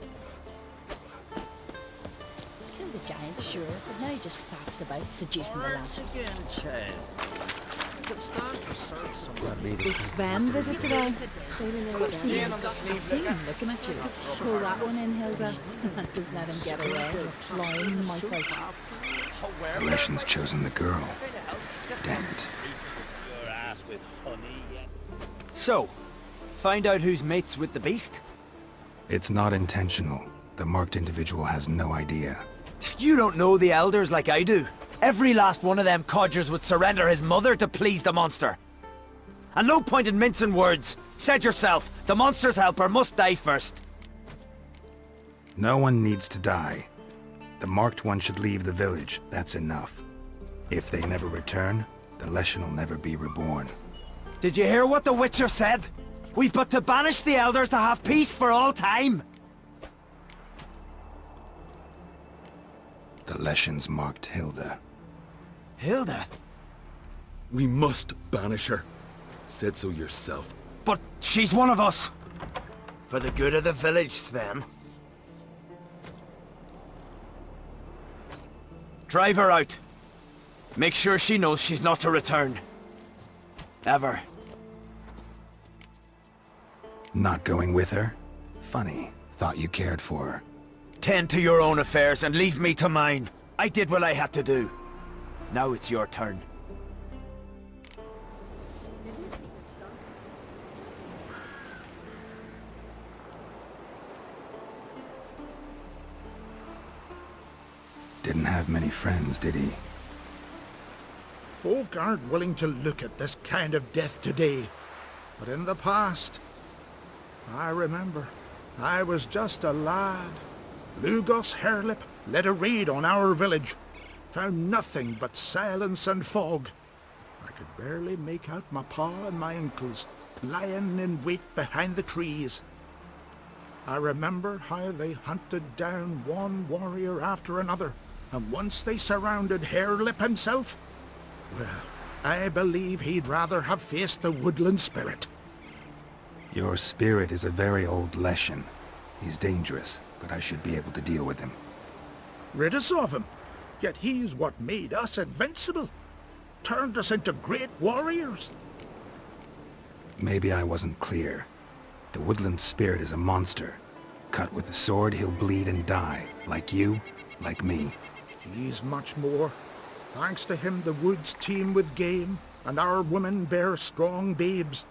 [SPEAKER 13] Killed a giant, sure, but now he just faffs about, seducing the lads.
[SPEAKER 14] Again, child. I could stand to serve someone.
[SPEAKER 13] Did Sven visit today? I've seen him looking at you. Pull that one in, Hilda. Don't let him get away with clawing my throat.
[SPEAKER 2] The Leshen's chosen the girl. Damn it.
[SPEAKER 22] So, find out who's mates with the beast?
[SPEAKER 2] It's not intentional. The marked individual has no idea.
[SPEAKER 22] You don't know the elders like I do. Every last one of them codgers would surrender his mother to please the monster. And no point in mincing words. Said yourself, the monster's helper must die first.
[SPEAKER 2] No one needs to die. The marked one should leave the village. That's enough. If they never return, the Leshen will never be reborn.
[SPEAKER 22] Did you hear what the Witcher said? We've but to banish the elders to have peace for all time.
[SPEAKER 2] The Leshen's marked Hilda.
[SPEAKER 22] Hilda?
[SPEAKER 23] We must banish her. Said so yourself.
[SPEAKER 22] But she's one of us. For the good of the village, Sven. Drive her out. Make sure she knows she's not to return. Ever.
[SPEAKER 2] Not going with her? Funny. Thought you cared for her.
[SPEAKER 22] Tend to your own affairs and leave me to mine. I did what I had to do. Now it's your turn.
[SPEAKER 2] Didn't have many friends, did he?
[SPEAKER 15] Folk aren't willing to look at this kind of death today. But in the past, I remember, I was just a lad. Lugos Hairlip led a raid on our village. Found nothing but silence and fog. I could barely make out my pa and my uncles lying in wait behind the trees. I remember how they hunted down one warrior after another, and once they surrounded Hairlip himself, well, I believe he'd rather have faced the woodland spirit.
[SPEAKER 2] Your spirit is a very old Leshen. He's dangerous, but I should be able to deal with him.
[SPEAKER 15] Rid us of him. Yet he's what made us invincible. Turned us into great warriors.
[SPEAKER 2] Maybe I wasn't clear. The woodland spirit is a monster. Cut with a sword, he'll bleed and die. Like you, like me.
[SPEAKER 15] He's much more. Thanks to him, the woods teem with game, and our women bear strong babes.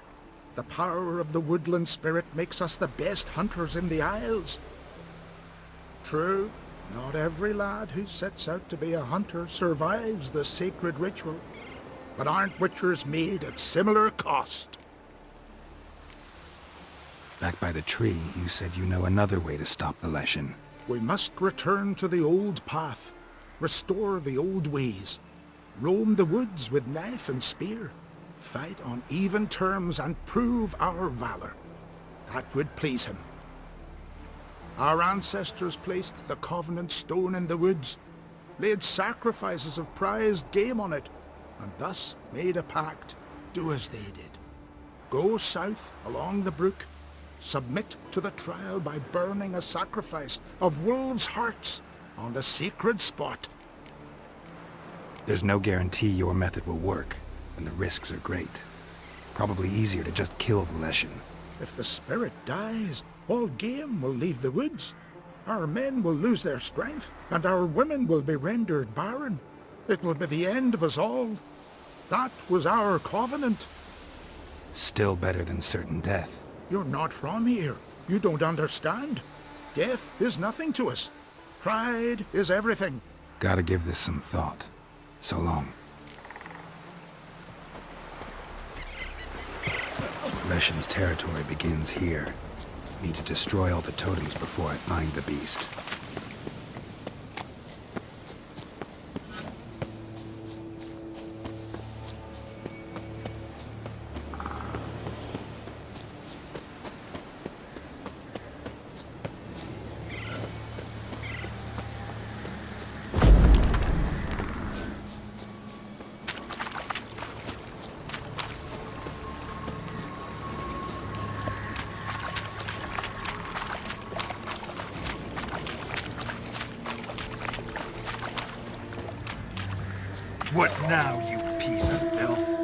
[SPEAKER 15] The power of the woodland spirit makes us the best hunters in the Isles. True, not every lad who sets out to be a hunter survives the sacred ritual. But aren't witchers made at similar cost?
[SPEAKER 2] Back by the tree, you said you know another way to stop the Leshen.
[SPEAKER 15] We must return to the old path. Restore the old ways. Roam the woods with knife and spear. Fight on even terms and prove our valor. That would please him. Our ancestors placed the Covenant Stone in the woods, laid sacrifices of prized game on it, and thus made a pact. Do as they did. Go south along the brook, submit to the trial by burning a sacrifice of wolves' hearts on the sacred spot.
[SPEAKER 2] There's no guarantee your method will work, and the risks are great. Probably easier to just kill the Leshen.
[SPEAKER 15] If the spirit dies, all game will leave the woods. Our men will lose their strength, and our women will be rendered barren. It will be the end of us all. That was our covenant.
[SPEAKER 2] Still better than certain death.
[SPEAKER 15] You're not from here. You don't understand. Death is nothing to us. Pride is everything.
[SPEAKER 2] Gotta give this some thought. So long. Leshen's territory begins here. Need to destroy all the totems before I find the beast.
[SPEAKER 7] What now, you piece of filth?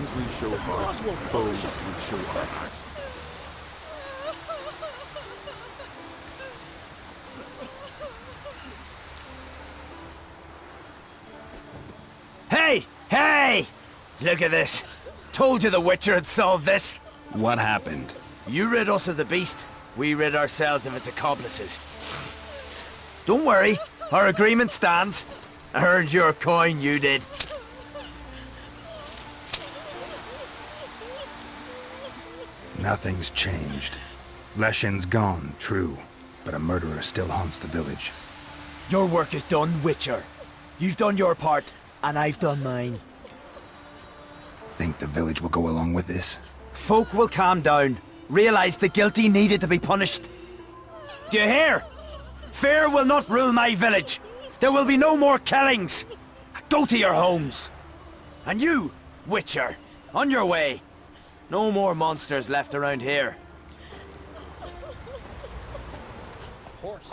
[SPEAKER 23] Friends we show heart, foes we show hearts.
[SPEAKER 22] Hey! Hey! Look at this. Told you the Witcher had solved this.
[SPEAKER 8] What happened?
[SPEAKER 22] You rid us of the beast. We rid ourselves of its accomplices. Don't worry. Our agreement stands. I earned your coin, you did.
[SPEAKER 2] Nothing's changed. Leshen's gone, true, but a murderer still haunts the village.
[SPEAKER 22] Your work is done, Witcher. You've done your part, and I've done mine.
[SPEAKER 2] Think the village will go along with this?
[SPEAKER 22] Folk will calm down, realize the guilty needed to be punished. Do you hear? Fear will not rule my village. There will be no more killings. Go to your homes. And you, Witcher, on your way. No more monsters left around here.
[SPEAKER 14] Horse.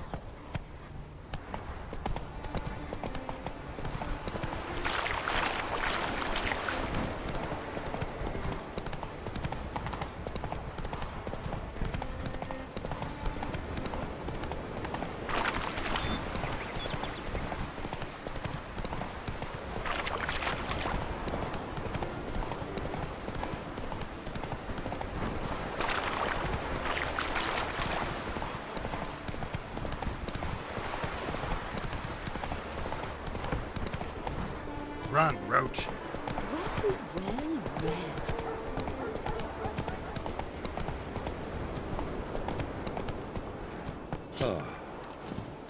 [SPEAKER 6] Run, Roach.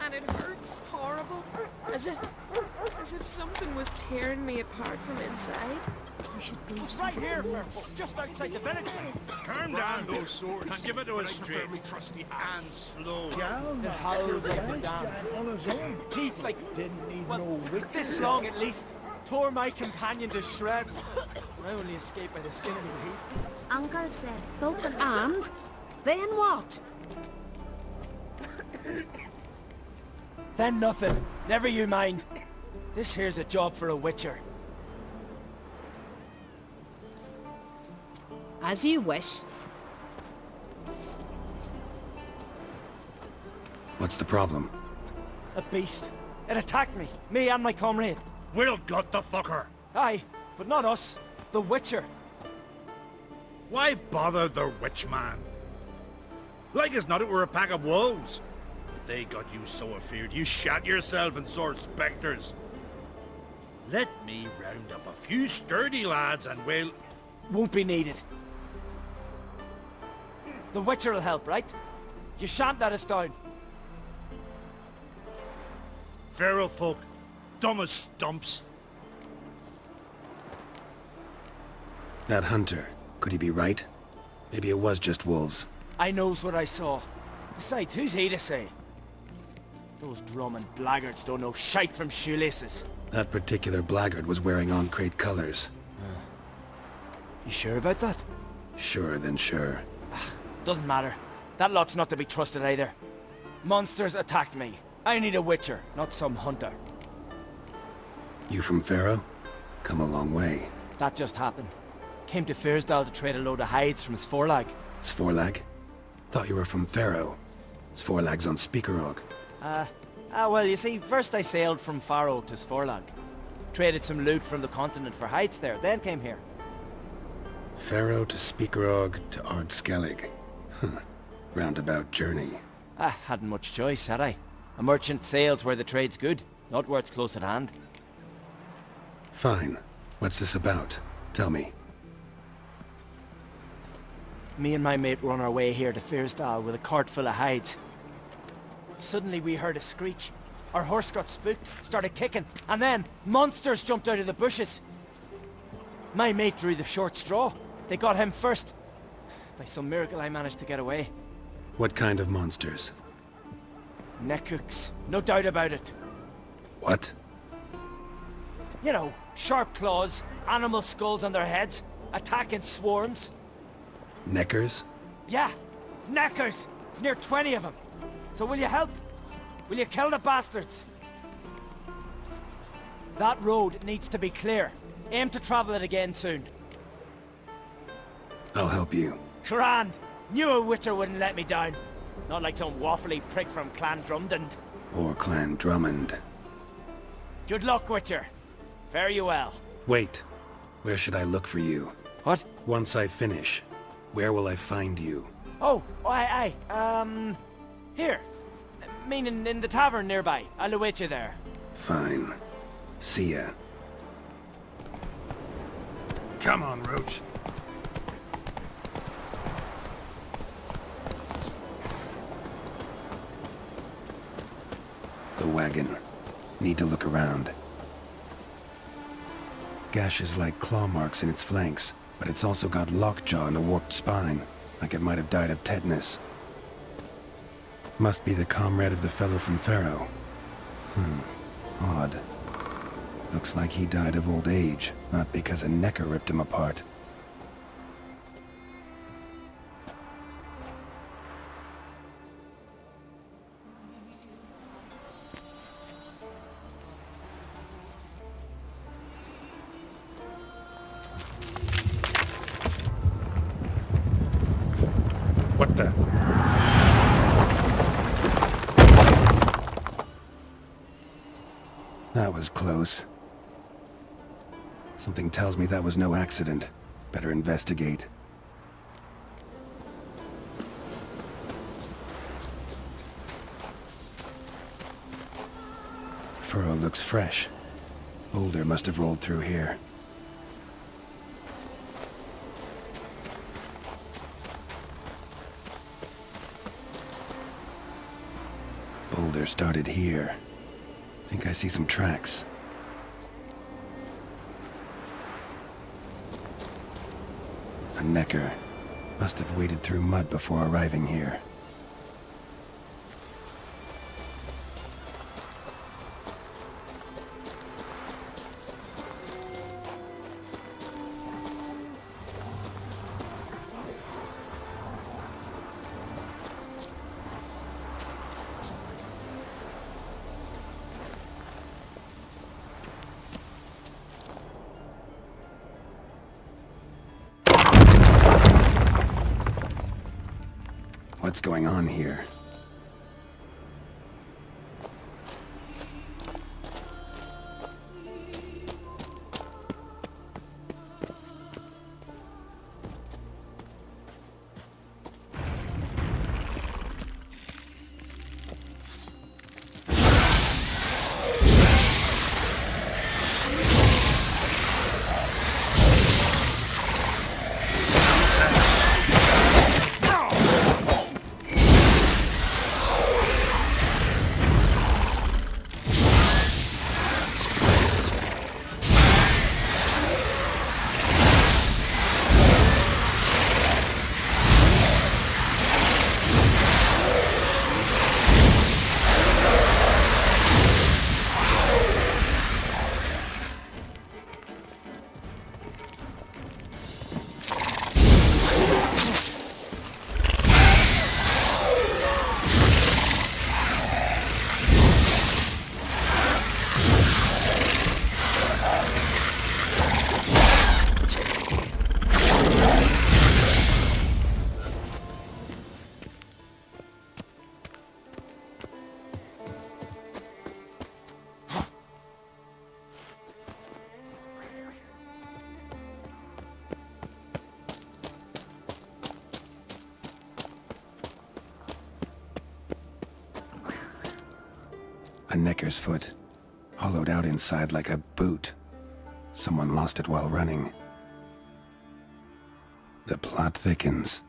[SPEAKER 17] And it hurts horrible. As if something was tearing me apart from inside.
[SPEAKER 7] We should go right here, just outside the village.
[SPEAKER 15] Turn down those swords and give it to us straight.
[SPEAKER 7] Trusty
[SPEAKER 15] And slow.
[SPEAKER 7] Skjall, the howled like the on his own. Teeth like didn't need no wick. This long at least. Tore my companion to shreds. I only escaped by the skin of my teeth.
[SPEAKER 18] Uncle said folk and then what?
[SPEAKER 7] Then nothing. Never you mind. This here's a job for a Witcher.
[SPEAKER 18] As you wish.
[SPEAKER 2] What's the problem?
[SPEAKER 7] A beast. It attacked me and my comrade.
[SPEAKER 15] We'll gut the fucker.
[SPEAKER 7] Aye, but not us. The Witcher.
[SPEAKER 15] Why bother the Witchman? Like as not it were a pack of wolves. But they got you so afeard you shat yourself and saw spectres. Let me round up a few sturdy lads and we'll...
[SPEAKER 7] Won't be needed. The Witcher will help, right? You shan't let us down.
[SPEAKER 15] Feral folk. Dumb as stumps.
[SPEAKER 2] That hunter, could he be right? Maybe it was just wolves.
[SPEAKER 7] I knows what I saw. Besides, who's he to say? Those drumming blackguards don't know shite from shoelaces.
[SPEAKER 2] That particular blackguard was wearing on Craite colors.
[SPEAKER 7] You sure about that?
[SPEAKER 2] Sure than sure.
[SPEAKER 7] Doesn't matter. That lot's not to be trusted either. Monsters attacked me. I need a Witcher, not some hunter.
[SPEAKER 2] You from Pharaoh? Come a long way.
[SPEAKER 7] That just happened. Came to Fyrsdal to trade a load of hides from Sforlag.
[SPEAKER 2] Sforlag? Thought you were from Pharaoh. Sforlag's on Speakerog.
[SPEAKER 7] Well, you see, first I sailed from Faro to Sforlag. Traded some loot from the continent for hides there, then came here.
[SPEAKER 2] Pharaoh to Speakerog to Ard Skellige. Roundabout journey.
[SPEAKER 7] I hadn't much choice, had I? A merchant sails where the trade's good, not where it's close at hand.
[SPEAKER 2] Fine. What's this about? Tell me.
[SPEAKER 7] Me and my mate were on our way here to Fyrsdal with a cart full of hides. Suddenly we heard a screech. Our horse got spooked, started kicking, and then monsters jumped out of the bushes. My mate drew the short straw. They got him first. By some miracle I managed to get away.
[SPEAKER 2] What kind of monsters?
[SPEAKER 7] Neckhooks, no doubt about it.
[SPEAKER 2] What?
[SPEAKER 7] You know, sharp claws, animal skulls on their heads, attack in swarms.
[SPEAKER 2] Neckers?
[SPEAKER 7] Yeah, neckers! Near 20 of them. So will you help? Will you kill the bastards? That road needs to be clear. Aim to travel it again soon.
[SPEAKER 2] I'll help you.
[SPEAKER 7] Grand! Knew a witcher wouldn't let me down. Not like some waffly prick from Clan Drumden.
[SPEAKER 2] Or Clan Drummond.
[SPEAKER 7] Good luck, witcher. Fare you well.
[SPEAKER 2] Wait. Where should I look for you?
[SPEAKER 7] What?
[SPEAKER 2] Once I finish, where will I find you?
[SPEAKER 7] Oh, aye. Here. Meaning in the tavern nearby. I'll await you there.
[SPEAKER 2] Fine. See ya. Come on, Roach. The wagon. Need to look around. Gashes like claw marks in its flanks, but it's also got lockjaw and a warped spine, like it might have died of tetanus. Must be the comrade of the fellow from Pharaoh. Odd. Looks like he died of old age, not because a necker ripped him apart. What the? That was close. Something tells me that was no accident. Better investigate. Furrow looks fresh. Boulder must have rolled through here. Boulder started here. Think I see some tracks. A necker. Must have waded through mud before arriving here. What's going on here? A necker's foot, hollowed out inside like a boot. Someone lost it while running. The plot thickens.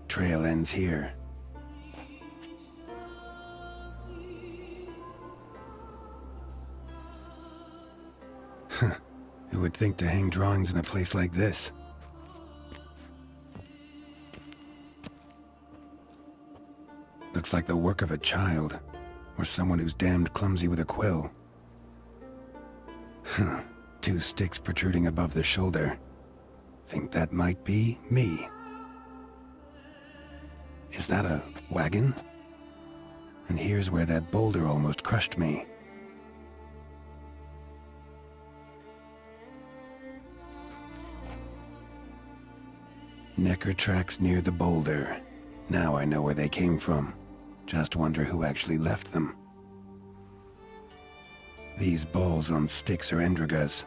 [SPEAKER 2] Trail ends here. Who would think to hang drawings in a place like this? Looks like the work of a child, or someone who's damned clumsy with a quill. Huh. 2 sticks protruding above the shoulder. Think that might be me. Is that a wagon? And here's where that boulder almost crushed me. Necker tracks near the boulder. Now I know where they came from. Just wonder who actually left them. These balls on sticks are Endrigas.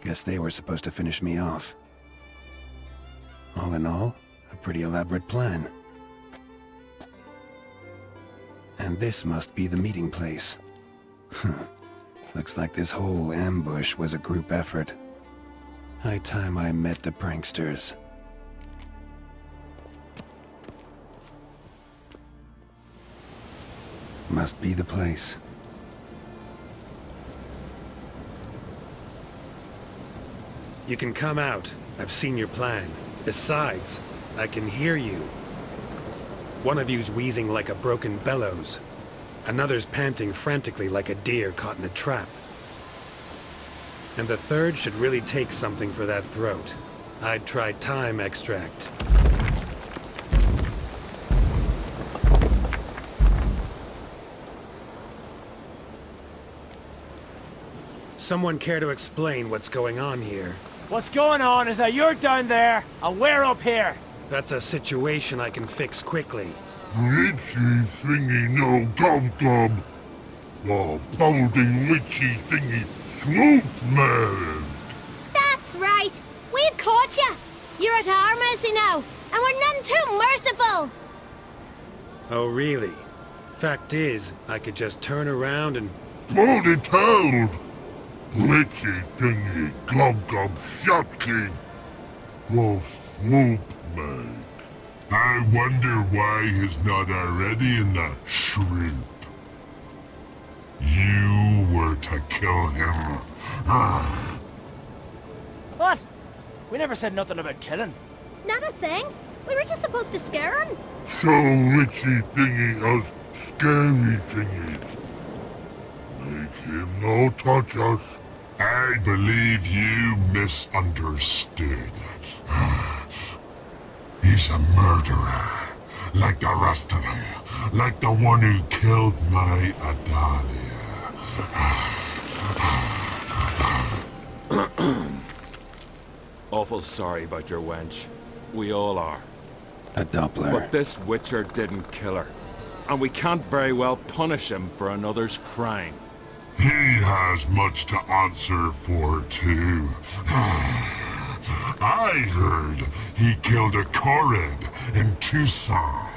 [SPEAKER 2] Guess they were supposed to finish me off. All in all, a pretty elaborate plan. And this must be the meeting place. Looks like this whole ambush was a group effort. High time I met the pranksters. Must be the place. You can come out. I've seen your plan. Besides, I can hear you. One of you's wheezing like a broken bellows. Another's panting frantically like a deer caught in a trap. And the third should really take something for that throat. I'd try thyme extract. Someone care to explain what's going on here?
[SPEAKER 22] What's going on is that you're down there, and we're up here.
[SPEAKER 2] That's a situation I can fix quickly.
[SPEAKER 1] Witchy thingy no gum-gum. The balding witchy thingy swoop man.
[SPEAKER 8] That's right. We've caught you. You're at our mercy now, and we're none too merciful.
[SPEAKER 2] Oh, really? Fact is, I could just turn around and...
[SPEAKER 1] Bloody told. Witchy thingy gum-gum shotkin. The swoop man. I wonder why he's not already in the shrimp. You were to kill him.
[SPEAKER 22] What? We never said nothing about killing.
[SPEAKER 8] Not a thing. We were just supposed to scare him.
[SPEAKER 1] So witchy thingy us scary thingies. Make him no touch us. I believe you misunderstood. He's a murderer, like the rest of them, like the one who killed my Adalia.
[SPEAKER 23] Awful sorry about your wench. We all are.
[SPEAKER 2] A Doppler.
[SPEAKER 23] But this Witcher didn't kill her. And we can't very well punish him for another's crime.
[SPEAKER 1] He has much to answer for, too. I heard he killed a Korid in Tucson.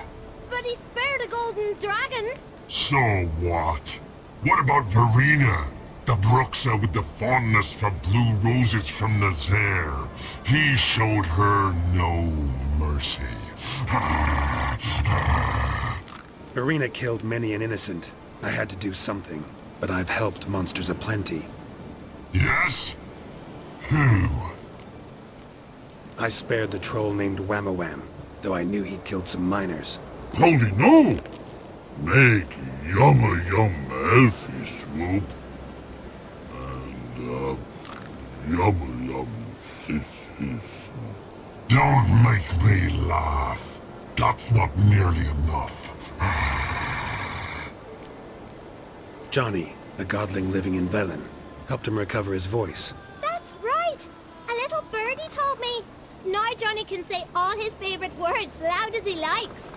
[SPEAKER 8] But he spared a golden dragon.
[SPEAKER 1] So what? What about Verena? The Bruxa with the fondness for blue roses from Nazaire. He showed her no mercy.
[SPEAKER 2] Verena killed many an innocent. I had to do something. But I've helped monsters aplenty.
[SPEAKER 1] Yes? Who?
[SPEAKER 2] I spared the troll named Whamawam, though I knew he'd killed some miners.
[SPEAKER 1] Holy no! Make yum elfie swoop. And, yum sissies. Don't make me laugh. That's not nearly enough.
[SPEAKER 2] Johnny, a godling living in Velen, helped him recover his voice.
[SPEAKER 8] That's right! A little birdie told me. Now Johnny can say all his favorite words loud as he likes.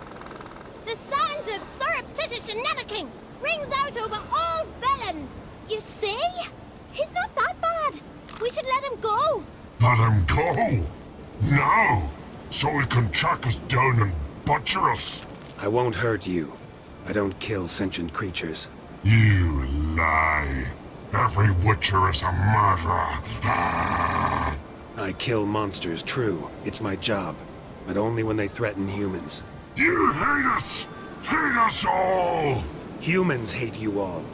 [SPEAKER 8] The sound of surreptitious shenanigans rings out over all Velen. You see? He's not that bad. We should let him go.
[SPEAKER 1] Let him go? Now? So he can track us down and butcher us?
[SPEAKER 2] I won't hurt you. I don't kill sentient creatures.
[SPEAKER 1] You lie. Every Witcher is a murderer.
[SPEAKER 2] I kill monsters, true. It's my job. But only when they threaten humans.
[SPEAKER 1] You hate us! Hate us all!
[SPEAKER 2] Humans hate you all.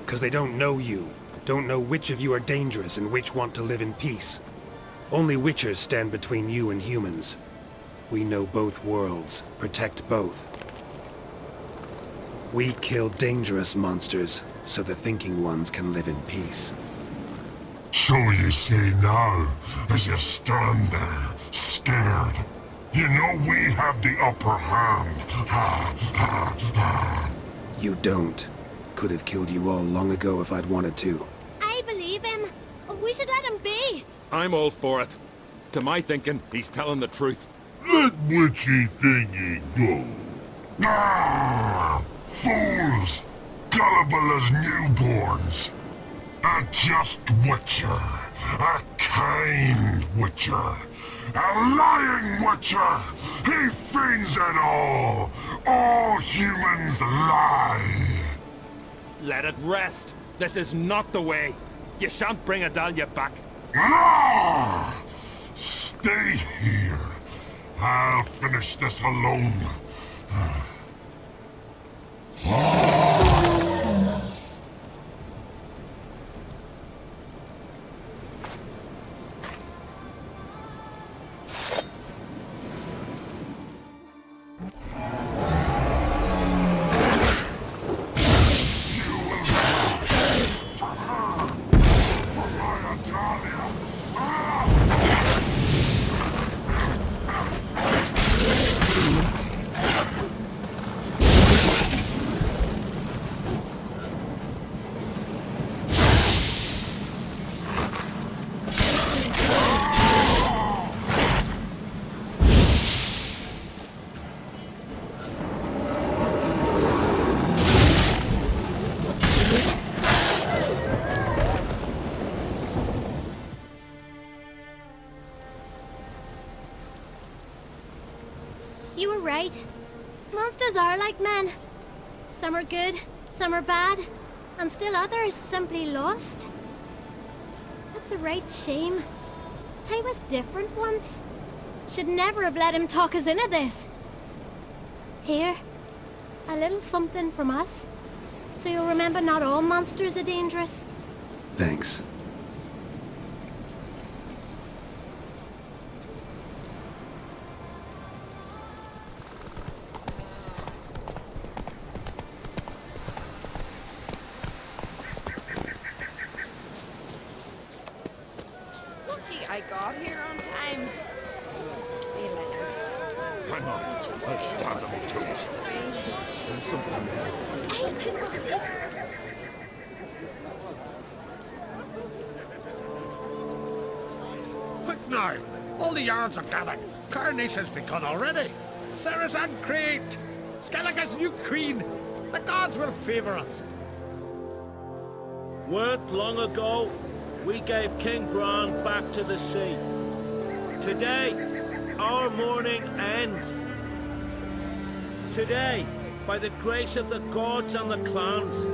[SPEAKER 2] Because they don't know you. Don't know which of you are dangerous and which want to live in peace. Only Witchers stand between you and humans. We know both worlds. Protect both. We kill dangerous monsters, so the thinking ones can live in peace.
[SPEAKER 1] So you say now, as you stand there, scared. You know we have the upper hand.
[SPEAKER 2] You don't. Could have killed you all long ago if I'd wanted to.
[SPEAKER 8] I believe him. We should let him be.
[SPEAKER 23] I'm all for it. To my thinking, he's telling the truth.
[SPEAKER 1] Let witchy thingy go. Ah! Fools! Gullible as newborns. A just witcher. A kind witcher. A lying witcher! He feigns it all! All humans lie!
[SPEAKER 23] Let it rest. This is not the way. You shan't bring Adalia back.
[SPEAKER 1] Ah! Stay here. I'll finish this alone.
[SPEAKER 8] You were right. Monsters are like men. Some are good, some are bad, and still others simply lost. That's a right shame. I was different once. Should never have let him talk us into this. Here, a little something from us, so you'll remember not all monsters are dangerous.
[SPEAKER 2] Thanks.
[SPEAKER 17] I got here on time.
[SPEAKER 23] Hang on. I'll stand on my toes. Say something there.
[SPEAKER 15] Quick now! All the yards have gathered. Coronation's begun already. Ciri's and Craite! Skellige's new queen! The gods will favor us.
[SPEAKER 12] Weren't long ago, we gave King Bran back to the sea. Today, our mourning ends. Today, by the grace of the gods and the clans,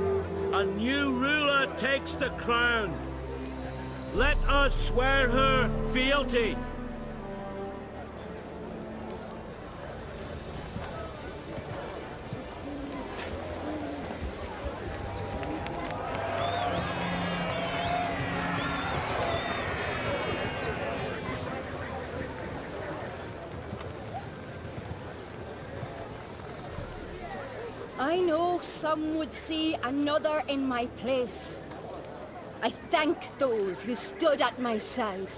[SPEAKER 12] a new ruler takes the crown. Let us swear her fealty.
[SPEAKER 18] I know some would see another in my place. I thank those who stood at my side.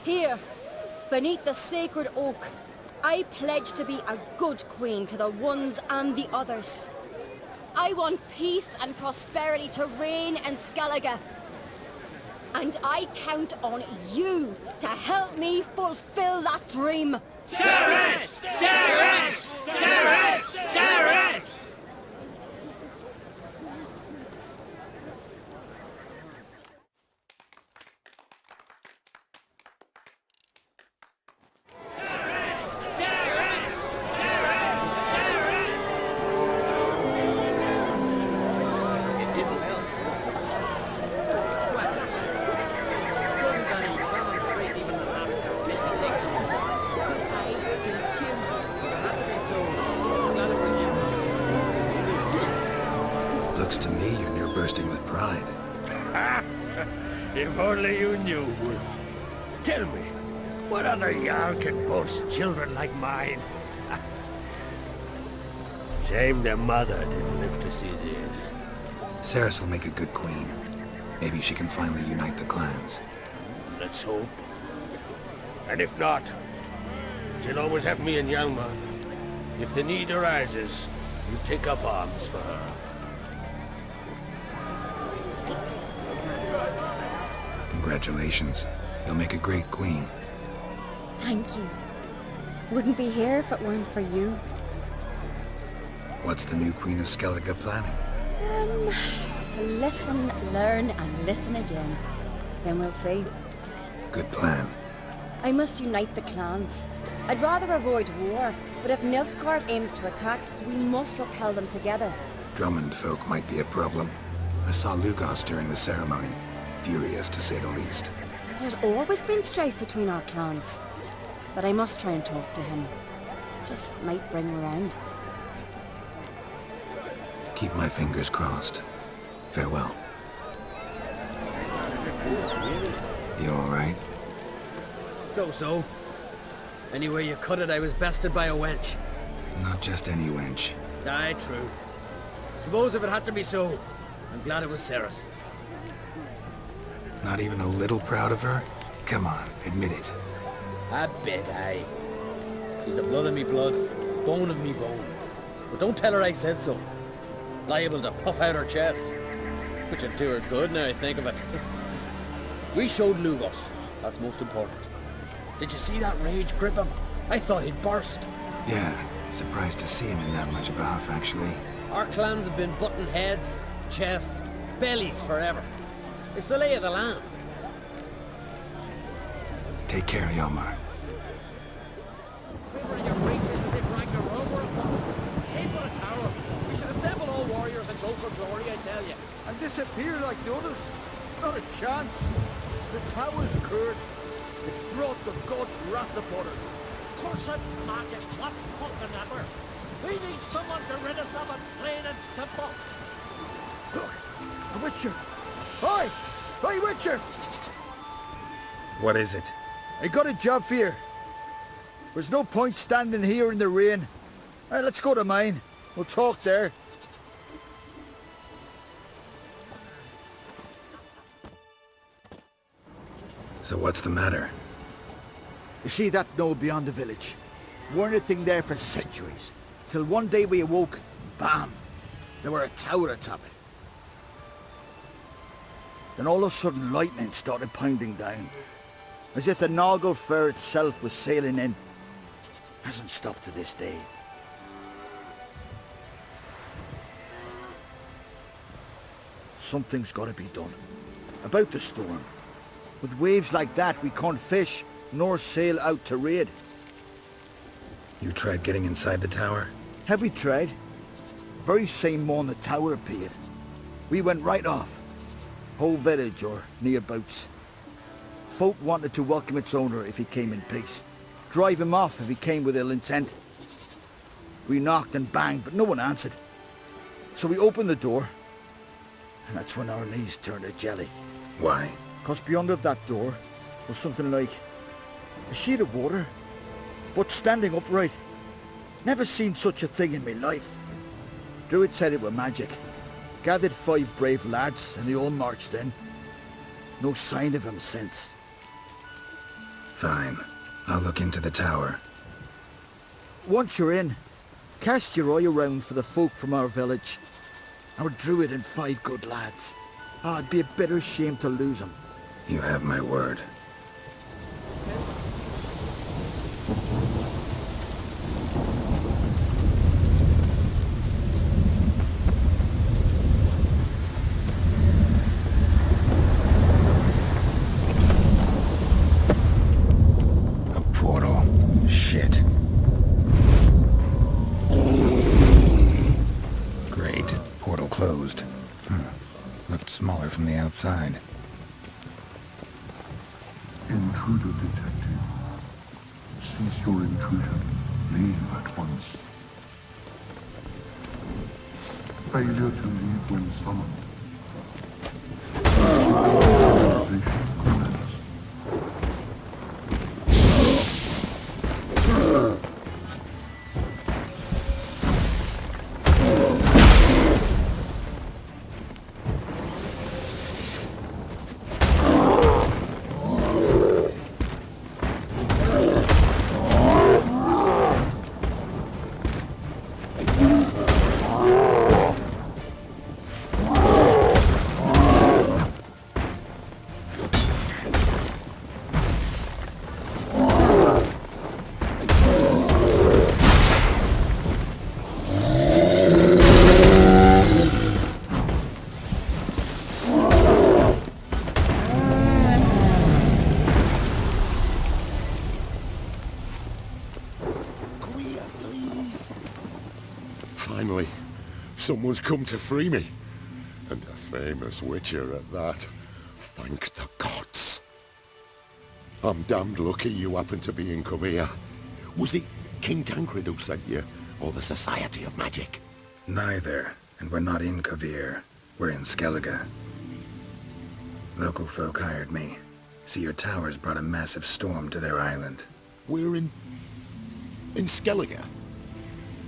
[SPEAKER 18] Here, beneath the sacred oak, I pledge to be a good queen to the ones and the others. I want peace and prosperity to reign in Skellige. And I count on you to help me fulfill that dream.
[SPEAKER 3] Ceres! Ceres! Ceres! Ceres!
[SPEAKER 2] Looks to me you're near bursting with pride.
[SPEAKER 15] If only you knew, Wolf. Tell me, what other Jarl can boast children like mine?
[SPEAKER 12] Shame their mother didn't live to see this.
[SPEAKER 2] Ceres will make a good queen. Maybe she can finally unite the clans.
[SPEAKER 12] Let's hope. And if not, she'll always have me and Yalma. If the need arises, you take up arms for her.
[SPEAKER 2] Congratulations. You'll make a great queen.
[SPEAKER 18] Thank you. Wouldn't be here if it weren't for you.
[SPEAKER 2] What's the new Queen of Skellige planning?
[SPEAKER 18] To listen, learn, and listen again. Then we'll see.
[SPEAKER 2] Good plan.
[SPEAKER 18] I must unite the clans. I'd rather avoid war, but if Nilfgaard aims to attack, we must repel them together.
[SPEAKER 2] Drummond folk might be a problem. I saw Lugos during the ceremony. Furious, to say the least.
[SPEAKER 18] There's always been strife between our clans. But I must try and talk to him. Just might bring him around.
[SPEAKER 2] Keep my fingers crossed. Farewell. You alright?
[SPEAKER 4] So. Anyway you cut it, I was bested by a wench.
[SPEAKER 2] Not just any wench.
[SPEAKER 4] Aye, true. Suppose if it had to be so, I'm glad it was Ceres.
[SPEAKER 2] Not even a little proud of her? Come on, admit it.
[SPEAKER 4] A bit, aye. She's the blood of me blood, bone of me bone. But don't tell her I said so. Liable to puff out her chest. Which would do her good now I think of it. We showed Lugos. That's most important. Did you see that rage grip him? I thought he'd burst.
[SPEAKER 2] Yeah, surprised to see him in that much of a huff, actually.
[SPEAKER 4] Our clans have been butting heads, chests, bellies forever. It's the lay of the land.
[SPEAKER 2] Take care, Yomar.
[SPEAKER 4] We should assemble all warriors and go for glory, I tell you.
[SPEAKER 9] And disappear like the others? Not a chance. The tower's cursed. It's brought the gods' wrath upon us.
[SPEAKER 12] Cursed magic, what fucking ever? We need someone to rid us of it, plain and simple.
[SPEAKER 9] Look, a witcher. Hi! Hi, witcher!
[SPEAKER 2] What is it?
[SPEAKER 9] I got a job for you. There's no point standing here in the rain. Alright, let's go to mine. We'll talk there.
[SPEAKER 2] So what's the matter?
[SPEAKER 9] You see that knoll beyond the village? Weren't a thing there for centuries. Till one day we awoke, bam! There were a tower atop it. Then all of a sudden lightning started pounding down. As if the Noggle Fair itself was sailing in. Hasn't stopped to this day. Something's got to be done. About the storm. With waves like that, we can't fish, nor sail out to raid.
[SPEAKER 2] You tried getting inside the tower?
[SPEAKER 9] Have we tried? Very same morning the tower appeared. We went right off. Whole village or nearabouts. Folk wanted to welcome its owner if he came in peace. Drive him off if he came with ill intent. We knocked and banged, but no one answered. So we opened the door, and that's when our knees turned to jelly.
[SPEAKER 2] Why?
[SPEAKER 9] 'Cause beyond of that door was something like a sheet of water, but standing upright. Never seen such a thing in my life. Druid said it were magic. Gathered 5 brave lads, and they all marched in. No sign of him since.
[SPEAKER 2] Fine. I'll look into the tower.
[SPEAKER 9] Once you're in, cast your eye around for the folk from our village. Our druid and 5 good lads. It'd be a bitter shame to lose them.
[SPEAKER 2] You have my word. A portal. Shit. Great. Portal closed. Looked smaller from the outside.
[SPEAKER 1] Intruder detected. Cease your intrusion. Leave at once. Failure to leave when summoned. Conversation commence.
[SPEAKER 11] Someone's come to free me. And a famous witcher at that. Thank the gods. I'm damned lucky you happened to be in Kovir. Was it King Tancred who sent you, or the Society of Magic?
[SPEAKER 2] Neither, and we're not in Kovir. We're in Skellige. Local folk hired me. See, your towers brought a massive storm to their island.
[SPEAKER 11] We're in Skellige?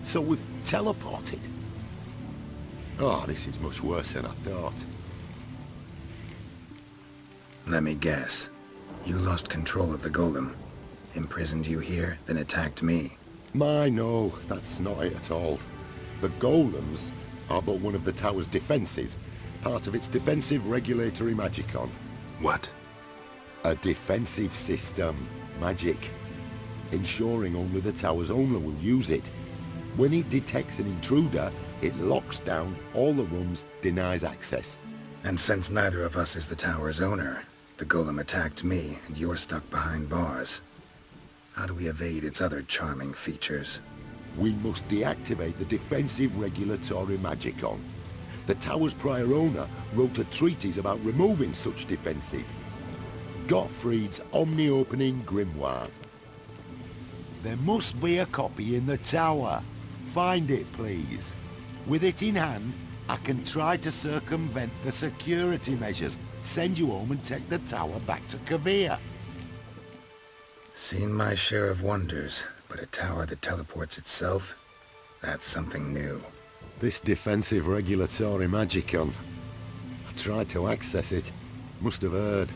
[SPEAKER 11] So we've teleported? Oh, this is much worse than I thought.
[SPEAKER 2] Let me guess. You lost control of the golem. Imprisoned you here, then attacked me.
[SPEAKER 11] No, that's not it at all. The golems are but one of the tower's defenses, part of its defensive regulatory magicon.
[SPEAKER 2] What?
[SPEAKER 11] A defensive system. Magic. Ensuring only the tower's owner will use it. When it detects an intruder, it locks down all the rooms, denies access.
[SPEAKER 2] And since neither of us is the tower's owner, the golem attacked me, and you're stuck behind bars. How do we evade its other charming features?
[SPEAKER 11] We must deactivate the defensive regulatory magicon. The tower's prior owner wrote a treatise about removing such defenses. Gottfried's omni-opening grimoire. There must be a copy in the tower. Find it, please. With it in hand, I can try to circumvent the security measures, send you home and take the tower back to Kovir.
[SPEAKER 2] Seen my share of wonders, but a tower that teleports itself? That's something new.
[SPEAKER 11] This defensive regulatory magicon. I tried to access it. Must have heard.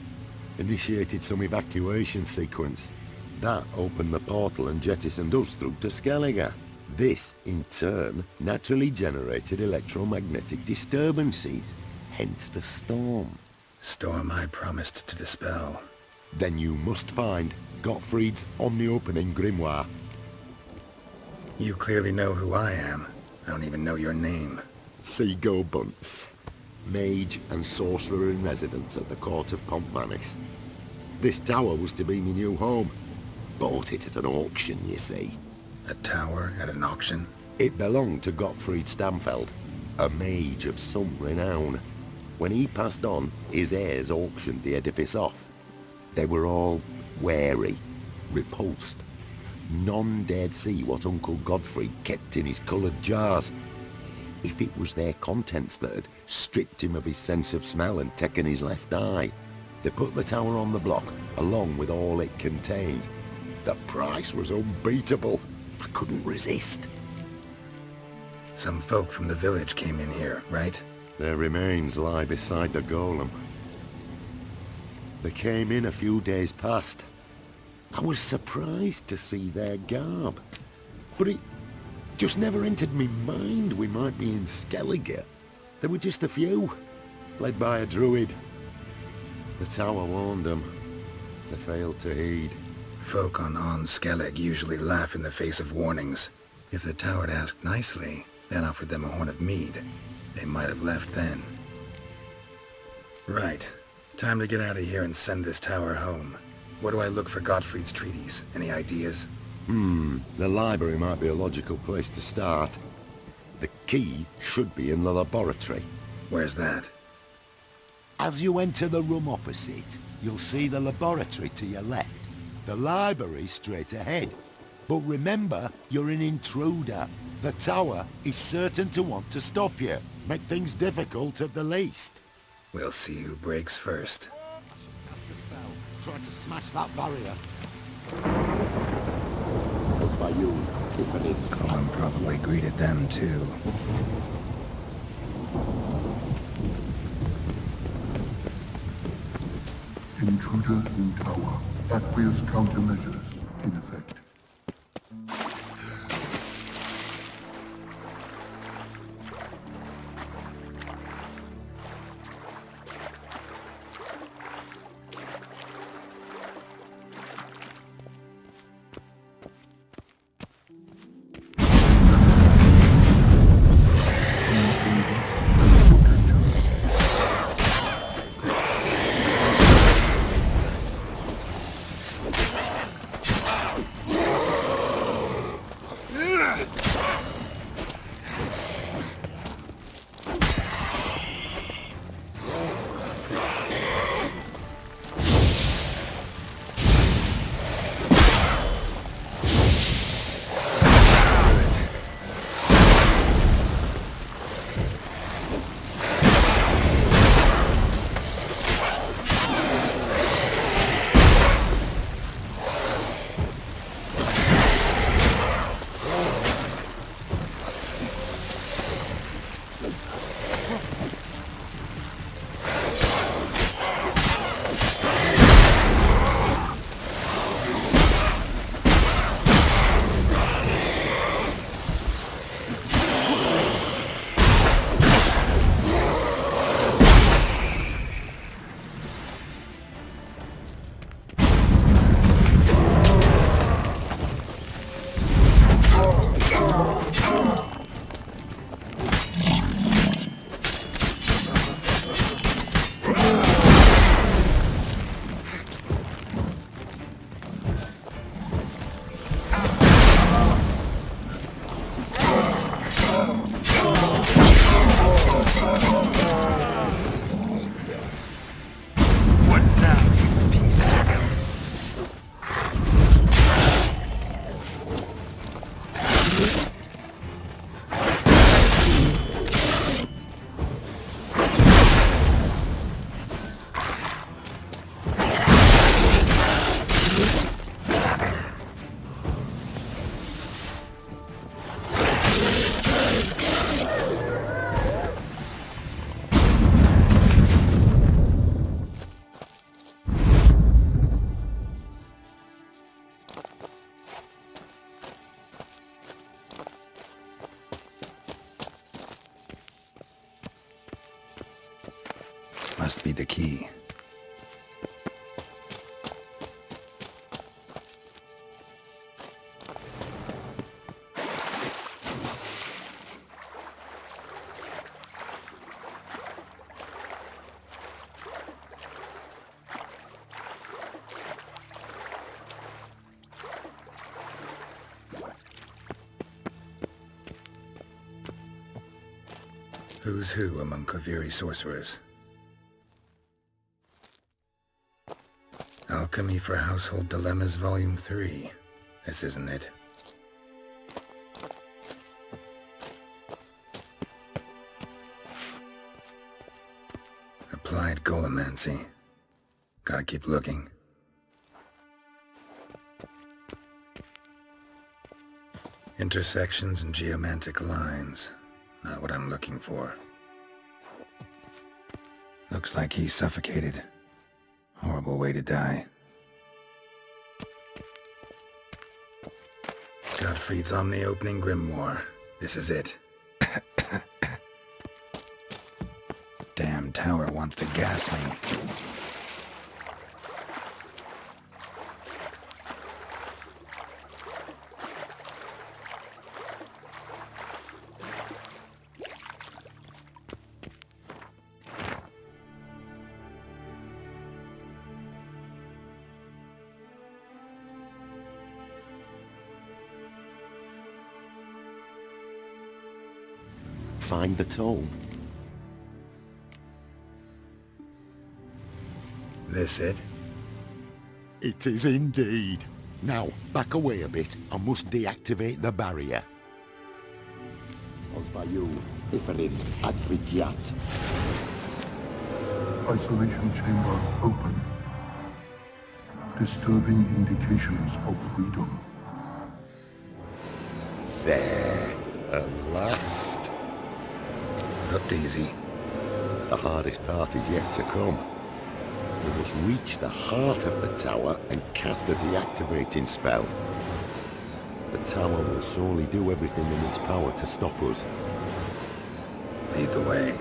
[SPEAKER 11] Initiated some evacuation sequence. That opened the portal and jettisoned us through to Skellige. This, in turn, naturally generated electromagnetic disturbances. Hence the storm.
[SPEAKER 2] Storm I promised to dispel.
[SPEAKER 11] Then you must find Gottfried's omni-opening grimoire.
[SPEAKER 2] You clearly know who I am. I don't even know your name.
[SPEAKER 11] Seago Bunce. Mage and sorcerer in residence at the court of Pontvanis. This tower was to be my new home. Bought it at an auction, you see.
[SPEAKER 2] A tower at an auction?
[SPEAKER 11] It belonged to Gottfried Stamfeld, a mage of some renown. When he passed on, his heirs auctioned the edifice off. They were all wary, repulsed. None dared see what Uncle Godfrey kept in his coloured jars. If it was their contents that had stripped him of his sense of smell and taken his left eye, they put the tower on the block, along with all it contained. The price was unbeatable. I couldn't resist.
[SPEAKER 2] Some folk from the village came in here, right?
[SPEAKER 11] Their remains lie beside the golem. They came in a few days past. I was surprised to see their garb. But it just never entered me mind we might be in Skellige. There were just a few, led by a druid. The tower warned them. They failed to heed.
[SPEAKER 2] Folk on Skellige usually laugh in the face of warnings. If the tower had asked nicely, then offered them a horn of mead, they might have left then. Right. Time to get out of here and send this tower home. Where do I look for Gottfried's treatise? Any ideas?
[SPEAKER 11] The library might be a logical place to start. The key should be in the laboratory.
[SPEAKER 2] Where's that?
[SPEAKER 11] As you enter the room opposite, you'll see the laboratory to your left. The library's straight ahead. But remember, you're an intruder. The tower is certain to want to stop you. Make things difficult at the least.
[SPEAKER 2] We'll see who breaks first.
[SPEAKER 11] Cast a spell. Try to smash that barrier. As by you, if it is...
[SPEAKER 2] Colin probably greeted them too.
[SPEAKER 20] Intruder in tower. Aqueous countermeasures in effect.
[SPEAKER 2] Must be the key. Who's who among Koviri sorcerers? Alchemy for Household Dilemmas, Volume 3. This isn't it. Applied Golemancy. Gotta keep looking. Intersections and geomantic lines. Not what I'm looking for. Looks like he's suffocated. Horrible way to die. Gottfried's Omni-Opening Grimoire. This is it. Damn tower wants to gas me.
[SPEAKER 11] Find the tome.
[SPEAKER 2] This it?
[SPEAKER 11] It is indeed. Now, back away a bit. I must deactivate the barrier. Osvayu, Iferis, Advigiat.
[SPEAKER 20] Isolation chamber open. Disturbing indications of freedom.
[SPEAKER 11] There, at last.
[SPEAKER 2] Looked easy.
[SPEAKER 11] The hardest part is yet to come. We must reach the heart of the tower and cast a deactivating spell. The tower will surely do everything in its power to stop us.
[SPEAKER 2] Lead the way.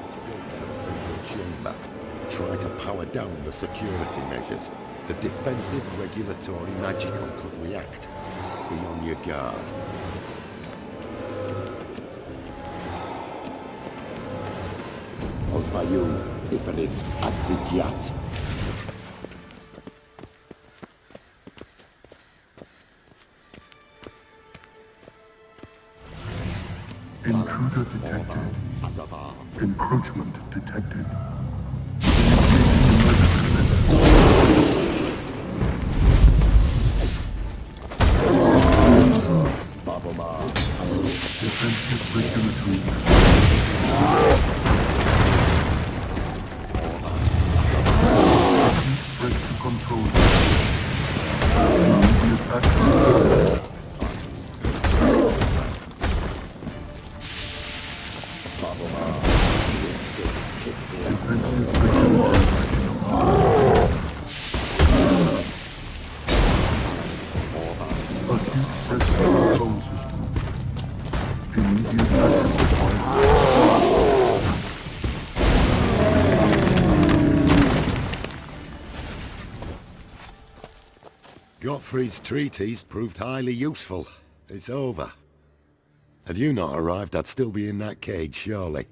[SPEAKER 11] Let's go to the central chamber. Try to power down the security measures. The defensive regulatory magicon could react. Be on your guard. Osvayu, Iferis, Advigiat.
[SPEAKER 20] Intruder detected. Encroachment detected. Defensive regulatory break to control. Immediate action. Defensive acute press control system. Immediate action required.
[SPEAKER 11] Gottfried's treatise proved highly useful. It's over. Had you not arrived, I'd still be in that cage, surely.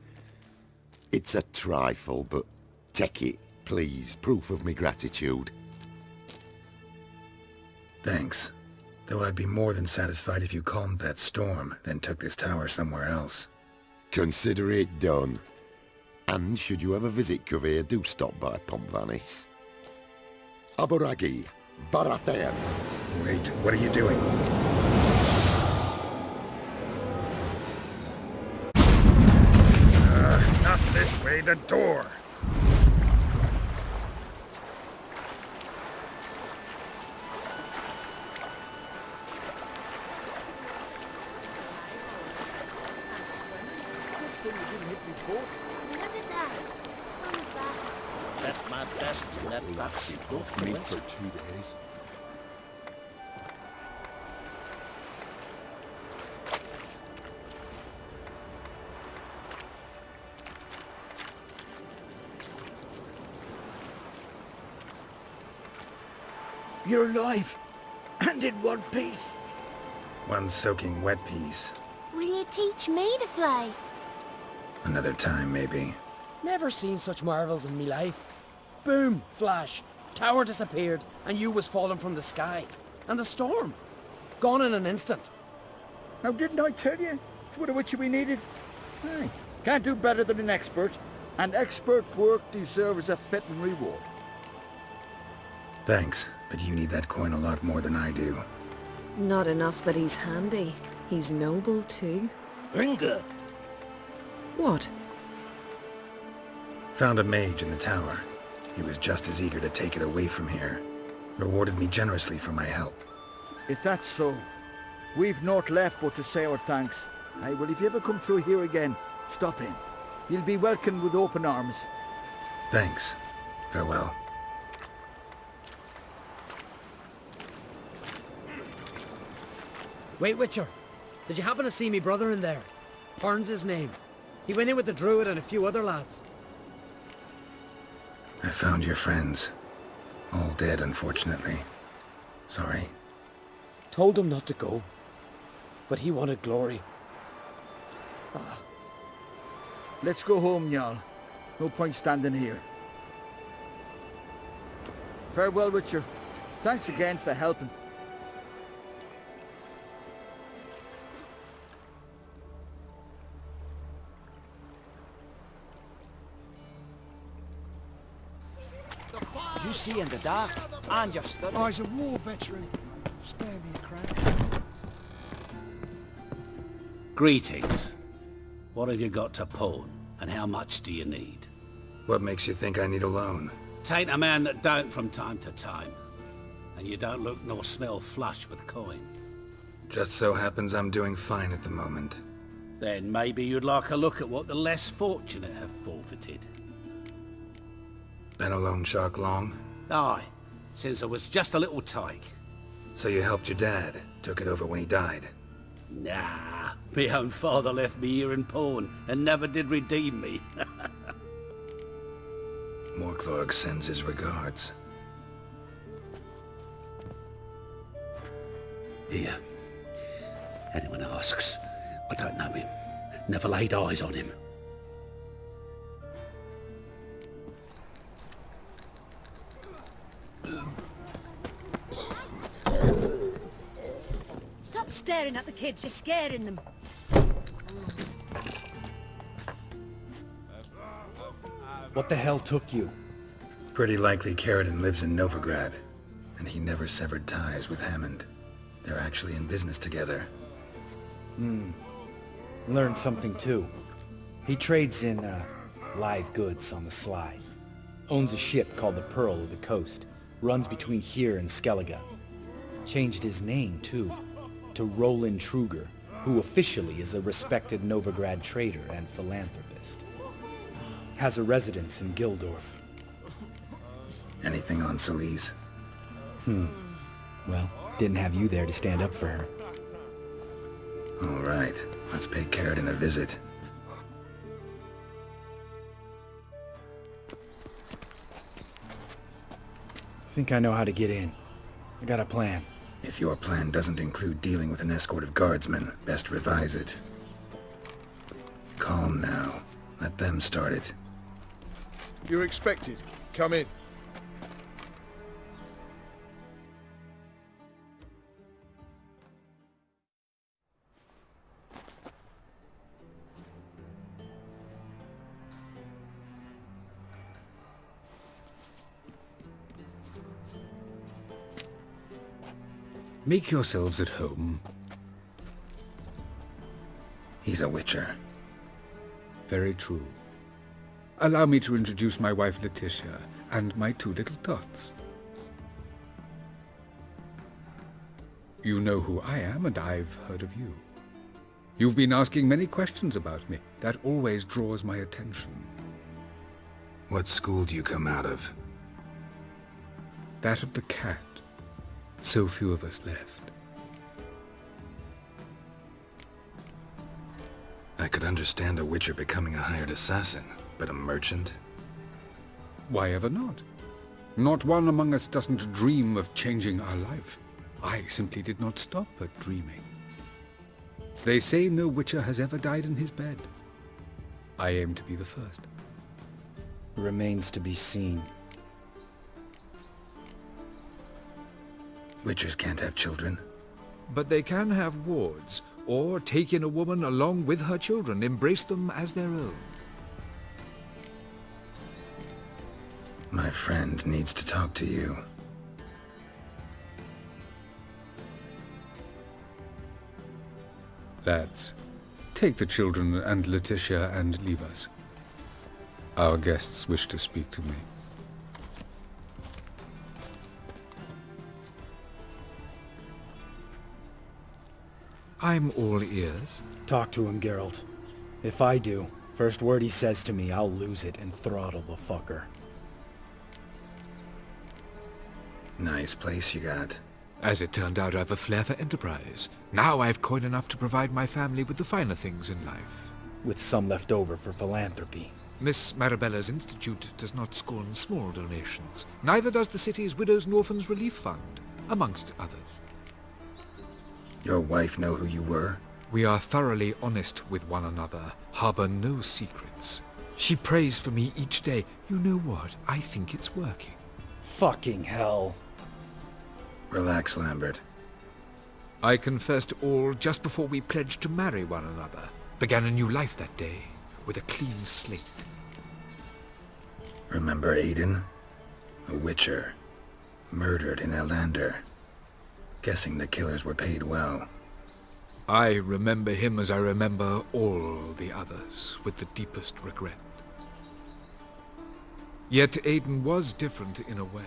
[SPEAKER 11] It's a trifle, but take it, please. Proof of me gratitude.
[SPEAKER 2] Thanks. Though I'd be more than satisfied if you calmed that storm, then took this tower somewhere else.
[SPEAKER 11] Consider it done. And should you ever visit Kovir, do stop by Pompvanis. Aboragi, Barathan.
[SPEAKER 2] Wait, what are you doing?
[SPEAKER 23] Not this way, the door!
[SPEAKER 8] Look at that. Sun's back.
[SPEAKER 5] Left my best, left that stuff
[SPEAKER 23] Me for 2 days.
[SPEAKER 9] You're alive. And in one piece.
[SPEAKER 2] One soaking wet piece.
[SPEAKER 8] Will you teach me to fly?
[SPEAKER 2] Another time, maybe.
[SPEAKER 4] Never seen such marvels in me life. Boom, flash, tower disappeared, and you was falling from the sky. And the storm. Gone in an instant.
[SPEAKER 9] Now, didn't I tell you? It's what a witcher we needed. Aye. Can't do better than an expert. And expert work deserves a fitting reward.
[SPEAKER 2] Thanks, but you need that coin a lot more than I do.
[SPEAKER 17] Not enough that he's handy. He's noble too.
[SPEAKER 12] Inga!
[SPEAKER 17] What?
[SPEAKER 2] Found a mage in the tower. He was just as eager to take it away from here. Rewarded me generously for my help.
[SPEAKER 9] If that's so, we've naught left but to say our thanks. Aye, well, if you ever come through here again, stop in. You'll be welcomed with open arms.
[SPEAKER 2] Thanks. Farewell.
[SPEAKER 4] Wait, Witcher. Did you happen to see me brother in there? Horn's his name. He went in with the druid and a few other lads.
[SPEAKER 2] I found your friends. All dead, unfortunately. Sorry.
[SPEAKER 4] Told him not to go. But he wanted glory.
[SPEAKER 9] Let's go home, Jarl. No point standing here. Farewell, Witcher. Thanks again for helping.
[SPEAKER 7] You see in the dark, and you're studying.
[SPEAKER 10] I's a war veteran. Spare me a crack.
[SPEAKER 5] Greetings. What have you got to pawn, and how much do you need?
[SPEAKER 2] What makes you think I need a loan?
[SPEAKER 5] Tain't a man that don't from time to time. And you don't look nor smell flush with coin.
[SPEAKER 2] Just so happens I'm doing fine at the moment.
[SPEAKER 5] Then maybe you'd like a look at what the less fortunate have forfeited.
[SPEAKER 2] Been a loan shark long?
[SPEAKER 5] Aye, since I was just a little tyke.
[SPEAKER 2] So you helped your dad, took it over when he died?
[SPEAKER 5] Nah, my own father left me here in pawn and never did redeem me.
[SPEAKER 2] Morkvarg sends his regards.
[SPEAKER 5] Here. Anyone asks, I don't know him. Never laid eyes on him.
[SPEAKER 18] Stop staring at the kids, you're scaring them.
[SPEAKER 22] What the hell took you?
[SPEAKER 2] Pretty likely Carradine lives in Novigrad, and he never severed ties with Hammond. They're actually in business together.
[SPEAKER 22] Learned something too. He trades in, live goods on the sly. Owns a ship called the Pearl of the Coast. Runs between here and Skellige. Changed his name too, to Roland Truger, who officially is a respected Novigrad trader and philanthropist. Has a residence in Gildorf.
[SPEAKER 2] Anything on Celise?
[SPEAKER 22] Well, didn't have you there to stand up for her.
[SPEAKER 2] All right, let's pay Carradine a visit.
[SPEAKER 22] Think I know how to get in. I got a plan.
[SPEAKER 2] If your plan doesn't include dealing with an escort of guardsmen, best revise it. Calm now. Let them start it.
[SPEAKER 10] You're expected. Come in.
[SPEAKER 6] Make yourselves at home.
[SPEAKER 2] He's a witcher.
[SPEAKER 6] Very true. Allow me to introduce my wife Letitia and my two little tots. You know who I am, and I've heard of you. You've been asking many questions about me. That always draws my attention.
[SPEAKER 2] What school do you come out of?
[SPEAKER 6] That of the cat. So few of us left.
[SPEAKER 2] I could understand a witcher becoming a hired assassin, but a merchant?
[SPEAKER 6] Why ever not? Not one among us doesn't dream of changing our life. I simply did not stop at dreaming. They say no witcher has ever died in his bed. I aim to be the first.
[SPEAKER 16] Remains to be seen.
[SPEAKER 2] Witchers can't have children.
[SPEAKER 6] But they can have wards, or take in a woman along with her children, embrace them as their own.
[SPEAKER 2] My friend needs to talk to you.
[SPEAKER 6] Lads, take the children and Letitia and leave us. Our guests wish to speak to me. I'm all ears.
[SPEAKER 16] Talk to him, Geralt. If I do, first word he says to me, I'll lose it and throttle the fucker.
[SPEAKER 2] Nice place you got.
[SPEAKER 6] As it turned out, I've a flair for enterprise. Now I've coin enough to provide my family with the finer things in life.
[SPEAKER 16] With some left over for philanthropy.
[SPEAKER 6] Miss Marabella's institute does not scorn small donations. Neither does the city's Widows and Orphans Relief Fund, amongst others.
[SPEAKER 2] Your wife know who you were?
[SPEAKER 6] We are thoroughly honest with one another, harbor no secrets. She prays for me each day. You know what? I think it's working.
[SPEAKER 16] Fucking hell.
[SPEAKER 2] Relax, Lambert.
[SPEAKER 6] I confessed all just before we pledged to marry one another. Began a new life that day, with a clean slate.
[SPEAKER 2] Remember Aiden? A witcher. Murdered in Eldander. Guessing the killers were paid well.
[SPEAKER 6] I remember him as I remember all the others, with the deepest regret. Yet Aiden was different in a way.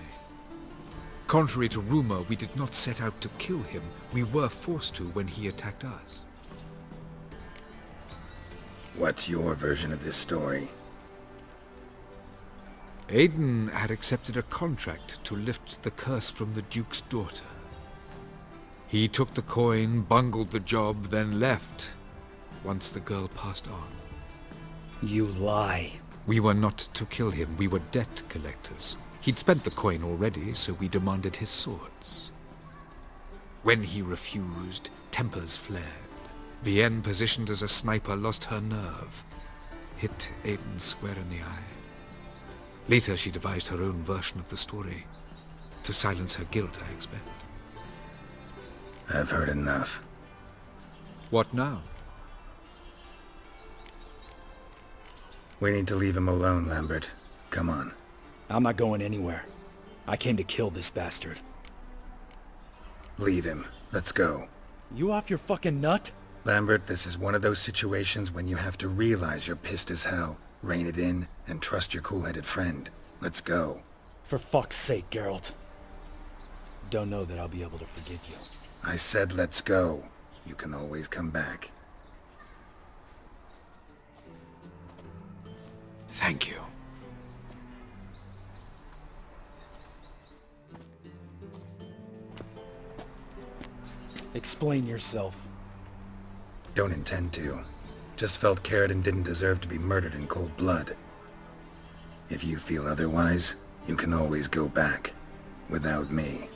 [SPEAKER 6] Contrary to rumor, we did not set out to kill him. We were forced to when he attacked us.
[SPEAKER 2] What's your version of this story?
[SPEAKER 6] Aiden had accepted a contract to lift the curse from the Duke's daughter. He took the coin, bungled the job, then left, once the girl passed on.
[SPEAKER 16] You lie.
[SPEAKER 6] We were not to kill him, we were debt collectors. He'd spent the coin already, so we demanded his swords. When he refused, tempers flared. Velen, positioned as a sniper, lost her nerve. Hit Aiden square in the eye. Later, she devised her own version of the story. To silence her guilt, I expect.
[SPEAKER 2] I've heard enough.
[SPEAKER 6] What now?
[SPEAKER 2] We need to leave him alone, Lambert. Come on.
[SPEAKER 16] I'm not going anywhere. I came to kill this bastard.
[SPEAKER 2] Leave him. Let's go.
[SPEAKER 16] You off your fucking nut?
[SPEAKER 2] Lambert, this is one of those situations when you have to realize you're pissed as hell, rein it in, and trust your cool-headed friend. Let's go.
[SPEAKER 16] For fuck's sake, Geralt. Don't know that I'll be able to forgive you.
[SPEAKER 2] I said let's go. You can always come back.
[SPEAKER 6] Thank you.
[SPEAKER 16] Explain yourself.
[SPEAKER 2] Don't intend to. Just felt Carradine didn't deserve to be murdered in cold blood. If you feel otherwise, you can always go back. Without me.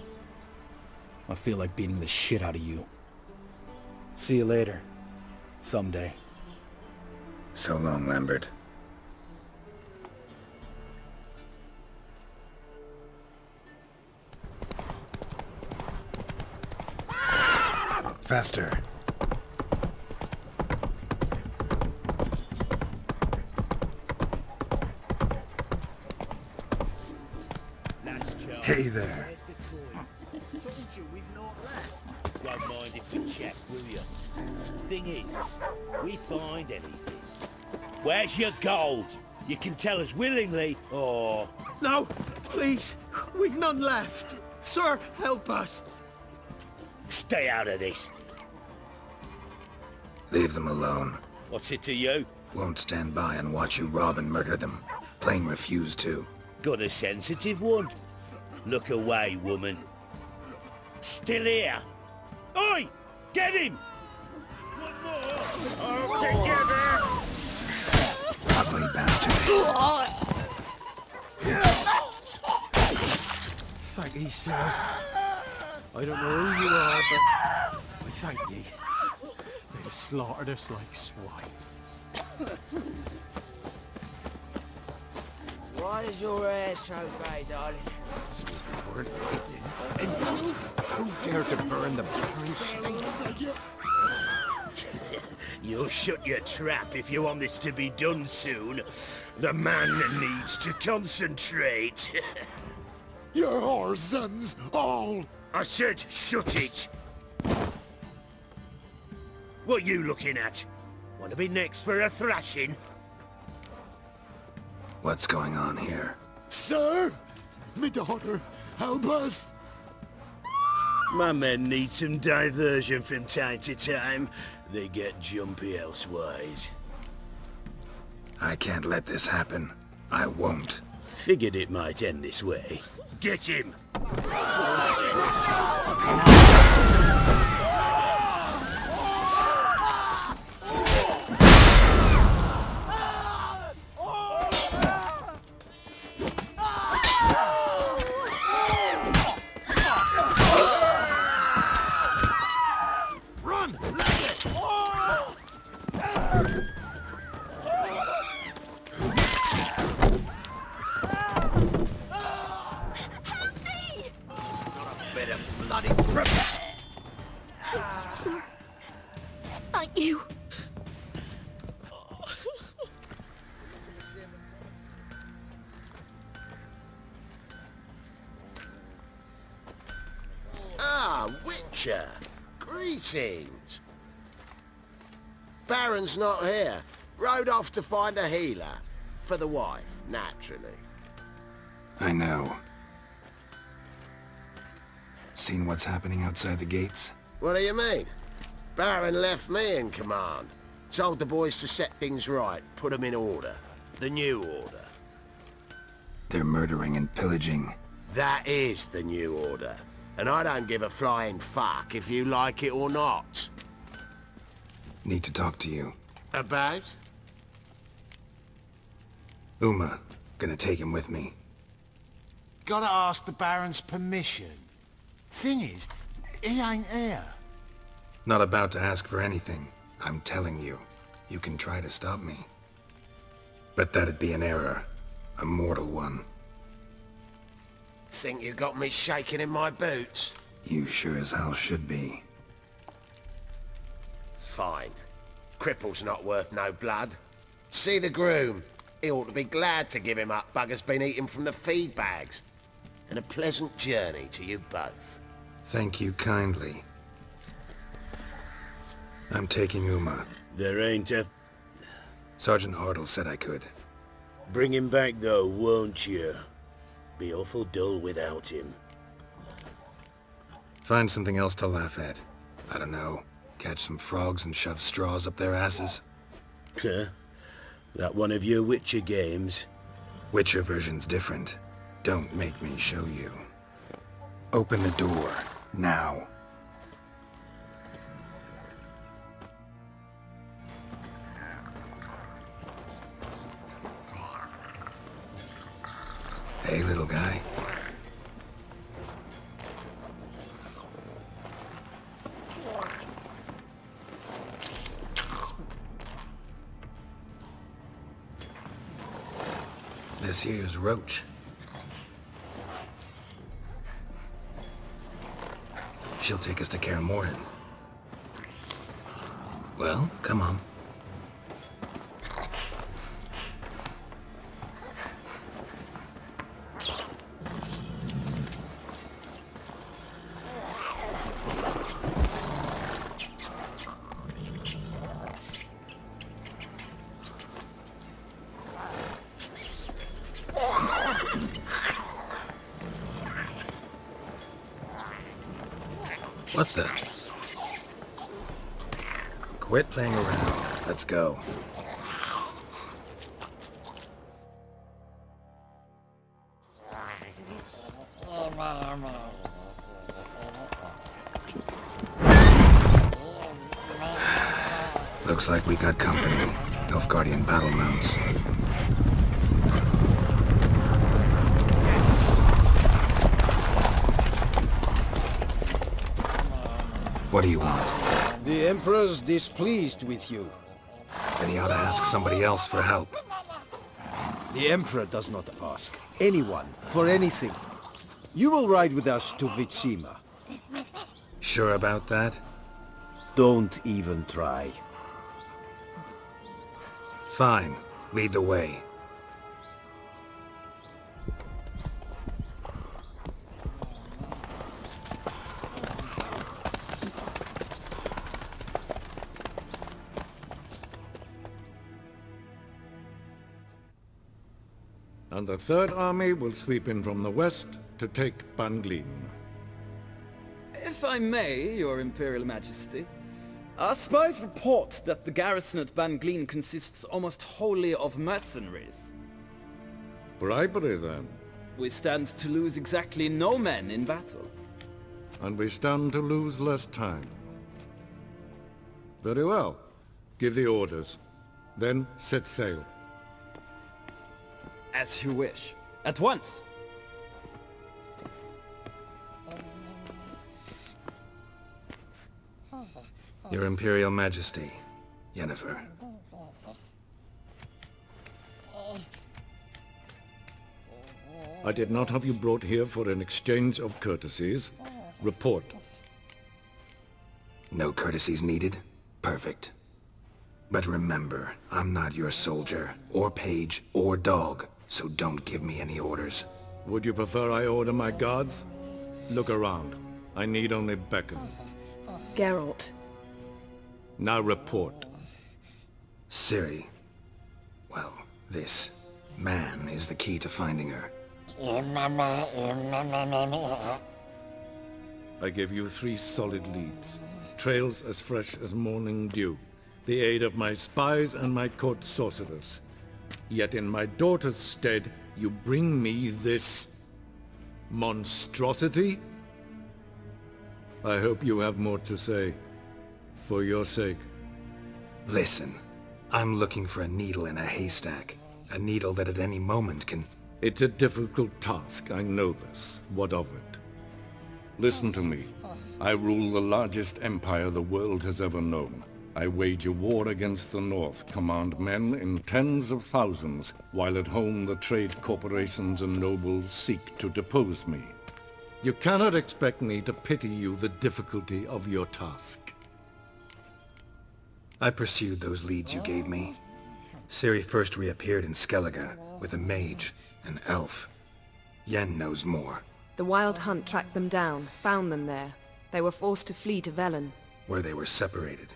[SPEAKER 16] I feel like beating the shit out of you. See you later. Someday.
[SPEAKER 2] So long, Lambert. Faster. Hey there.
[SPEAKER 12] Told you we've not left. Won't mind if we check, will you? Thing is, we find anything. Where's your gold? You can tell us willingly, or...
[SPEAKER 19] No, please. We've none left. Sir, help us.
[SPEAKER 12] Stay out of this.
[SPEAKER 2] Leave them alone.
[SPEAKER 12] What's it to you?
[SPEAKER 2] Won't stand by and watch you rob and murder them. Plain refuse to.
[SPEAKER 12] Got a sensitive one? Look away, woman. Still here? Oi! Get him! One more! All together!
[SPEAKER 2] Ugly bastard.
[SPEAKER 12] ye, sir. I don't know who you are, but I thank ye. They have slaughtered us like swine.
[SPEAKER 7] What is your so great, darling?
[SPEAKER 2] Speak the word, and who dare to burn the Baron's state?
[SPEAKER 13] You'll shut your trap if you want this to be done soon. The man needs to concentrate.
[SPEAKER 1] You're our sons, all!
[SPEAKER 13] I said shut it! What you looking at? Want to be next for a thrashing?
[SPEAKER 2] What's going on here?
[SPEAKER 1] Sir! Me daughter, help us!
[SPEAKER 13] My men need some diversion from time to time. They get jumpy elsewise.
[SPEAKER 2] I can't let this happen. I won't.
[SPEAKER 13] Figured it might end this way. Get him!
[SPEAKER 8] Sir, thank you.
[SPEAKER 14] Ah, Witcher! Greetings! Baron's not here. Rode off to find a healer. For the wife, naturally.
[SPEAKER 2] I know. Seen what's happening outside the gates?
[SPEAKER 14] What do you mean? Baron left me in command. Told the boys to set things right, put them in order. The new order.
[SPEAKER 2] They're murdering and pillaging.
[SPEAKER 14] That is the new order. And I don't give a flying fuck if you like it or not.
[SPEAKER 2] Need to talk to you.
[SPEAKER 14] About?
[SPEAKER 2] Uma. Gonna take him with me.
[SPEAKER 21] Gotta ask the Baron's permission. Thing is, he ain't here.
[SPEAKER 2] Not about to ask for anything. I'm telling you. You can try to stop me. But that'd be an error. A mortal one.
[SPEAKER 14] Think you got me shaking in my boots?
[SPEAKER 2] You sure as hell should be.
[SPEAKER 14] Fine. Cripple's not worth no blood. See the groom. He ought to be glad to give him up. Bugger's been eating from the feed bags. And a pleasant journey to you both.
[SPEAKER 2] Thank you kindly. I'm taking Uma.
[SPEAKER 13] There ain't a...
[SPEAKER 2] Sergeant Hartle said I could.
[SPEAKER 13] Bring him back though, won't you? Be awful dull without him.
[SPEAKER 2] Find something else to laugh at. I don't know. Catch some frogs and shove straws up their asses.
[SPEAKER 13] Huh? That one of your Witcher games?
[SPEAKER 2] Witcher version's different. Don't make me show you. Open the door. Now. Hey, little guy. This here's Roach. She'll take us to Kaer Morhen. Well, come on. What the? Quit playing around. Let's go. Looks like we got company. Nilfgaardian battle mounts. What do you want?
[SPEAKER 3] The Emperor's displeased with you.
[SPEAKER 2] Then he ought to ask somebody else for help.
[SPEAKER 3] The Emperor does not ask anyone for anything. You will ride with us to Vitsima.
[SPEAKER 2] Sure about that?
[SPEAKER 3] Don't even try.
[SPEAKER 2] Fine. Lead the way.
[SPEAKER 23] And the Third Army will sweep in from the west to take Banglin.
[SPEAKER 15] If I may, Your Imperial Majesty, our spies report that the garrison at Banglin consists almost wholly of mercenaries.
[SPEAKER 23] Bribery, then.
[SPEAKER 15] We stand to lose exactly no men in battle.
[SPEAKER 23] And we stand to lose less time. Very well. Give the orders. Then set sail.
[SPEAKER 15] As you wish. At once!
[SPEAKER 2] Your Imperial Majesty, Yennefer.
[SPEAKER 23] I did not have you brought here for an exchange of courtesies. Report.
[SPEAKER 2] No courtesies needed? Perfect. But remember, I'm not your soldier, or page, or dog, so don't give me any orders.
[SPEAKER 23] Would you prefer I order my guards? Look around. I need only beckon.
[SPEAKER 17] Geralt.
[SPEAKER 23] Now report.
[SPEAKER 2] Ciri. Well, this man is the key to finding her.
[SPEAKER 23] I give you 3 solid leads. Trails as fresh as morning dew. The aid of my spies and my court sorcerers. Yet in my daughter's stead, you bring me this monstrosity? I hope you have more to say. For your sake.
[SPEAKER 2] Listen, I'm looking for a needle in a haystack. A needle that at any moment can...
[SPEAKER 23] It's a difficult task, I know this. What of it? Listen to me. I rule the largest empire the world has ever known. I wage a war against the North, command men in tens of thousands, while at home the trade corporations and nobles seek to depose me. You cannot expect me to pity you the difficulty of your task.
[SPEAKER 2] I pursued those leads you gave me. Ciri first reappeared in Skellige with a mage, an elf. Yen knows more.
[SPEAKER 17] The Wild Hunt tracked them down, found them there. They were forced to flee to Velen,
[SPEAKER 2] where they were separated.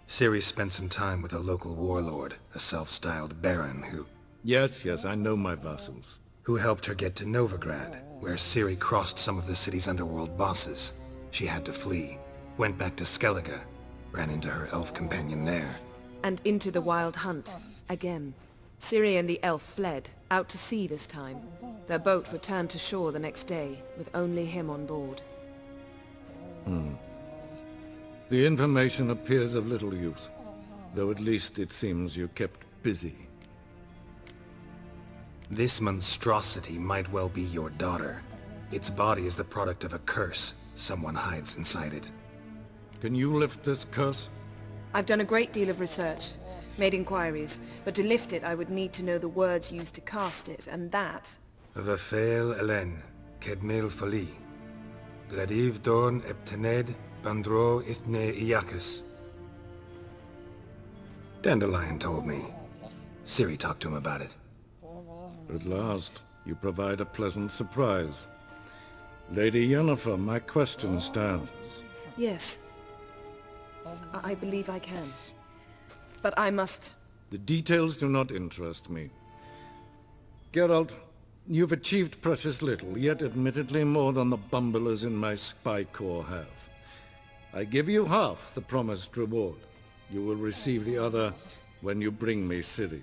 [SPEAKER 2] Ciri spent some time with a local warlord, a self-styled baron who...
[SPEAKER 23] Yes, I know my vassals.
[SPEAKER 2] Who helped her get to Novigrad, where Ciri crossed some of the city's underworld bosses. She had to flee, went back to Skellige, ran into her elf companion there.
[SPEAKER 17] and into the Wild Hunt, again. Ciri and the elf fled, out to sea this time. Their boat returned to shore the next day, with only him on board.
[SPEAKER 23] The information appears of little use, though at least it seems you kept busy.
[SPEAKER 2] This monstrosity might well be your daughter. Its body is the product of a curse. Someone hides inside it.
[SPEAKER 23] Can you lift this curse?
[SPEAKER 17] I've done a great deal of research, made inquiries, but to lift it I would need to know the words used to cast it, and that...
[SPEAKER 2] Velen, Kedmil Fali. Gladiv Dorn Eptened Bandro Ithne Iacus. Dandelion told me. Ciri talked to him about it.
[SPEAKER 23] At last, you provide a pleasant surprise. Lady Yennefer, my question stands.
[SPEAKER 17] Yes. I believe I can. But I must...
[SPEAKER 23] The details do not interest me. Geralt, you've achieved precious little, yet admittedly more than the bumblers in my spy corps have. I give you half the promised reward. You will receive the other when you bring me Ciri.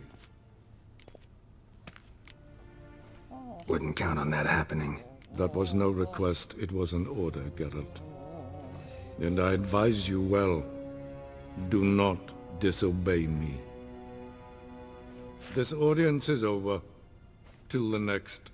[SPEAKER 2] Wouldn't count on that happening.
[SPEAKER 23] That was no request, it was an order, Geralt. And I advise you well, do not disobey me. This audience is over. Till the next.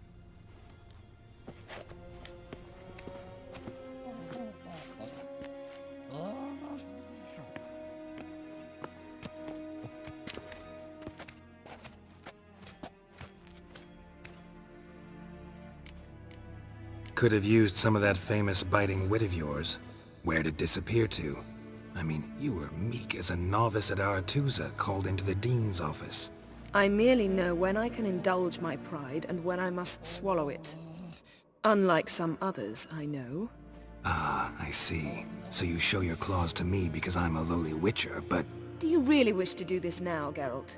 [SPEAKER 2] could have used some of that famous biting wit of yours. Where'd it disappear to? I mean, you were meek as a novice at Aretusa called into the Dean's office.
[SPEAKER 17] I merely know when I can indulge my pride and when I must swallow it. Unlike some others, I know.
[SPEAKER 2] Ah, I see. So you show your claws to me because I'm a lowly witcher, but...
[SPEAKER 17] Do you really wish to do this now, Geralt?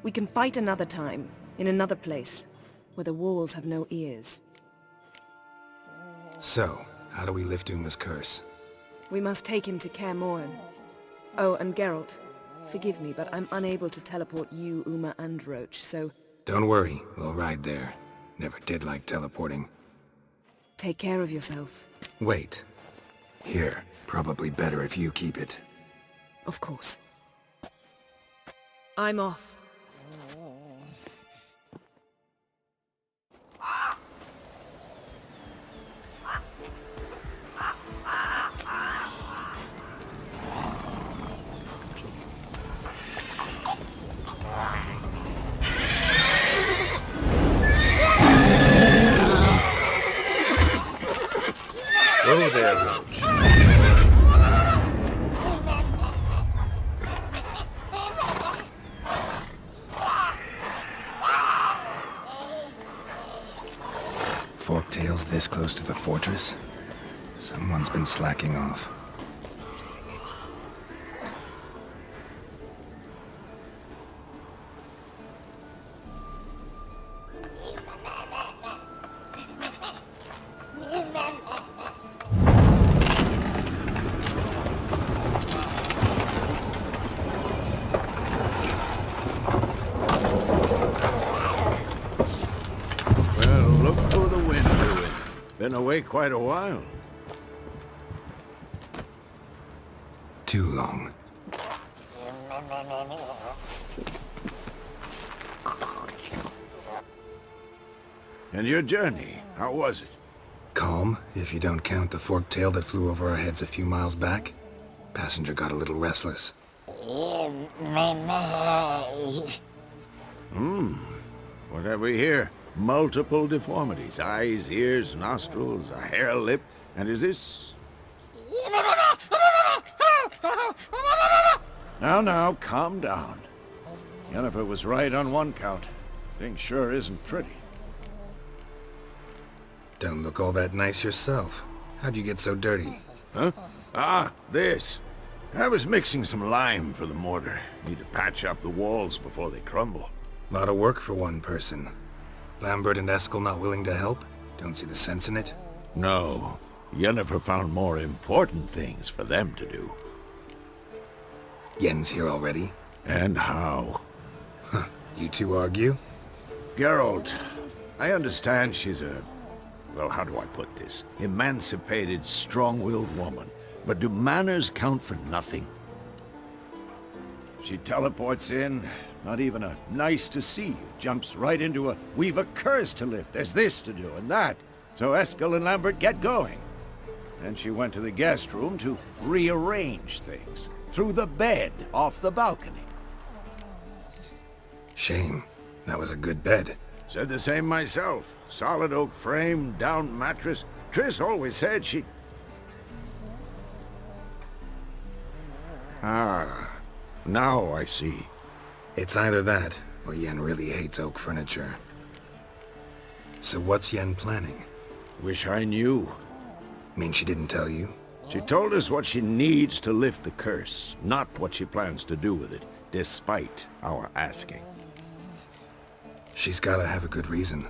[SPEAKER 17] We can fight another time, in another place, where the walls have no ears.
[SPEAKER 2] So, how do we lift Uma's curse?
[SPEAKER 17] We must take him to Kaer Morhen. Oh, and Geralt, forgive me, but I'm unable to teleport you, Uma, and Roach, so...
[SPEAKER 2] Don't worry, we'll ride there. Never did like teleporting.
[SPEAKER 17] Take care of yourself.
[SPEAKER 2] Wait. Here, probably better if you keep it.
[SPEAKER 17] Of course. I'm off.
[SPEAKER 13] Go there, Roach.
[SPEAKER 2] Forktails this close to the fortress? Someone's been slacking off.
[SPEAKER 13] Been away quite a while.
[SPEAKER 2] Too long.
[SPEAKER 13] And your journey, how was it?
[SPEAKER 2] Calm, if you don't count the forktail that flew over our heads a few miles back. Passenger got a little restless.
[SPEAKER 13] What have we here? Multiple deformities. Eyes, ears, nostrils, a hair lip. And is this... Now, calm down. Yennefer was right on one count. Thing sure isn't pretty.
[SPEAKER 2] Don't look all that nice yourself. How'd you get so dirty?
[SPEAKER 13] Huh? Ah, this. I was mixing some lime for the mortar. Need to patch up the walls before they crumble.
[SPEAKER 2] Lot of work for one person. Lambert and Eskel not willing to help? Don't see the sense in it?
[SPEAKER 13] No. Yennefer found more important things for them to do.
[SPEAKER 2] Yen's here already?
[SPEAKER 13] And how?
[SPEAKER 2] Huh. You two argue?
[SPEAKER 13] Geralt, I understand she's a... well, how do I put this? Emancipated, strong-willed woman. But do manners count for nothing? She teleports in, not even a nice to see you, jumps right into a we've a curse to lift, there's this to do and that. So Eskel and Lambert get going. Then she went to the guest room to rearrange things. Through the bed, off the balcony.
[SPEAKER 2] Shame. That was a good bed.
[SPEAKER 13] Said the same myself. Solid oak frame, down mattress. Triss always said she... Ah, now I see.
[SPEAKER 2] It's either that, or Yen really hates oak furniture. So what's Yen planning?
[SPEAKER 13] Wish I knew.
[SPEAKER 2] Mean she didn't tell you?
[SPEAKER 13] She told us what she needs to lift the curse, not what she plans to do with it, despite our asking.
[SPEAKER 2] She's gotta have a good reason.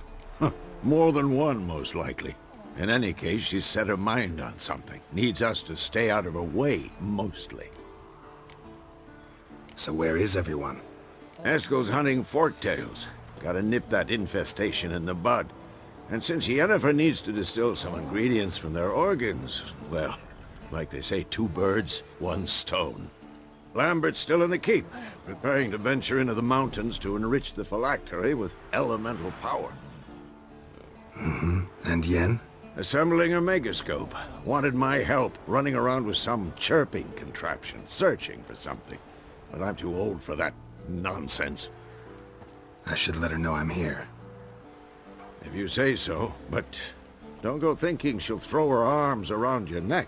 [SPEAKER 13] More than one, most likely. In any case, she's set her mind on something. Needs us to stay out of her way, mostly.
[SPEAKER 2] So where is everyone?
[SPEAKER 13] Eskel's hunting forktails. Gotta nip that infestation in the bud. And since Yennefer needs to distill some ingredients from their organs, well, like they say, 2 birds, 1 stone. Lambert's still in the keep, preparing to venture into the mountains to enrich the phylactery with elemental power.
[SPEAKER 2] And Yen?
[SPEAKER 13] Assembling a megascope. Wanted my help, running around with some chirping contraption, searching for something. But I'm too old for that nonsense.
[SPEAKER 2] I should let her know I'm here.
[SPEAKER 13] If you say so, but Don't go thinking she'll throw her arms around your neck.